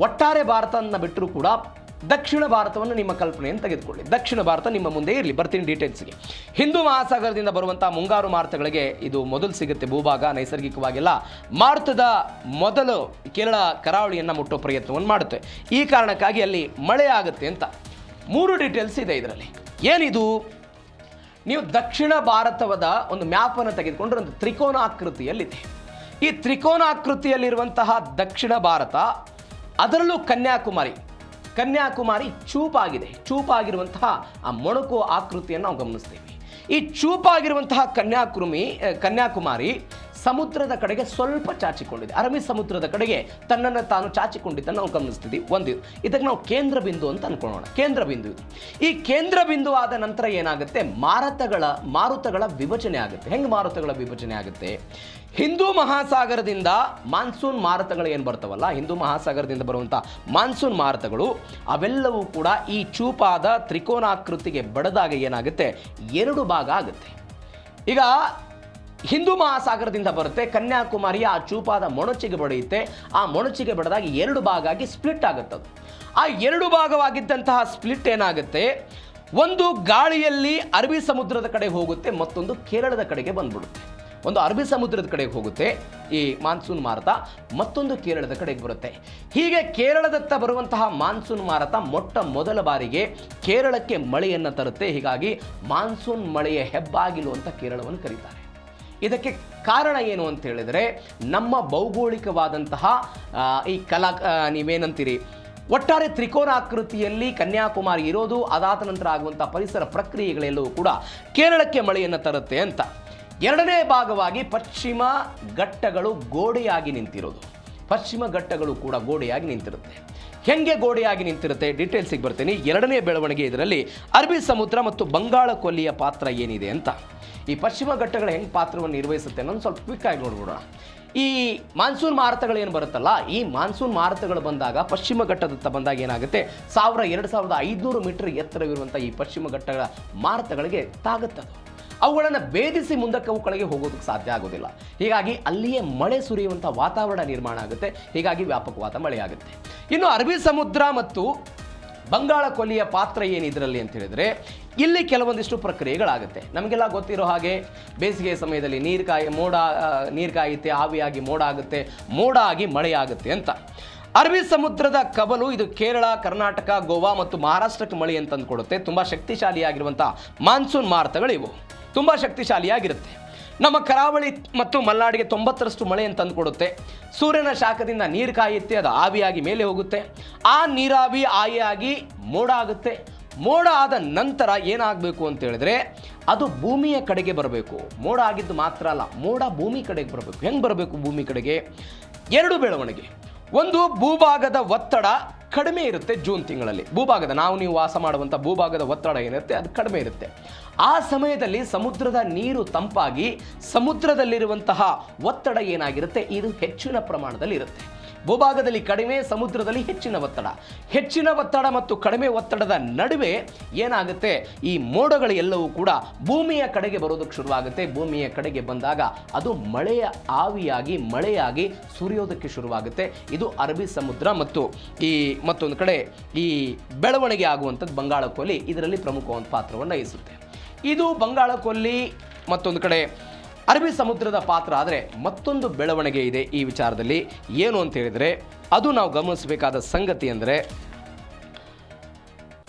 ಒಟ್ಟಾರೆ ಭಾರತವನ್ನು ಬಿಟ್ಟರೂ ಕೂಡ ದಕ್ಷಿಣ ಭಾರತವನ್ನು ನಿಮ್ಮ ಕಲ್ಪನೆಯನ್ನು ತೆಗೆದುಕೊಳ್ಳಿ. ದಕ್ಷಿಣ ಭಾರತ ನಿಮ್ಮ ಮುಂದೆ ಇರಲಿ, ಬರ್ತೀನಿ ಡೀಟೇಲ್ಸ್ಗೆ. ಹಿಂದೂ ಮಹಾಸಾಗರದಿಂದ ಬರುವಂಥ ಮುಂಗಾರು ಮಾರುತಗಳಿಗೆ ಇದು ಮೊದಲು ಸಿಗುತ್ತೆ ಭೂಭಾಗ. ನೈಸರ್ಗಿಕವಾಗಿಲ್ಲ ಮಾರುತದ ಮೊದಲು ಕೇರಳ ಕರಾವಳಿಯನ್ನು ಮುಟ್ಟೋ ಪ್ರಯತ್ನವನ್ನು ಮಾಡುತ್ತೆ. ಈ ಕಾರಣಕ್ಕಾಗಿ ಅಲ್ಲಿ ಮಳೆ ಆಗುತ್ತೆ ಅಂತ 3 ಡೀಟೇಲ್ಸ್ ಇದೆ ಇದರಲ್ಲಿ. ಏನಿದು? ನೀವು ದಕ್ಷಿಣ ಭಾರತದ ಒಂದು ಮ್ಯಾಪನ್ನು ತೆಗೆದುಕೊಂಡ್ರೆ ಒಂದು ತ್ರಿಕೋನಾಕೃತಿಯಲ್ಲಿದೆ. ಈ ತ್ರಿಕೋನಾಕೃತಿಯಲ್ಲಿರುವಂತಹ ದಕ್ಷಿಣ ಭಾರತ, ಅದರಲ್ಲೂ ಕನ್ಯಾಕುಮಾರಿ ಚೂಪಾಗಿರುವಂತಹ ಆ ಮೊಣಕು ಆಕೃತಿಯನ್ನು ನಾವು ಗಮನಿಸ್ತೀವಿ. ಈ ಚೂಪಾಗಿರುವಂತಹ ಕನ್ಯಾಕುಮಾರಿ ಸಮುದ್ರದ ಕಡೆಗೆ ಸ್ವಲ್ಪ ಚಾಚಿಕೊಂಡಿದೆ, ಅರಬ್ಬಿ ಸಮುದ್ರದ ಕಡೆಗೆ ತನ್ನನ್ನು ತಾನು ಚಾಚಿಕೊಂಡಿದ್ದನ್ನು ನಾವು ಗಮನಿಸ್ತೀವಿ. ಇದಕ್ಕೆ ನಾವು ಕೇಂದ್ರ ಬಿಂದು ಅಂತ ಅನ್ಕೊಳ್ಳೋಣ. ಕೇಂದ್ರ ಬಿಂದು ಇದು. ಈ ಕೇಂದ್ರ ಬಿಂದು ಆದ ನಂತರ ಏನಾಗುತ್ತೆ? ಮಾರುತಗಳ ವಿಭಜನೆ ಆಗುತ್ತೆ. ಹೆಂಗೆ ಮಾರುತಗಳ ವಿಭಜನೆ ಆಗುತ್ತೆ? ಹಿಂದೂ ಮಹಾಸಾಗರದಿಂದ ಮಾನ್ಸೂನ್ ಮಾರುತಗಳು ಏನು ಬರ್ತಾವಲ್ಲ, ಹಿಂದೂ ಮಹಾಸಾಗರದಿಂದ ಬರುವಂಥ ಮಾನ್ಸೂನ್ ಮಾರುತಗಳು ಅವೆಲ್ಲವೂ ಕೂಡ ಈ ಚೂಪಾದ ತ್ರಿಕೋನಾಕೃತಿಗೆ ಬಡದಾಗ ಏನಾಗುತ್ತೆ? 2 ಭಾಗ ಆಗುತ್ತೆ. ಈಗ ಹಿಂದೂ ಮಹಾಸಾಗರದಿಂದ ಬರುತ್ತೆ, ಕನ್ಯಾಕುಮಾರಿಯ ಆ ಚೂಪಾದ ಮೊಣಚಿಗೆ ಬಡಿಯುತ್ತೆ. ಆ ಮೊಣಚಿಗೆ ಬಡದಾಗಿ 2 ಭಾಗ ಆಗಿ ಸ್ಪ್ಲಿಟ್ ಆಗುತ್ತದು. ಆ 2 ಭಾಗವಾಗಿದ್ದಂತಹ ಸ್ಪ್ಲಿಟ್ ಏನಾಗುತ್ತೆ? ಒಂದು ಗಾಳಿಯಲ್ಲಿ ಅರಬ್ಬಿ ಸಮುದ್ರದ ಕಡೆ ಹೋಗುತ್ತೆ, ಮತ್ತೊಂದು ಕೇರಳದ ಕಡೆಗೆ ಬಂದ್ಬಿಡುತ್ತೆ. ಒಂದು ಅರಬ್ಬಿ ಸಮುದ್ರದ ಕಡೆಗೆ ಹೋಗುತ್ತೆ ಈ ಮಾನ್ಸೂನ್ ಮಾರುತ, ಮತ್ತೊಂದು ಕೇರಳದ ಕಡೆಗೆ ಬರುತ್ತೆ. ಹೀಗೆ ಕೇರಳದತ್ತ ಬರುವಂತಹ ಮಾನ್ಸೂನ್ ಮಾರುತ ಮೊದಲ ಬಾರಿಗೆ ಕೇರಳಕ್ಕೆ ಮಳೆಯನ್ನು ತರುತ್ತೆ. ಹೀಗಾಗಿ ಮಾನ್ಸೂನ್ ಮಳೆಯ ಹೆಬ್ಬಾಗಿಲು ಅಂತ ಕೇರಳವನ್ನು ಕರೀತಾರೆ. ಇದಕ್ಕೆ ಕಾರಣ ಏನು ಅಂತ ಹೇಳಿದರೆ, ನಮ್ಮ ಭೌಗೋಳಿಕವಾದಂತಹ ಈ ನೀವೇನಂತೀರಿ, ಒಟ್ಟಾರೆ ತ್ರಿಕೋನಾಕೃತಿಯಲ್ಲಿ ಕನ್ಯಾಕುಮಾರಿ ಇರೋದು, ಅದಾದ ನಂತರ ಆಗುವಂಥ ಪರಿಸರ ಪ್ರಕ್ರಿಯೆಗಳೆಲ್ಲವೂ ಕೂಡ ಕೇರಳಕ್ಕೆ ಮಳೆಯನ್ನು ತರುತ್ತೆ ಅಂತ. 2ನೇ ಭಾಗವಾಗಿ ಪಶ್ಚಿಮ ಘಟ್ಟಗಳು ಗೋಡೆಯಾಗಿ ನಿಂತಿರೋದು. ಪಶ್ಚಿಮ ಘಟ್ಟಗಳು ಕೂಡ ಗೋಡೆಯಾಗಿ ನಿಂತಿರುತ್ತೆ. ಹೆಂಗೆ ಗೋಡೆಯಾಗಿ ನಿಂತಿರುತ್ತೆ? ಡೀಟೇಲ್ಸಿಗೆ ಬರ್ತೀನಿ. 2ನೇ ಬೆಳವಣಿಗೆ ಇದರಲ್ಲಿ ಅರಬ್ಬಿ ಸಮುದ್ರ ಮತ್ತು ಬಂಗಾಳ ಕೊಲ್ಲಿಯ ಪಾತ್ರ ಏನಿದೆ ಅಂತ. ಈ ಪಶ್ಚಿಮ ಘಟ್ಟಗಳು ಹೆಂಗೆ ಪಾತ್ರವನ್ನು ನಿರ್ವಹಿಸುತ್ತೆ ಅನ್ನೋದು ಸ್ವಲ್ಪ ಕ್ವಿಕ್ ಆಗಿ ನೋಡ್ಬಿಡೋಣ. ಈ ಮಾನ್ಸೂನ್ ಮಾರುತಗಳೇನು ಬರುತ್ತಲ್ಲ, ಈ ಮಾನ್ಸೂನ್ ಮಾರುತಗಳು ಬಂದಾಗ ಪಶ್ಚಿಮ ಘಟ್ಟದತ್ತ ಬಂದಾಗ ಏನಾಗುತ್ತೆ? 2500 ಮೀಟರ್ ಎತ್ತರವಿರುವಂಥ ಈ ಪಶ್ಚಿಮ ಘಟ್ಟಗಳ ಮಾರುತಗಳಿಗೆ ತಾಗುತ್ತದು. ಅವುಗಳನ್ನು ಭೇದಿಸಿ ಮುಂದಕ್ಕೆ ಅವುಗಳಿಗೆ ಹೋಗೋದಕ್ಕೆ ಸಾಧ್ಯ ಆಗೋದಿಲ್ಲ. ಹೀಗಾಗಿ ಅಲ್ಲಿಯೇ ಮಳೆ ಸುರಿಯುವಂಥ ವಾತಾವರಣ ನಿರ್ಮಾಣ ಆಗುತ್ತೆ. ಹೀಗಾಗಿ ವ್ಯಾಪಕವಾದ ಮಳೆ ಆಗುತ್ತೆ. ಇನ್ನು ಅರಬ್ಬಿ ಸಮುದ್ರ ಮತ್ತು ಬಂಗಾಳ ಕೊಲ್ಲಿಯ ಪಾತ್ರ ಏನಿದ್ರಲ್ಲಿ ಅಂತ ಹೇಳಿದರೆ, ಇಲ್ಲಿ ಕೆಲವೊಂದಿಷ್ಟು ಪ್ರಕ್ರಿಯೆಗಳಾಗುತ್ತೆ. ನಮಗೆಲ್ಲ ಗೊತ್ತಿರೋ ಹಾಗೆ ಬೇಸಿಗೆ ಸಮಯದಲ್ಲಿ ನೀರು ಕಾಯುತ್ತೆ, ಆವಿಯಾಗಿ ಮೋಡ ಆಗುತ್ತೆ, ಮೋಡ ಆಗಿ ಮಳೆ ಆಗುತ್ತೆ ಅಂತ. ಅರಬ್ಬಿ ಸಮುದ್ರದ ಕವಲು ಇದು ಕೇರಳ, ಕರ್ನಾಟಕ, ಗೋವಾ ಮತ್ತು ಮಹಾರಾಷ್ಟ್ರಕ್ಕೆ ಮಳೆ ಅಂತ ಅಂದ್ಕೊಡುತ್ತೆ. ತುಂಬ ಶಕ್ತಿಶಾಲಿಯಾಗಿರುವಂಥ ಮಾನ್ಸೂನ್ ಮಾರುತಗಳಿವು, ತುಂಬ ಶಕ್ತಿಶಾಲಿಯಾಗಿರುತ್ತೆ. ನಮ್ಮ ಕರಾವಳಿ ಮತ್ತು ಮಲೆನಾಡಿಗೆ 90ರಷ್ಟು ಮಳೆ ಅಂತ ತಂದುಕೊಡುತ್ತೆ. ಸೂರ್ಯನ ಶಾಖದಿಂದ ನೀರು ಕಾಯುತ್ತೆ, ಅದು ಆವಿಯಾಗಿ ಮೇಲೆ ಹೋಗುತ್ತೆ. ಆ ನೀರಾವಿ ಆವಿಯಾಗಿ ಮೋಡ ಆಗುತ್ತೆ. ಮೋಡ ಆದ ನಂತರ ಏನಾಗಬೇಕು ಅಂತ ಹೇಳಿದ್ರೆ ಅದು ಭೂಮಿಯ ಕಡೆಗೆ ಬರಬೇಕು. ಮೋಡ ಆಗಿದ್ದು ಮಾತ್ರ ಅಲ್ಲ, ಮೋಡ ಭೂಮಿ ಕಡೆಗೆ ಬರಬೇಕು. ಹೆಂಗೆ ಬರಬೇಕು ಭೂಮಿ ಕಡೆಗೆ? ಎರಡು ಬೆಳವಣಿಗೆ. ಒಂದು, ಭೂಭಾಗದ ಒತ್ತಡ ಕಡಿಮೆ ಇರುತ್ತೆ ಜೂನ್ ತಿಂಗಳಲ್ಲಿ. ಭೂಭಾಗದ, ನಾವು ನೀವು ವಾಸ ಮಾಡುವಂಥ ಭೂಭಾಗದ ಒತ್ತಡ ಏನಿರುತ್ತೆ ಅದು ಕಡಿಮೆ ಇರುತ್ತೆ. ಆ ಸಮಯದಲ್ಲಿ ಸಮುದ್ರದ ನೀರು ತಂಪಾಗಿ ಸಮುದ್ರದಲ್ಲಿರುವಂತಹ ಒತ್ತಡ ಏನಾಗಿರುತ್ತೆ, ಇದು ಹೆಚ್ಚಿನ ಪ್ರಮಾಣದಲ್ಲಿ ಇರುತ್ತೆ. ಭೂಭಾಗದಲ್ಲಿ ಕಡಿಮೆ, ಸಮುದ್ರದಲ್ಲಿ ಹೆಚ್ಚಿನ ಒತ್ತಡ ಮತ್ತು ಕಡಿಮೆ ಒತ್ತಡದ ನಡುವೆ ಏನಾಗುತ್ತೆ, ಈ ಮೋಡಗಳು ಎಲ್ಲವೂ ಕೂಡ ಭೂಮಿಯ ಕಡೆಗೆ ಬರೋದಕ್ಕೆ ಶುರುವಾಗುತ್ತೆ. ಭೂಮಿಯ ಕಡೆಗೆ ಬಂದಾಗ ಅದು ಮಳೆಯ ಆವಿಯಾಗಿ ಮಳೆಯಾಗಿ ಸುರಿಯೋದಕ್ಕೆ ಶುರುವಾಗುತ್ತೆ. ಇದು ಅರಬ್ಬಿ ಸಮುದ್ರ ಮತ್ತು ಮತ್ತೊಂದು ಕಡೆ ಈ ಬೆಳವಣಿಗೆ ಆಗುವಂಥದ್ದು ಬಂಗಾಳ ಕೊಲ್ಲಿ ಇದರಲ್ಲಿ ಪ್ರಮುಖವಾದ ಪಾತ್ರವನ್ನು ವಹಿಸುತ್ತೆ. ಇದು ಬಂಗಾಳ ಕೊಲ್ಲಿ ಮತ್ತೊಂದು ಕಡೆ ಅರಬ್ಬಿ ಸಮುದ್ರದ ಪಾತ್ರ. ಆದರೆ ಮತ್ತೊಂದು ಬೆಳವಣಿಗೆ ಇದೆ ಈ ವಿಚಾರದಲ್ಲಿ. ಏನು ಅಂತ ಹೇಳಿದರೆ, ಅದು ನಾವು ಗಮನಿಸಬೇಕಾದ ಸಂಗತಿ ಅಂದರೆ,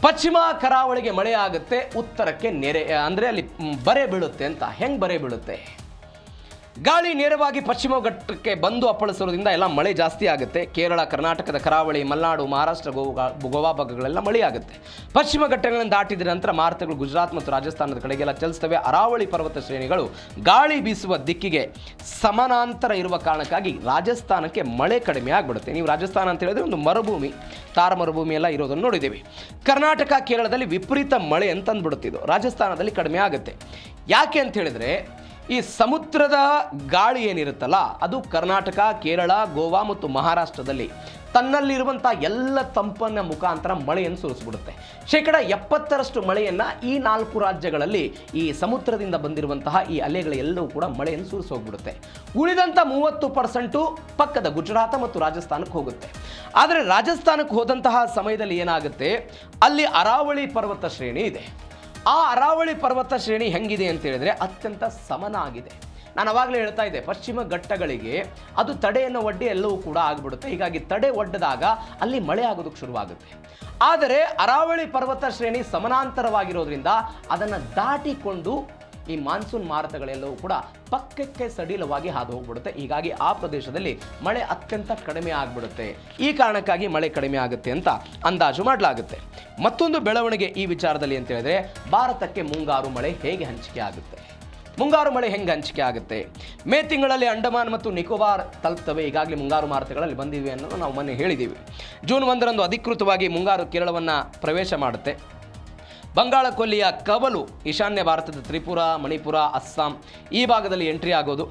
ಪಶ್ಚಿಮ ಕರಾವಳಿಗೆ ಮಳೆ ಆಗುತ್ತೆ, ಉತ್ತರಕ್ಕೆ ನೆರೆ ಅಂದರೆ ಅಲ್ಲಿ ಬರೆ ಬೀಳುತ್ತೆ ಅಂತ. ಹೆಂಗೆ ಬರೆ ಬೀಳುತ್ತೆ? ಗಾಳಿ ನೇರವಾಗಿ ಪಶ್ಚಿಮ ಘಟ್ಟಕ್ಕೆ ಬಂದು ಅಪ್ಪಳಿಸೋದ್ರಿಂದ ಎಲ್ಲ ಮಳೆ ಜಾಸ್ತಿ ಆಗುತ್ತೆ. ಕೇರಳ, ಕರ್ನಾಟಕದ ಕರಾವಳಿ, ಮಲೆನಾಡು, ಮಹಾರಾಷ್ಟ್ರ, ಗೋವಾ ಭಾಗಗಳೆಲ್ಲ ಮಳೆ ಆಗುತ್ತೆ. ಪಶ್ಚಿಮ ಘಟ್ಟಗಳನ್ನು ದಾಟಿದ ನಂತರ ಮಾರುತಗಳು ಗುಜರಾತ್ ಮತ್ತು ರಾಜಸ್ಥಾನದ ಕಡೆಗೆಲ್ಲ ಚಲಿಸ್ತವೆ. ಅರಾವಳಿ ಪರ್ವತ ಶ್ರೇಣಿಗಳು ಗಾಳಿ ಬೀಸುವ ದಿಕ್ಕಿಗೆ ಸಮಾನಾಂತರ ಇರುವ ಕಾರಣಕ್ಕಾಗಿ ರಾಜಸ್ಥಾನಕ್ಕೆ ಮಳೆ ಕಡಿಮೆ ಆಗಿಬಿಡುತ್ತೆ. ನೀವು ರಾಜಸ್ಥಾನ ಅಂತ ಹೇಳಿದ್ರೆ ಒಂದು ಮರುಭೂಮಿ, ತಾರ ಮರುಭೂಮಿ ಎಲ್ಲ ಇರೋದನ್ನು ನೋಡಿದ್ದೀವಿ. ಕರ್ನಾಟಕ, ಕೇರಳದಲ್ಲಿ ವಿಪರೀತ ಮಳೆ ಅಂತಂದ್ಬಿಡುತ್ತೆ. ಇದು ರಾಜಸ್ಥಾನದಲ್ಲಿ ಕಡಿಮೆ ಆಗುತ್ತೆ. ಯಾಕೆ ಅಂತ ಹೇಳಿದ್ರೆ, ಈ ಸಮುದ್ರದ ಗಾಳಿ ಏನಿರುತ್ತಲ್ಲ ಅದು ಕರ್ನಾಟಕ, ಕೇರಳ, ಗೋವಾ ಮತ್ತು ಮಹಾರಾಷ್ಟ್ರದಲ್ಲಿ ತನ್ನಲ್ಲಿರುವಂಥ ಎಲ್ಲ ತಂಪನ್ನ ಮುಖಾಂತರ ಮಳೆಯನ್ನು ಸುರಿಸ್ಬಿಡುತ್ತೆ. 70% ಮಳೆಯನ್ನು ಈ 4 ರಾಜ್ಯಗಳಲ್ಲಿ ಈ ಸಮುದ್ರದಿಂದ ಬಂದಿರುವಂತಹ ಈ ಅಲೆಗಳೆಲ್ಲವೂ ಕೂಡ ಮಳೆಯನ್ನು ಸುರಿಸೋಗ್ಬಿಡುತ್ತೆ. ಉಳಿದಂಥ 30% ಪಕ್ಕದ ಗುಜರಾತ್ ಮತ್ತು ರಾಜಸ್ಥಾನಕ್ಕೆ ಹೋಗುತ್ತೆ. ಆದರೆ ರಾಜಸ್ಥಾನಕ್ಕೆ ಹೋದಂತಹ ಸಮಯದಲ್ಲಿ ಏನಾಗುತ್ತೆ, ಅಲ್ಲಿ ಅರಾವಳಿ ಪರ್ವತ ಶ್ರೇಣಿ ಇದೆ. ಆ ಅರಾವಳಿ ಪರ್ವತ ಶ್ರೇಣಿ ಹೆಂಗಿದೆ ಅಂತ ಹೇಳಿದ್ರೆ ಅತ್ಯಂತ ಸಮನಾಗಿದೆ. ನಾನು ಅವಾಗಲೇ ಹೇಳ್ತಾ ಇದ್ದೆ, ಪಶ್ಚಿಮ ಘಟ್ಟಗಳಿಗೆ ಅದು ತಡೆಯನ್ನು ಒಡ್ಡಿ ಎಲ್ಲವೂ ಕೂಡ ಆಗಿಬಿಡುತ್ತೆ. ಹೀಗಾಗಿ ತಡೆ ಒಡ್ಡದಾಗ ಅಲ್ಲಿ ಮಳೆ ಆಗೋದಕ್ಕೆ ಶುರುವಾಗುತ್ತೆ. ಆದರೆ ಅರಾವಳಿ ಪರ್ವತ ಶ್ರೇಣಿ ಸಮಾನಾಂತರವಾಗಿರೋದ್ರಿಂದ ಅದನ್ನು ದಾಟಿಕೊಂಡು ಈ ಮಾನ್ಸೂನ್ ಮಾರುತಗಳೆಲ್ಲವೂ ಕೂಡ ಪಕ್ಕಕ್ಕೆ ಸಡಿಲವಾಗಿ ಹಾದು ಹೋಗ್ಬಿಡುತ್ತೆ. ಹೀಗಾಗಿ ಆ ಪ್ರದೇಶದಲ್ಲಿ ಮಳೆ ಅತ್ಯಂತ ಕಡಿಮೆ ಆಗಿಬಿಡುತ್ತೆ. ಈ ಕಾರಣಕ್ಕಾಗಿ ಮಳೆ ಕಡಿಮೆ ಆಗುತ್ತೆ ಅಂತ ಅಂದಾಜು ಮಾಡಲಾಗುತ್ತೆ. ಮತ್ತೊಂದು ಬೆಳವಣಿಗೆ ಈ ವಿಚಾರದಲ್ಲಿ ಅಂತ ಹೇಳಿದ್ರೆ, ಭಾರತಕ್ಕೆ ಮುಂಗಾರು ಮಳೆ ಹೇಗೆ ಹಂಚಿಕೆ ಆಗುತ್ತೆ? ಮುಂಗಾರು ಮಳೆ ಹೆಂಗೆ ಹಂಚಿಕೆ ಆಗುತ್ತೆ? ಮೇ ತಿಂಗಳಲ್ಲಿ ಅಂಡಮಾನ್ ಮತ್ತು ನಿಕೋಬಾರ್ ತಲುಪ್ತವೆ. ಈಗಾಗಲೇ ಮುಂಗಾರು ಮಾರುತಗಳಲ್ಲಿ ಬಂದಿವೆ ಅನ್ನೋದು ನಾವು ಮೊನ್ನೆ ಹೇಳಿದ್ದೀವಿ. ಜೂನ್ 1ರಂದು ಅಧಿಕೃತವಾಗಿ ಮುಂಗಾರು ಕೇರಳವನ್ನು ಪ್ರವೇಶ ಮಾಡುತ್ತೆ. ಬಂಗಾಳ ಕೊಲ್ಲಿಯ ಕವಲು ಈಶಾನ್ಯ ಭಾರತದ ತ್ರಿಪುರ, ಮಣಿಪುರ, ಅಸ್ಸಾಂ ಈ ಭಾಗದಲ್ಲಿ ಎಂಟ್ರಿ ಆಗೋದು.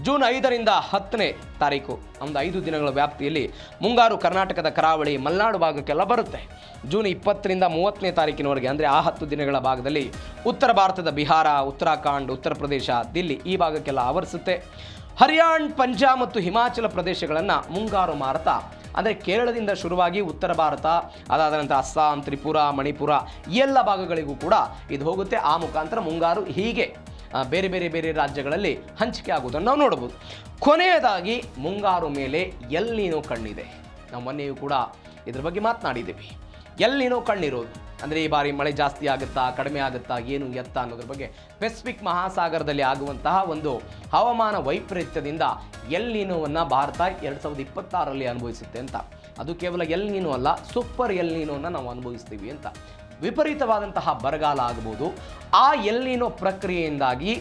ಜೂನ್ 5ರಿಂದ 10ನೇ ತಾರೀಕು ಒಂದು 5 ದಿನಗಳ ವ್ಯಾಪ್ತಿಯಲ್ಲಿ ಮುಂಗಾರು ಕರ್ನಾಟಕದ ಕರಾವಳಿ, ಮಲೆನಾಡು ಭಾಗಕ್ಕೆಲ್ಲ ಬರುತ್ತೆ. ಜೂನ್ 20ರಿಂದ 30ನೇ ತಾರೀಕಿನವರೆಗೆ ಅಂದರೆ ಆ 10 ದಿನಗಳ ಭಾಗದಲ್ಲಿ ಉತ್ತರ ಭಾರತದ ಬಿಹಾರ, ಉತ್ತರಾಖಂಡ್, ಉತ್ತರ ಪ್ರದೇಶ, ದಿಲ್ಲಿ ಈ ಭಾಗಕ್ಕೆಲ್ಲ ಆವರಿಸುತ್ತೆ. ಹರಿಯಾಣ, ಪಂಜಾಬ್ ಮತ್ತು ಹಿಮಾಚಲ ಪ್ರದೇಶಗಳನ್ನು ಮುಂಗಾರು ಮಾರುತ ಅಂದರೆ ಕೇರಳದಿಂದ ಶುರುವಾಗಿ ಉತ್ತರ ಭಾರತ, ಅದಾದ ನಂತರ ಅಸ್ಸಾಂ, ತ್ರಿಪುರ, ಮಣಿಪುರ ಎಲ್ಲ ಭಾಗಗಳಿಗೂ ಕೂಡ ಇದು ಹೋಗುತ್ತೆ. ಆ ಮುಖಾಂತರ ಮುಂಗಾರು ಹೀಗೆ ಬೇರೆ ಬೇರೆ ಬೇರೆ ರಾಜ್ಯಗಳಲ್ಲಿ ಹಂಚಿಕೆ ಆಗುವುದನ್ನು ನಾವು ನೋಡಬಹುದು. ಕೊನೆಯದಾಗಿ ಮುಂಗಾರು ಮೇಲೆ ಎಲ್ ನೀನೋ ಕಣ್ಣಿದೆ. ನಾವು ಮೊನ್ನೆಯೂ ಕೂಡ ಇದ್ರ ಬಗ್ಗೆ ಮಾತನಾಡಿದ್ದೀವಿ. ಎಲ್ ನೀನೋ ಕಣ್ಣಿರೋದು ಅಂದರೆ ಈ ಬಾರಿ ಮಳೆ ಜಾಸ್ತಿ ಆಗುತ್ತಾ, ಕಡಿಮೆ ಆಗುತ್ತಾ, ಏನು ಎತ್ತ ಅನ್ನೋದ್ರ ಬಗ್ಗೆ ಪೆಸಿಫಿಕ್ ಮಹಾಸಾಗರದಲ್ಲಿ ಆಗುವಂತಹ ಒಂದು ಹವಾಮಾನ ವೈಪರೀತ್ಯದಿಂದ ಎಲ್ ನೀನೋವನ್ನು ಭಾರತ 2026ರಲ್ಲಿ ಅನುಭವಿಸುತ್ತೆ ಅಂತ. ಅದು ಕೇವಲ ಎಲ್ ನೀನೋ ಅಲ್ಲ, ಸೂಪರ್ ಎಲ್ ನೀನೋವನ್ನು ನಾವು ಅನುಭವಿಸ್ತೀವಿ ಅಂತ. ವಿಪರೀತವಾದಂತಹ ಬರಗಾಲ ಆಗಬಹುದು. ಆ ಎಲ್ ನೀನೋ ಪ್ರಕ್ರಿಯೆಯಿಂದಾಗಿ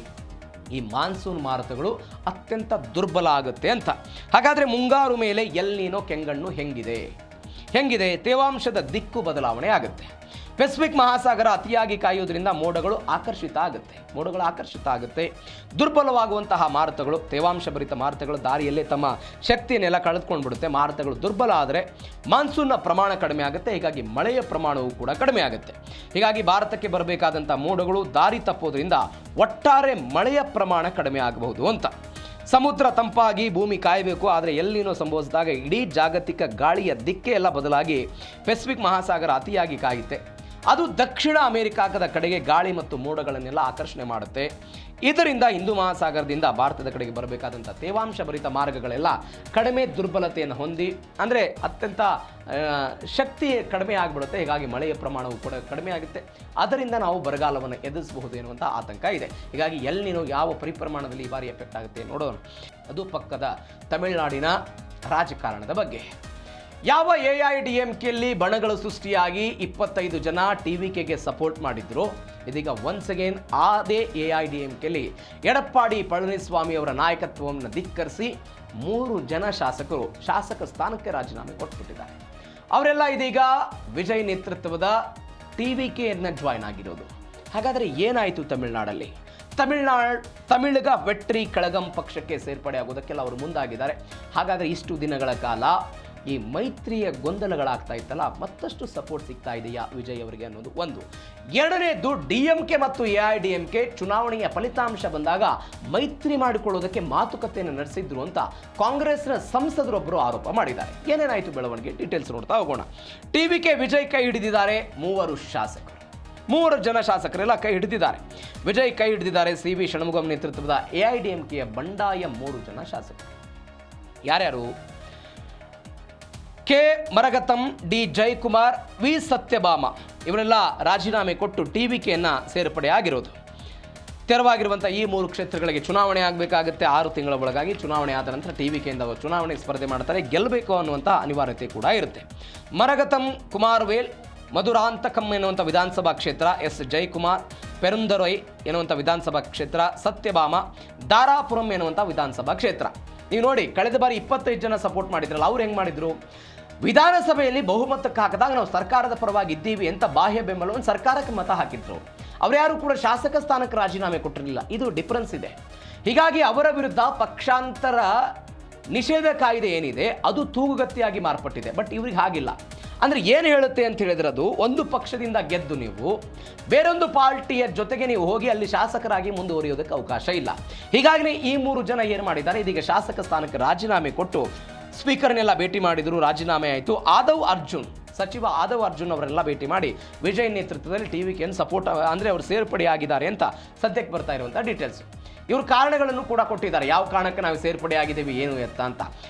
ಈ ಮಾನ್ಸೂನ್ ಮಾರುತಗಳು ಅತ್ಯಂತ ದುರ್ಬಲ ಆಗುತ್ತೆ ಅಂತ. ಹಾಗಾದರೆ ಮುಂಗಾರು ಮೇಲೆ ಎಲ್ ನೀನೋ ಕೆಂಗಣ್ಣು ಹೆಂಗಿದೆ? ತೇವಾಂಶದ ದಿಕ್ಕು ಬದಲಾವಣೆ ಆಗುತ್ತೆ. ಪೆಸಿಫಿಕ್ ಮಹಾಸಾಗರ ಅತಿಯಾಗಿ ಕಾಯುವುದರಿಂದ ಮೋಡಗಳು ಆಕರ್ಷಿತ ಆಗುತ್ತೆ. ದುರ್ಬಲವಾಗುವಂತಹ ಮಾರುತಗಳು, ತೇವಾಂಶ ಭರಿತ ಮಾರುತಗಳು ದಾರಿಯಲ್ಲೇ ತಮ್ಮ ಶಕ್ತಿಯನ್ನೆಲ್ಲ ಕಳೆದುಕೊಂಡು ಬಿಡುತ್ತೆ. ಮಾರುತಗಳು ದುರ್ಬಲ ಆದರೆ ಮಾನ್ಸೂನ್ನ ಪ್ರಮಾಣ ಕಡಿಮೆ ಆಗುತ್ತೆ. ಹೀಗಾಗಿ ಮಳೆಯ ಪ್ರಮಾಣವೂ ಕೂಡ ಕಡಿಮೆ ಆಗುತ್ತೆ. ಹೀಗಾಗಿ ಭಾರತಕ್ಕೆ ಬರಬೇಕಾದಂಥ ಮೋಡಗಳು ದಾರಿ ತಪ್ಪೋದ್ರಿಂದ ಒಟ್ಟಾರೆ ಮಳೆಯ ಪ್ರಮಾಣ ಕಡಿಮೆ ಆಗಬಹುದು ಅಂತ. ಸಮುದ್ರ ತಂಪಾಗಿ ಭೂಮಿ ಕಾಯಬೇಕು. ಆದರೆ ಎಲ್ಲಿನೋ ಸಂಭವಿಸಿದಾಗ ಇಡೀ ಜಾಗತಿಕ ಗಾಳಿಯ ದಿಕ್ಕೇ ಎಲ್ಲ ಬದಲಾಗಿ ಪೆಸಿಫಿಕ್ ಮಹಾಸಾಗರ ಅತಿಯಾಗಿ ಕಾಯುತ್ತೆ. ಅದು ದಕ್ಷಿಣ ಅಮೆರಿಕಾದ ಕಡೆಗೆ ಗಾಳಿ ಮತ್ತು ಮೋಡಗಳನ್ನೆಲ್ಲ ಆಕರ್ಷಣೆ ಮಾಡುತ್ತೆ. ಇದರಿಂದ ಹಿಂದೂ ಮಹಾಸಾಗರದಿಂದ ಭಾರತದ ಕಡೆಗೆ ಬರಬೇಕಾದಂಥ ತೇವಾಂಶ ಭರಿತ ಮಾರ್ಗಗಳೆಲ್ಲ ಕಡಿಮೆ ದುರ್ಬಲತೆಯನ್ನು ಹೊಂದಿ ಅಂದರೆ ಅತ್ಯಂತ ಶಕ್ತಿ ಕಡಿಮೆ ಆಗಿಬಿಡುತ್ತೆ. ಹೀಗಾಗಿ ಮಳೆಯ ಪ್ರಮಾಣವು ಕೂಡ ಕಡಿಮೆ ಆಗುತ್ತೆ. ಅದರಿಂದ ನಾವು ಬರಗಾಲವನ್ನು ಎದುರಿಸಬಹುದು ಎನ್ನುವಂಥ ಆತಂಕ ಇದೆ. ಹೀಗಾಗಿ ಎಲ್ ನೀನೋ ಯಾವ ಪರಿಪ್ರಮಾಣದಲ್ಲಿ ಈ ಬಾರಿ ಎಫೆಕ್ಟ್ ಆಗುತ್ತೆ ನೋಡೋಣ. ಅದು ಪಕ್ಕದ ತಮಿಳುನಾಡಿನ ರಾಜಕಾರಣದ ಬಗ್ಗೆ. ಯಾವ AIDMKಯಲ್ಲಿ ಬಣಗಳು ಸೃಷ್ಟಿಯಾಗಿ 25 ಜನ TVKಗೆ ಸಪೋರ್ಟ್ ಮಾಡಿದ್ರು, ಇದೀಗ ಒನ್ಸ್ ಅಗೇನ್ ಅದೇ AIDMKಯಲ್ಲಿ ಎಡಪ್ಪಾಡಿ ಪಳನಿಸ್ವಾಮಿ ಅವರ ನಾಯಕತ್ವವನ್ನು ಧಿಕ್ಕರಿಸಿ 3 ಜನ ಶಾಸಕರು ಶಾಸಕ ಸ್ಥಾನಕ್ಕೆ ರಾಜೀನಾಮೆ ಕೊಟ್ಟುಬಿಟ್ಟಿದ್ದಾರೆ. ಅವರೆಲ್ಲ ಇದೀಗ ವಿಜಯ್ ನೇತೃತ್ವದ TVKಯನ್ನು ಜಾಯ್ನ್ ಆಗಿರೋದು. ಹಾಗಾದರೆ ಏನಾಯಿತು ತಮಿಳುನಾಡಲ್ಲಿ? ತಮಿಳಿಗ ವೆಟ್ರಿ ಕಳಗಂ ಪಕ್ಷಕ್ಕೆ ಸೇರ್ಪಡೆ ಆಗೋದಕ್ಕೆಲ್ಲ ಅವರು ಮುಂದಾಗಿದ್ದಾರೆ. ಹಾಗಾದರೆ ಇಷ್ಟು ದಿನಗಳ ಕಾಲ ಈ ಮೈತ್ರಿಯ ಗೊಂದಲಗಳಾಗ್ತಾ ಇತ್ತಲ್ಲ, ಮತ್ತಷ್ಟು ಸಪೋರ್ಟ್ ಸಿಗ್ತಾ ಇದೆಯಾ ವಿಜಯ್ ಅವರಿಗೆ ಅನ್ನೋದು ಒಂದು. ಎರಡನೇದು DMK ಮತ್ತು AIDMK ಚುನಾವಣೆಯ ಫಲಿತಾಂಶ ಬಂದಾಗ ಮೈತ್ರಿ ಮಾಡಿಕೊಳ್ಳೋದಕ್ಕೆ ಮಾತುಕತೆಯನ್ನು ನಡೆಸಿದ್ರು ಅಂತ ಕಾಂಗ್ರೆಸ್ನ ಸಂಸದರೊಬ್ಬರು ಆರೋಪ ಮಾಡಿದ್ದಾರೆ. ಏನೇನಾಯಿತು ಬೆಳವಣಿಗೆ ಡೀಟೇಲ್ಸ್ ನೋಡ್ತಾ ಹೋಗೋಣ. TVK ವಿಜಯ್ ಕೈ ಹಿಡಿದಿದ್ದಾರೆ 3 ಜನ ಶಾಸಕರೆಲ್ಲ ಕೈ ಹಿಡಿದಿದ್ದಾರೆ. ವಿಜಯ್ ಕೈ ಹಿಡಿದಿದ್ದಾರೆ CV ಷಣ್ಮುಗಂ ನೇತೃತ್ವದ AIDMKಯ ಬಂಡಾಯ 3 ಜನ ಶಾಸಕರು. ಯಾರ್ಯಾರು? K ಮರಗತಂ, D Jayakumar, V Satyabhama ಇವರೆಲ್ಲ ರಾಜೀನಾಮೆ ಕೊಟ್ಟು TVKಯನ್ನು ಸೇರ್ಪಡೆ ಆಗಿರೋದು. ತೆರವಾಗಿರುವಂಥ ಈ 3 ಕ್ಷೇತ್ರಗಳಿಗೆ ಚುನಾವಣೆ ಆಗಬೇಕಾಗುತ್ತೆ. 6 ತಿಂಗಳ ಒಳಗಾಗಿ ಚುನಾವಣೆ ಆದ ನಂತರ TVKಯಿಂದ ಚುನಾವಣೆಗೆ ಸ್ಪರ್ಧೆ ಮಾಡ್ತಾರೆ. ಗೆಲ್ಲಬೇಕು ಅನ್ನುವಂಥ ಅನಿವಾರ್ಯತೆ ಕೂಡ ಇರುತ್ತೆ. ಮರಗತಂ ಕುಮಾರವೇಲ್, ಮಧುರಾಂತಕಂ ಎನ್ನುವಂಥ ವಿಧಾನಸಭಾ ಕ್ಷೇತ್ರ S ಜಯಕುಮಾರ್, ಪೆರುಂದರೊಯ್ ಎನ್ನುವಂಥ ವಿಧಾನಸಭಾ ಕ್ಷೇತ್ರ ಸತ್ಯಭಾಮ, ದಾರಾಪುರಂ ಎನ್ನುವಂಥ ವಿಧಾನಸಭಾ ಕ್ಷೇತ್ರ. ನೀವು ನೋಡಿ, ಕಳೆದ ಬಾರಿ 25 ಜನ ಸಪೋರ್ಟ್ ಮಾಡಿದ್ರಲ್ಲ, ಅವ್ರು ಹೆಂಗೆ ಮಾಡಿದ್ರು? ವಿಧಾನಸಭೆಯಲ್ಲಿ ಬಹುಮತಕ್ಕೆ ಹಾಕಿದಾಗ ನಾವು ಸರ್ಕಾರದ ಪರವಾಗಿ ಇದ್ದೀವಿ ಅಂತ ಬಾಹ್ಯ ಬೆಂಬಲವನ್ನು ಸರ್ಕಾರಕ್ಕೆ ಮತ ಹಾಕಿದ್ರು. ಅವರ್ಯಾರು ಕೂಡ ಶಾಸಕ ಸ್ಥಾನಕ್ಕೆ ರಾಜೀನಾಮೆ ಕೊಟ್ಟಿರಲಿಲ್ಲ. ಇದು ಡಿಫರೆನ್ಸ್ ಇದೆ. ಹೀಗಾಗಿ ಅವರ ವಿರುದ್ಧ ಪಕ್ಷಾಂತರ ನಿಷೇಧ ಕಾಯ್ದೆ ಏನಿದೆ ಅದು ತೂಗುಗತ್ತಿಯಾಗಿ ಮಾರ್ಪಟ್ಟಿದೆ. ಬಟ್ ಇವ್ರಿಗೆ ಹಾಗಿಲ್ಲ. ಅಂದರೆ ಏನು ಹೇಳುತ್ತೆ ಅಂತ ಹೇಳಿದ್ರೆ, ಅದು ಒಂದು ಪಕ್ಷದಿಂದ ಗೆದ್ದು ನೀವು ಬೇರೊಂದು ಪಾರ್ಟಿಯ ಜೊತೆಗೆ ನೀವು ಹೋಗಿ ಅಲ್ಲಿ ಶಾಸಕರಾಗಿ ಮುಂದುವರಿಯೋದಕ್ಕೆ ಅವಕಾಶ ಇಲ್ಲ. ಹೀಗಾಗಿ ಈ 3 ಜನ ಏನು ಮಾಡಿದ್ದಾರೆ, ಇದೀಗ ಶಾಸಕ ಸ್ಥಾನಕ್ಕೆ ರಾಜೀನಾಮೆ ಕೊಟ್ಟು ಸ್ಪೀಕರ್ನೆಲ್ಲ ಭೇಟಿ ಮಾಡಿದರು. ರಾಜೀನಾಮೆ ಆಯಿತು. ಸಚಿವ ಆದವ್ ಅರ್ಜುನ್ ಅವರೆಲ್ಲ ಭೇಟಿ ಮಾಡಿ ವಿಜಯ್ ನೇತೃತ್ವದಲ್ಲಿ TVKಯನ್ನು ಸಪೋರ್ಟ್ ಅಂದರೆ ಅವರು ಸೇರ್ಪಡೆಯಾಗಿದ್ದಾರೆ ಅಂತ ಸದ್ಯಕ್ಕೆ ಬರ್ತಾ ಇರುವಂಥ ಡೀಟೇಲ್ಸ್. ಇವರು ಕಾರಣಗಳನ್ನು ಕೂಡ ಕೊಟ್ಟಿದ್ದಾರೆ, ಯಾವ ಕಾರಣಕ್ಕೆ ನಾವು ಸೇರ್ಪಡೆ ಆಗಿದ್ದೀವಿ ಏನು ಎತ್ತ ಅಂತ.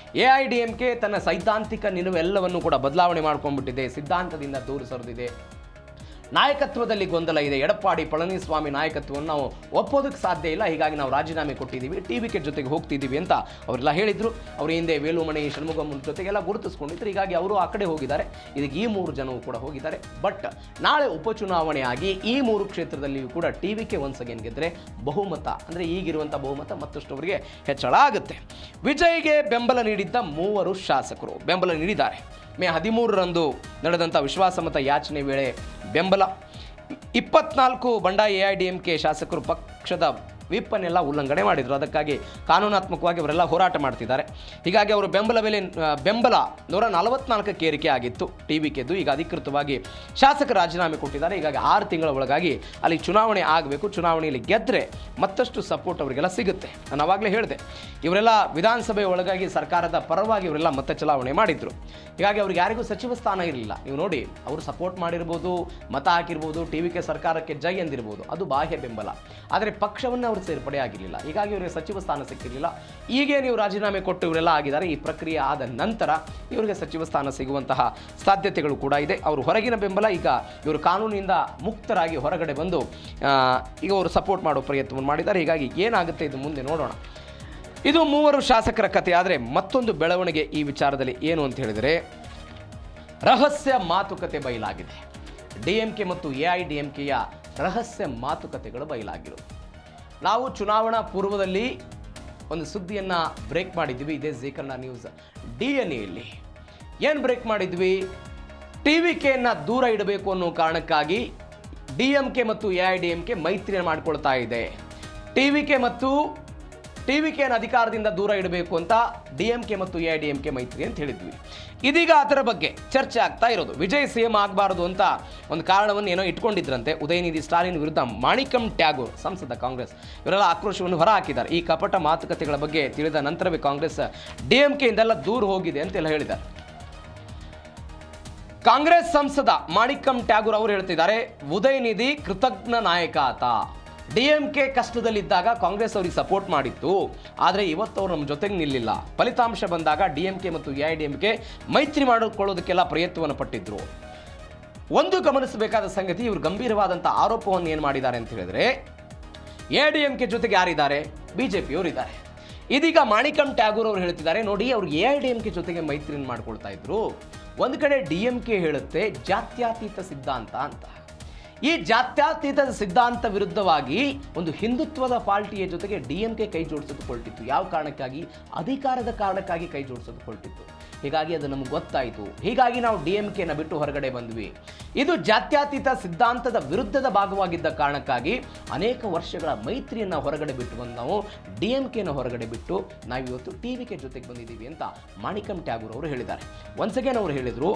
AIDMK ತನ್ನ ಸೈದ್ಧಾಂತಿಕ ನಿಲುವೆಲ್ಲವನ್ನು ಕೂಡ ಬದಲಾವಣೆ ಮಾಡ್ಕೊಂಡ್ಬಿಟ್ಟಿದೆ. ಸಿದ್ಧಾಂತದಿಂದ ದೂರ ಸರಿದಿದೆ. ನಾಯಕತ್ವದಲ್ಲಿ ಗೊಂದಲ ಇದೆ. ಎಡಪ್ಪಾಡಿ ಪಳನಿಸ್ವಾಮಿ ನಾಯಕತ್ವವನ್ನು ನಾವು ಒಪ್ಪೋದಕ್ಕೆ ಸಾಧ್ಯ ಇಲ್ಲ. ಹೀಗಾಗಿ ನಾವು ರಾಜೀನಾಮೆ ಕೊಟ್ಟಿದ್ದೀವಿ, TVK ಜೊತೆಗೆ ಹೋಗ್ತಿದ್ದೀವಿ ಅಂತ ಅವರೆಲ್ಲ ಹೇಳಿದರು. ಅವರು ಹಿಂದೆ ವೇಲುಮಣಿ ಷಣ್ಮುಗಂ ಜೊತೆಗೆಲ್ಲ ಗುರುತಿಸ್ಕೊಂಡಿದ್ರು. ಹೀಗಾಗಿ ಅವರು ಆ ಕಡೆ ಹೋಗಿದ್ದಾರೆ. ಇದಕ್ಕೆ ಈ 3 ಜನವು ಕೂಡ ಹೋಗಿದ್ದಾರೆ. ಬಟ್ ನಾಳೆ ಉಪಚುನಾವಣೆ ಆಗಿ ಈ 3 ಕ್ಷೇತ್ರದಲ್ಲಿಯೂ ಕೂಡ TVK ಒನ್ಸ್ ಅಗೇನ್ ಗೆದ್ದರೆ ಬಹುಮತ ಅಂದರೆ ಈಗಿರುವಂಥ ಬಹುಮತ ಮತ್ತಷ್ಟು ಅವರಿಗೆ ಹೆಚ್ಚಳ ಆಗುತ್ತೆ. ವಿಜಯ್ಗೆ ಬೆಂಬಲ ನೀಡಿದ್ದ 3 ಶಾಸಕರು ಬೆಂಬಲ ನೀಡಿದ್ದಾರೆ. ಮೇ 13ರಂದು ನಡೆದಂಥ ವಿಶ್ವಾಸಮತ ಯಾಚನೆ ವೇಳೆ ಬೆಂಬಲ. 24 ಬಂಡಾಯ AIDMK ಶಾಸಕರು ಪಕ್ಷದ ವಿಪ್ಪನ್ನೆಲ್ಲ ಉಲ್ಲಂಘನೆ ಮಾಡಿದರು. ಅದಕ್ಕಾಗಿ ಕಾನೂನಾತ್ಮಕವಾಗಿ ಅವರೆಲ್ಲ ಹೋರಾಟ ಮಾಡ್ತಿದ್ದಾರೆ. ಹೀಗಾಗಿ ಅವರು ಬೆಂಬಲ 144ಕ್ಕೆ ಏರಿಕೆ ಆಗಿತ್ತು TVKದು. ಈಗ ಅಧಿಕೃತವಾಗಿ ಶಾಸಕ ರಾಜೀನಾಮೆ ಕೊಟ್ಟಿದ್ದಾರೆ. ಹೀಗಾಗಿ 6 ತಿಂಗಳ ಒಳಗಾಗಿ ಅಲ್ಲಿ ಚುನಾವಣೆ ಆಗಬೇಕು. ಚುನಾವಣೆಯಲ್ಲಿ ಗೆದ್ದರೆ ಮತ್ತಷ್ಟು ಸಪೋರ್ಟ್ ಅವರಿಗೆಲ್ಲ ಸಿಗುತ್ತೆ. ನಾನು ಆವಾಗಲೇ ಹೇಳಿದೆ, ಇವರೆಲ್ಲ ವಿಧಾನಸಭೆ ಒಳಗಾಗಿ ಸರ್ಕಾರದ ಪರವಾಗಿ ಇವರೆಲ್ಲ ಮತ ಚಲಾವಣೆ ಮಾಡಿದ್ರು. ಹೀಗಾಗಿ ಅವ್ರಿಗೆ ಯಾರಿಗೂ ಸಚಿವ ಸ್ಥಾನ ಇರಲಿಲ್ಲ. ನೀವು ನೋಡಿ, ಅವರು ಸಪೋರ್ಟ್ ಮಾಡಿರ್ಬೋದು, ಮತ ಹಾಕಿರ್ಬೋದು, TVK ಸರ್ಕಾರಕ್ಕೆ ಜೈ ಎಂದಿರ್ಬೋದು, ಅದು ಬಾಹ್ಯ ಬೆಂಬಲ. ಆದರೆ ಪಕ್ಷವನ್ನು ಅವರು ಸೇರ್ಪಡೆ ಆಗಿರಲಿಲ್ಲ. ಹೀಗಾಗಿ ಇವರಿಗೆ ಸಚಿವ ಸ್ಥಾನ ಸಿಕ್ಕಿರಲಿಲ್ಲ. ಈಗೇ ನೀವು ರಾಜೀನಾಮೆ ಕೊಟ್ಟು ಇವರೆಲ್ಲ ಆಗಿದ್ದಾರೆ. ಈ ಪ್ರಕ್ರಿಯೆ ಆದ ನಂತರ ಇವರಿಗೆ ಸಚಿವ ಸ್ಥಾನ ಸಿಗುವಂತಹ ಸಾಧ್ಯತೆಗಳು ಕೂಡ ಇದೆ. ಅವರು ಹೊರಗಿನ ಬೆಂಬಲ, ಈಗ ಇವರು ಕಾನೂನಿನಿಂದ ಮುಕ್ತರಾಗಿ ಹೊರಗಡೆ ಬಂದು ಈಗ ಅವರು ಸಪೋರ್ಟ್ ಮಾಡೋ ಪ್ರಯತ್ನವನ್ನು ಮಾಡಿದ್ದಾರೆ. ಹೀಗಾಗಿ ಏನಾಗುತ್ತೆ ಇದು ಮುಂದೆ ನೋಡೋಣ. ಇದು 3 ಶಾಸಕರ ಕಥೆ. ಆದರೆ ಮತ್ತೊಂದು ಬೆಳವಣಿಗೆ ಈ ವಿಚಾರದಲ್ಲಿ ಏನು ಅಂತ ಹೇಳಿದರೆ, ರಹಸ್ಯ ಮಾತುಕತೆ ಬಯಲಾಗಿದೆ. DMK ಮತ್ತು AIDMKಯ ರಹಸ್ಯ ಮಾತುಕತೆಗಳು ಬಯಲಾಗಿರೋದು. ನಾವು ಚುನಾವಣಾ ಪೂರ್ವದಲ್ಲಿ ಒಂದು ಸುದ್ದಿಯನ್ನು ಬ್ರೇಕ್ ಮಾಡಿದ್ವಿ. ಇದೇ ಜೀ ಕನ್ನಡ ನ್ಯೂಸ್ DNA ಏನು ಬ್ರೇಕ್ ಮಾಡಿದ್ವಿ? TVKಯನ್ನು ದೂರ ಇಡಬೇಕು ಅನ್ನೋ ಕಾರಣಕ್ಕಾಗಿ DMK ಮತ್ತು AIDMK ಮೈತ್ರಿಯನ್ನು ಮಾಡ್ಕೊಳ್ತಾ ಇದೆ. TVKಯನ್ನು ಅಧಿಕಾರದಿಂದ ದೂರ ಇಡಬೇಕು ಅಂತ DMK ಮತ್ತು AIDMK ಮೈತ್ರಿ ಅಂತ ಹೇಳಿದ್ವಿ. ಇದೀಗ ಅದರ ಬಗ್ಗೆ ಚರ್ಚೆ ಆಗ್ತಾ ಇರೋದು. ವಿಜಯ್ CM ಆಗಬಾರದು ಅಂತ ಒಂದು ಕಾರಣವನ್ನು ಏನೋ ಇಟ್ಕೊಂಡಿದ್ರಂತೆ. ಉದಯನಿಧಿ ಸ್ಟಾಲಿನ್ ವಿರುದ್ಧ ಮಾಣಿಕಂ ಟ್ಯಾಗೋರ್ ಸಂಸದ ಕಾಂಗ್ರೆಸ್ ಇವರೆಲ್ಲ ಆಕ್ರೋಶವನ್ನು ಹೊರಹಾಕಿದ್ದಾರೆ. ಈ ಕಪಟ ಮಾತುಕತೆಗಳ ಬಗ್ಗೆ ತಿಳಿದ ನಂತರವೇ ಕಾಂಗ್ರೆಸ್ DMK ಇಂದೆಲ್ಲ ದೂರ ಹೋಗಿದೆ ಅಂತೆಲ್ಲ ಹೇಳಿದ್ದಾರೆ. ಕಾಂಗ್ರೆಸ್ ಸಂಸದ ಮಾಣಿಕಂ ಟ್ಯಾಗೋರ್ ಅವರು ಹೇಳ್ತಿದ್ದಾರೆ, ಉದಯನಿಧಿ ಕೃತಜ್ಞ ನಾಯಕ ಆತ. DMK ಕಷ್ಟದಲ್ಲಿದ್ದಾಗ ಕಾಂಗ್ರೆಸ್ ಅವರಿಗೆ ಸಪೋರ್ಟ್ ಮಾಡಿತ್ತು. ಆದರೆ ಇವತ್ತು ಅವರು ನಮ್ಮ ಜೊತೆಗೆ ನಿಲ್ಲಿಲ್ಲ. ಫಲಿತಾಂಶ ಬಂದಾಗ DMK ಮತ್ತು AIDMK ಮೈತ್ರಿ ಮಾಡಿಕೊಳ್ಳೋದಕ್ಕೆಲ್ಲ ಪ್ರಯತ್ನವನ್ನು ಪಟ್ಟಿದ್ರು. ಒಂದು ಗಮನಿಸಬೇಕಾದ ಸಂಗತಿ, ಇವರು ಗಂಭೀರವಾದಂಥ ಆರೋಪವನ್ನು ಏನು ಮಾಡಿದ್ದಾರೆ ಅಂತ ಹೇಳಿದ್ರೆ, AIDMK ಜೊತೆಗೆ ಯಾರಿದ್ದಾರೆ? BJಪಿಯವರು ಇದ್ದಾರೆ. ಇದೀಗ ಮಾಣಿಕಂ ಟ್ಯಾಗೋರ್ ಅವರು ಹೇಳ್ತಿದ್ದಾರೆ, ನೋಡಿ ಅವ್ರಿಗೆ AIDMK ಜೊತೆಗೆ ಮೈತ್ರಿಯನ್ನು ಮಾಡ್ಕೊಳ್ತಾ ಇದ್ರು, ಒಂದು ಕಡೆ DMK ಹೇಳುತ್ತೆ ಜಾತ್ಯತೀತ ಸಿದ್ಧಾಂತ ಅಂತ. ಈ ಜಾತ್ಯತೀತದ ಸಿದ್ಧಾಂತ ವಿರುದ್ಧವಾಗಿ ಒಂದು ಹಿಂದುತ್ವದ ಪಾರ್ಟಿಯ ಜೊತೆಗೆ DMK ಕೈ ಜೋಡಿಸೋದು ಹೊರಟಿತ್ತು. ಯಾವ ಕಾರಣಕ್ಕಾಗಿ? ಅಧಿಕಾರದ ಕಾರಣಕ್ಕಾಗಿ ಕೈ ಜೋಡಿಸೋದು ಹೊರಟಿತ್ತು. ಹೀಗಾಗಿ ಅದು ನಮಗೆ ಗೊತ್ತಾಯಿತು. ಹೀಗಾಗಿ ನಾವು DMKನ ಬಿಟ್ಟು ಹೊರಗಡೆ ಬಂದ್ವಿ. ಇದು ಜಾತ್ಯತೀತ ಸಿದ್ಧಾಂತದ ವಿರುದ್ಧದ ಭಾಗವಾಗಿದ್ದ ಕಾರಣಕ್ಕಾಗಿ ಅನೇಕ ವರ್ಷಗಳ ಮೈತ್ರಿಯನ್ನು ಹೊರಗಡೆ ಬಿಟ್ಟು ಬಂದು ನಾವು DMKನ ಹೊರಗಡೆ ಬಿಟ್ಟು ನಾವಿವತ್ತು TVK ಜೊತೆಗೆ ಬಂದಿದ್ದೀವಿ ಅಂತ ಮಾಣಿಕಂ ಟ್ಯಾಗೂರ್ ಅವರು ಹೇಳಿದ್ದಾರೆ. ಒನ್ಸ್ ಅಗೇನ್ ಅವರು ಹೇಳಿದರು,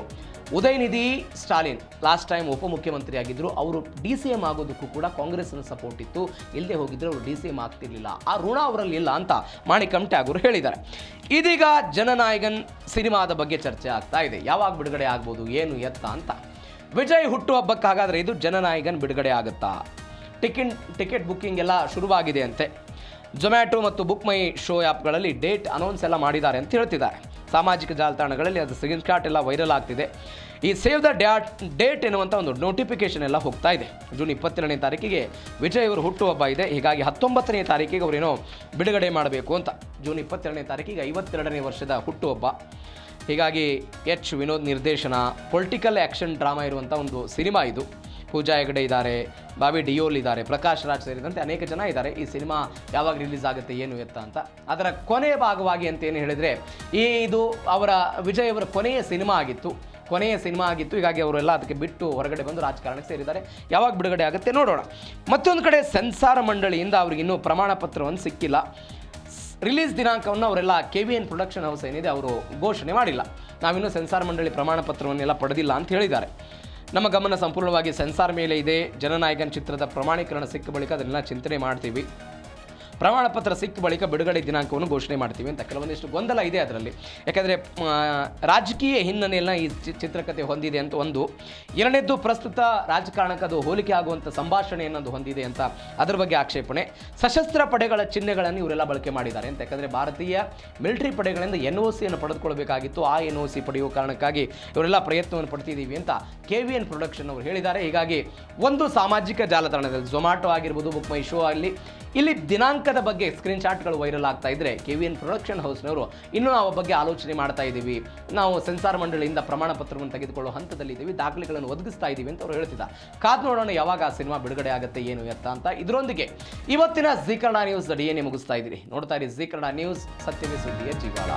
ಉದಯನಿಧಿ ಸ್ಟಾಲಿನ್ ಲಾಸ್ಟ್ ಟೈಮ್ ಉಪಮುಖ್ಯಮಂತ್ರಿ ಆಗಿದ್ದರು. ಅವರು DCM ಆಗೋದಕ್ಕೂ ಕೂಡ ಕಾಂಗ್ರೆಸ್ನ ಸಪೋರ್ಟ್ ಇತ್ತು. ಇಲ್ಲದೆ ಹೋಗಿದ್ರೆ ಅವರು DCM ಆಗ್ತಿರ್ಲಿಲ್ಲ. ಆ ಋಣ ಅವರಲ್ಲಿ ಇಲ್ಲ ಅಂತ ಮಾಣಿಕಂ ಟ್ಯಾಗೂರ್ ಹೇಳಿದ್ದಾರೆ. ಇದೀಗ ಜನನಾಯಕನ್ ಸಿನಿಮಾದ ಬಗ್ಗೆ ಚರ್ಚೆ ಆಗ್ತಾ ಇದೆ. ಯಾವಾಗ ಬಿಡುಗಡೆ ಆಗ್ಬೋದು, ಏನು ಎತ್ತ ಅಂತ. ವಿಜಯ್ ಹುಟ್ಟುಹಬ್ಬಕ್ಕಾಗಾದರೆ ಇದು ಜನನಾಯಕನ್ ಬಿಡುಗಡೆ ಆಗುತ್ತಾ? ಟಿಕೆಟ್ ಬುಕ್ಕಿಂಗ್ ಎಲ್ಲ ಶುರುವಾಗಿದೆ ಅಂತೆ. ಝೊಮ್ಯಾಟೊ ಮತ್ತು ಬುಕ್ ಮೈ ಶೋ ಆ್ಯಪ್ಗಳಲ್ಲಿ ಡೇಟ್ ಅನೌನ್ಸ್ ಎಲ್ಲ ಮಾಡಿದ್ದಾರೆ ಅಂತ ಹೇಳ್ತಿದ್ದಾರೆ. ಸಾಮಾಜಿಕ ಜಾಲತಾಣಗಳಲ್ಲಿ ಅದು ಸ್ಕ್ರೀನ್ ಶಾಟ್ ಎಲ್ಲ ವೈರಲ್ ಆಗ್ತಿದೆ. ಈ ಸೇವ್ ದ ಡೇಟ್ ಎನ್ನುವಂಥ ಒಂದು ನೋಟಿಫಿಕೇಶನ್ ಎಲ್ಲ ಹೋಗ್ತಾ ಇದೆ. ಜೂನ್ 22ನೇ ತಾರೀಕಿಗೆ ವಿಜಯ್ ಅವರು ಹುಟ್ಟುಹಬ್ಬ ಇದೆ. ಹೀಗಾಗಿ 19ನೇ ತಾರೀಕಿಗೆ ಅವರೇನೋ ಬಿಡುಗಡೆ ಮಾಡಬೇಕು ಅಂತ. ಜೂನ್ 22ನೇ ತಾರೀಕಿಗೆ 52ನೇ ವರ್ಷದ ಹುಟ್ಟುಹಬ್ಬ. ಹೀಗಾಗಿ H. ವಿನೋದ್ ನಿರ್ದೇಶನ, ಪೊಲಿಟಿಕಲ್ ಆ್ಯಕ್ಷನ್ ಡ್ರಾಮಾ ಇರುವಂಥ ಒಂದು ಸಿನಿಮಾ ಇದು. ಪೂಜಾ ಹೆಗಡೆ ಇದ್ದಾರೆ, ಬಾಬಿ ಡಿಯೋಲ್ ಇದ್ದಾರೆ, ಪ್ರಕಾಶ್ ರಾಜ್ ಸೇರಿದಂತೆ ಅನೇಕ ಜನ ಇದ್ದಾರೆ. ಈ ಸಿನಿಮಾ ಯಾವಾಗ ರಿಲೀಸ್ ಆಗುತ್ತೆ, ಏನು ಎತ್ತ ಅಂತ. ಅದರ ಕೊನೆಯ ಭಾಗವಾಗಿ ಅಂತ ಏನು ಹೇಳಿದರೆ, ಇದು ಅವರ ವಿಜಯ್ ಅವರ ಕೊನೆಯ ಸಿನಿಮಾ ಆಗಿತ್ತು. ಹೀಗಾಗಿ ಅವರೆಲ್ಲ ಅದಕ್ಕೆ ಬಿಟ್ಟು ಹೊರಗಡೆ ಬಂದು ರಾಜಕಾರಣಕ್ಕೆ ಸೇರಿದ್ದಾರೆ. ಯಾವಾಗ ಬಿಡುಗಡೆ ಆಗುತ್ತೆ ನೋಡೋಣ. ಮತ್ತೊಂದು ಕಡೆ ಸೆನ್ಸಾರ್ ಮಂಡಳಿಯಿಂದ ಅವ್ರಿಗೆ ಇನ್ನೂ ಪ್ರಮಾಣ ಪತ್ರವನ್ನು ಸಿಕ್ಕಿಲ್ಲ. ರಿಲೀಸ್ ದಿನಾಂಕವನ್ನು ಅವರೆಲ್ಲ KVN ಪ್ರೊಡಕ್ಷನ್ ಹೌಸ್ ಏನಿದೆ ಅವರು ಘೋಷಣೆ ಮಾಡಿಲ್ಲ. ನಾವಿನ್ನೂ ಸೆನ್ಸಾರ್ ಮಂಡಳಿ ಪ್ರಮಾಣ ಪತ್ರವನ್ನೆಲ್ಲ ಪಡೆದಿಲ್ಲ ಅಂತ ಹೇಳಿದ್ದಾರೆ. ನಮ್ಮ ಗಮನ ಸಂಪೂರ್ಣವಾಗಿ ಸೆನ್ಸಾರ್ ಮೇಲೆ ಇದೆ. ಜನನಾಯಕನ್ ಚಿತ್ರದ ಪ್ರಮಾಣೀಕರಣ ಸಿಕ್ಕ ಬಳಿಕ ಅದನ್ನೆಲ್ಲ ಚಿಂತನೆ ಮಾಡ್ತೀವಿ. ಪ್ರಮಾಣ ಪತ್ರ ಸಿಕ್ಕ ಬಳಿಕ ಬಿಡುಗಡೆ ದಿನಾಂಕವನ್ನು ಘೋಷಣೆ ಮಾಡ್ತೀವಿ ಅಂತ ಕೆಲವೊಂದಿಷ್ಟು ಗೊಂದಲ ಇದೆ ಅದರಲ್ಲಿ. ಯಾಕಂದರೆ ರಾಜಕೀಯ ಹಿನ್ನೆಲೆಯನ್ನು ಈ ಚಿತ್ರಕಥೆ ಹೊಂದಿದೆ ಅಂತ ಒಂದು. ಎರಡನೇದ್ದು ಪ್ರಸ್ತುತ ರಾಜಕಾರಣಕ್ಕೆ ಅದು ಹೋಲಿಕೆ ಆಗುವಂಥ ಸಂಭಾಷಣೆಯನ್ನು ಅದು ಹೊಂದಿದೆ ಅಂತ ಅದರ ಬಗ್ಗೆ ಆಕ್ಷೇಪಣೆ. ಸಶಸ್ತ್ರ ಪಡೆಗಳ ಚಿಹ್ನೆಗಳನ್ನು ಇವರೆಲ್ಲ ಬಳಕೆ ಮಾಡಿದ್ದಾರೆ ಅಂತ. ಯಾಕಂದರೆ ಭಾರತೀಯ ಮಿಲಿಟರಿ ಪಡೆಗಳಿಂದ NOCಯನ್ನು ಪಡೆದುಕೊಳ್ಬೇಕಾಗಿತ್ತು. ಆ NOC ಪಡೆಯುವ ಕಾರಣಕ್ಕಾಗಿ ಇವರೆಲ್ಲ ಪ್ರಯತ್ನವನ್ನು ಪಡ್ತಿದ್ದೀವಿ ಅಂತ KVN ಪ್ರೊಡಕ್ಷನ್ ಅವರು ಹೇಳಿದ್ದಾರೆ. ಹೀಗಾಗಿ ಒಂದು ಸಾಮಾಜಿಕ ಜಾಲತಾಣದಲ್ಲಿ ಝೊಮ್ಯಾಟೊ ಆಗಿರ್ಬೋದು, ಬುಕ್ ಮೈ ಶೋ ಆಗಲಿ, ಇಲ್ಲಿ ದಿನಾಂಕದ ಬಗ್ಗೆ ಸ್ಕ್ರೀನ್ ಶಾಟ್ಗಳು ವೈರಲ್ ಆಗ್ತಾ ಇದ್ದರೆ KVN ಪ್ರೊಡಕ್ಷನ್ ಹೌಸ್ನವರು ಇನ್ನೂ ನಾವು ಬಗ್ಗೆ ಆಲೋಚನೆ ಮಾಡ್ತಾ ಇದ್ದೀವಿ, ನಾವು ಸೆನ್ಸಾರ್ ಮಂಡಳಿಯಿಂದ ಪ್ರಮಾಣ ಪತ್ರವನ್ನು ತೆಗೆದುಕೊಳ್ಳೋ ಹಂತದಲ್ಲಿದ್ದೀವಿ, ದಾಖಲೆಗಳನ್ನು ಒದಗಿಸ್ತಾ ಇದ್ದೀವಿ ಅಂತ ಅವರು ಹೇಳ್ತಿದ್ದಾರೆ. ಕಾದು ನೋಡೋಣ ಯಾವಾಗ ಆ ಸಿನಿಮಾ ಬಿಡುಗಡೆ ಆಗುತ್ತೆ, ಏನು ಎತ್ತ ಅಂತ. ಇದರೊಂದಿಗೆ ಇವತ್ತಿನ ಜೀ ಕನ್ನಡ ನ್ಯೂಸ್ DNA ಮುಗಿಸ್ತಾ ಇದ್ದೀರಿ. ನೋಡ್ತಾ ಇರಿ ಜೀ ಕನ್ನಡ ನ್ಯೂಸ್, ಸತ್ಯವೇ ಸುದ್ದಿಯ ಜೀವಾಳ.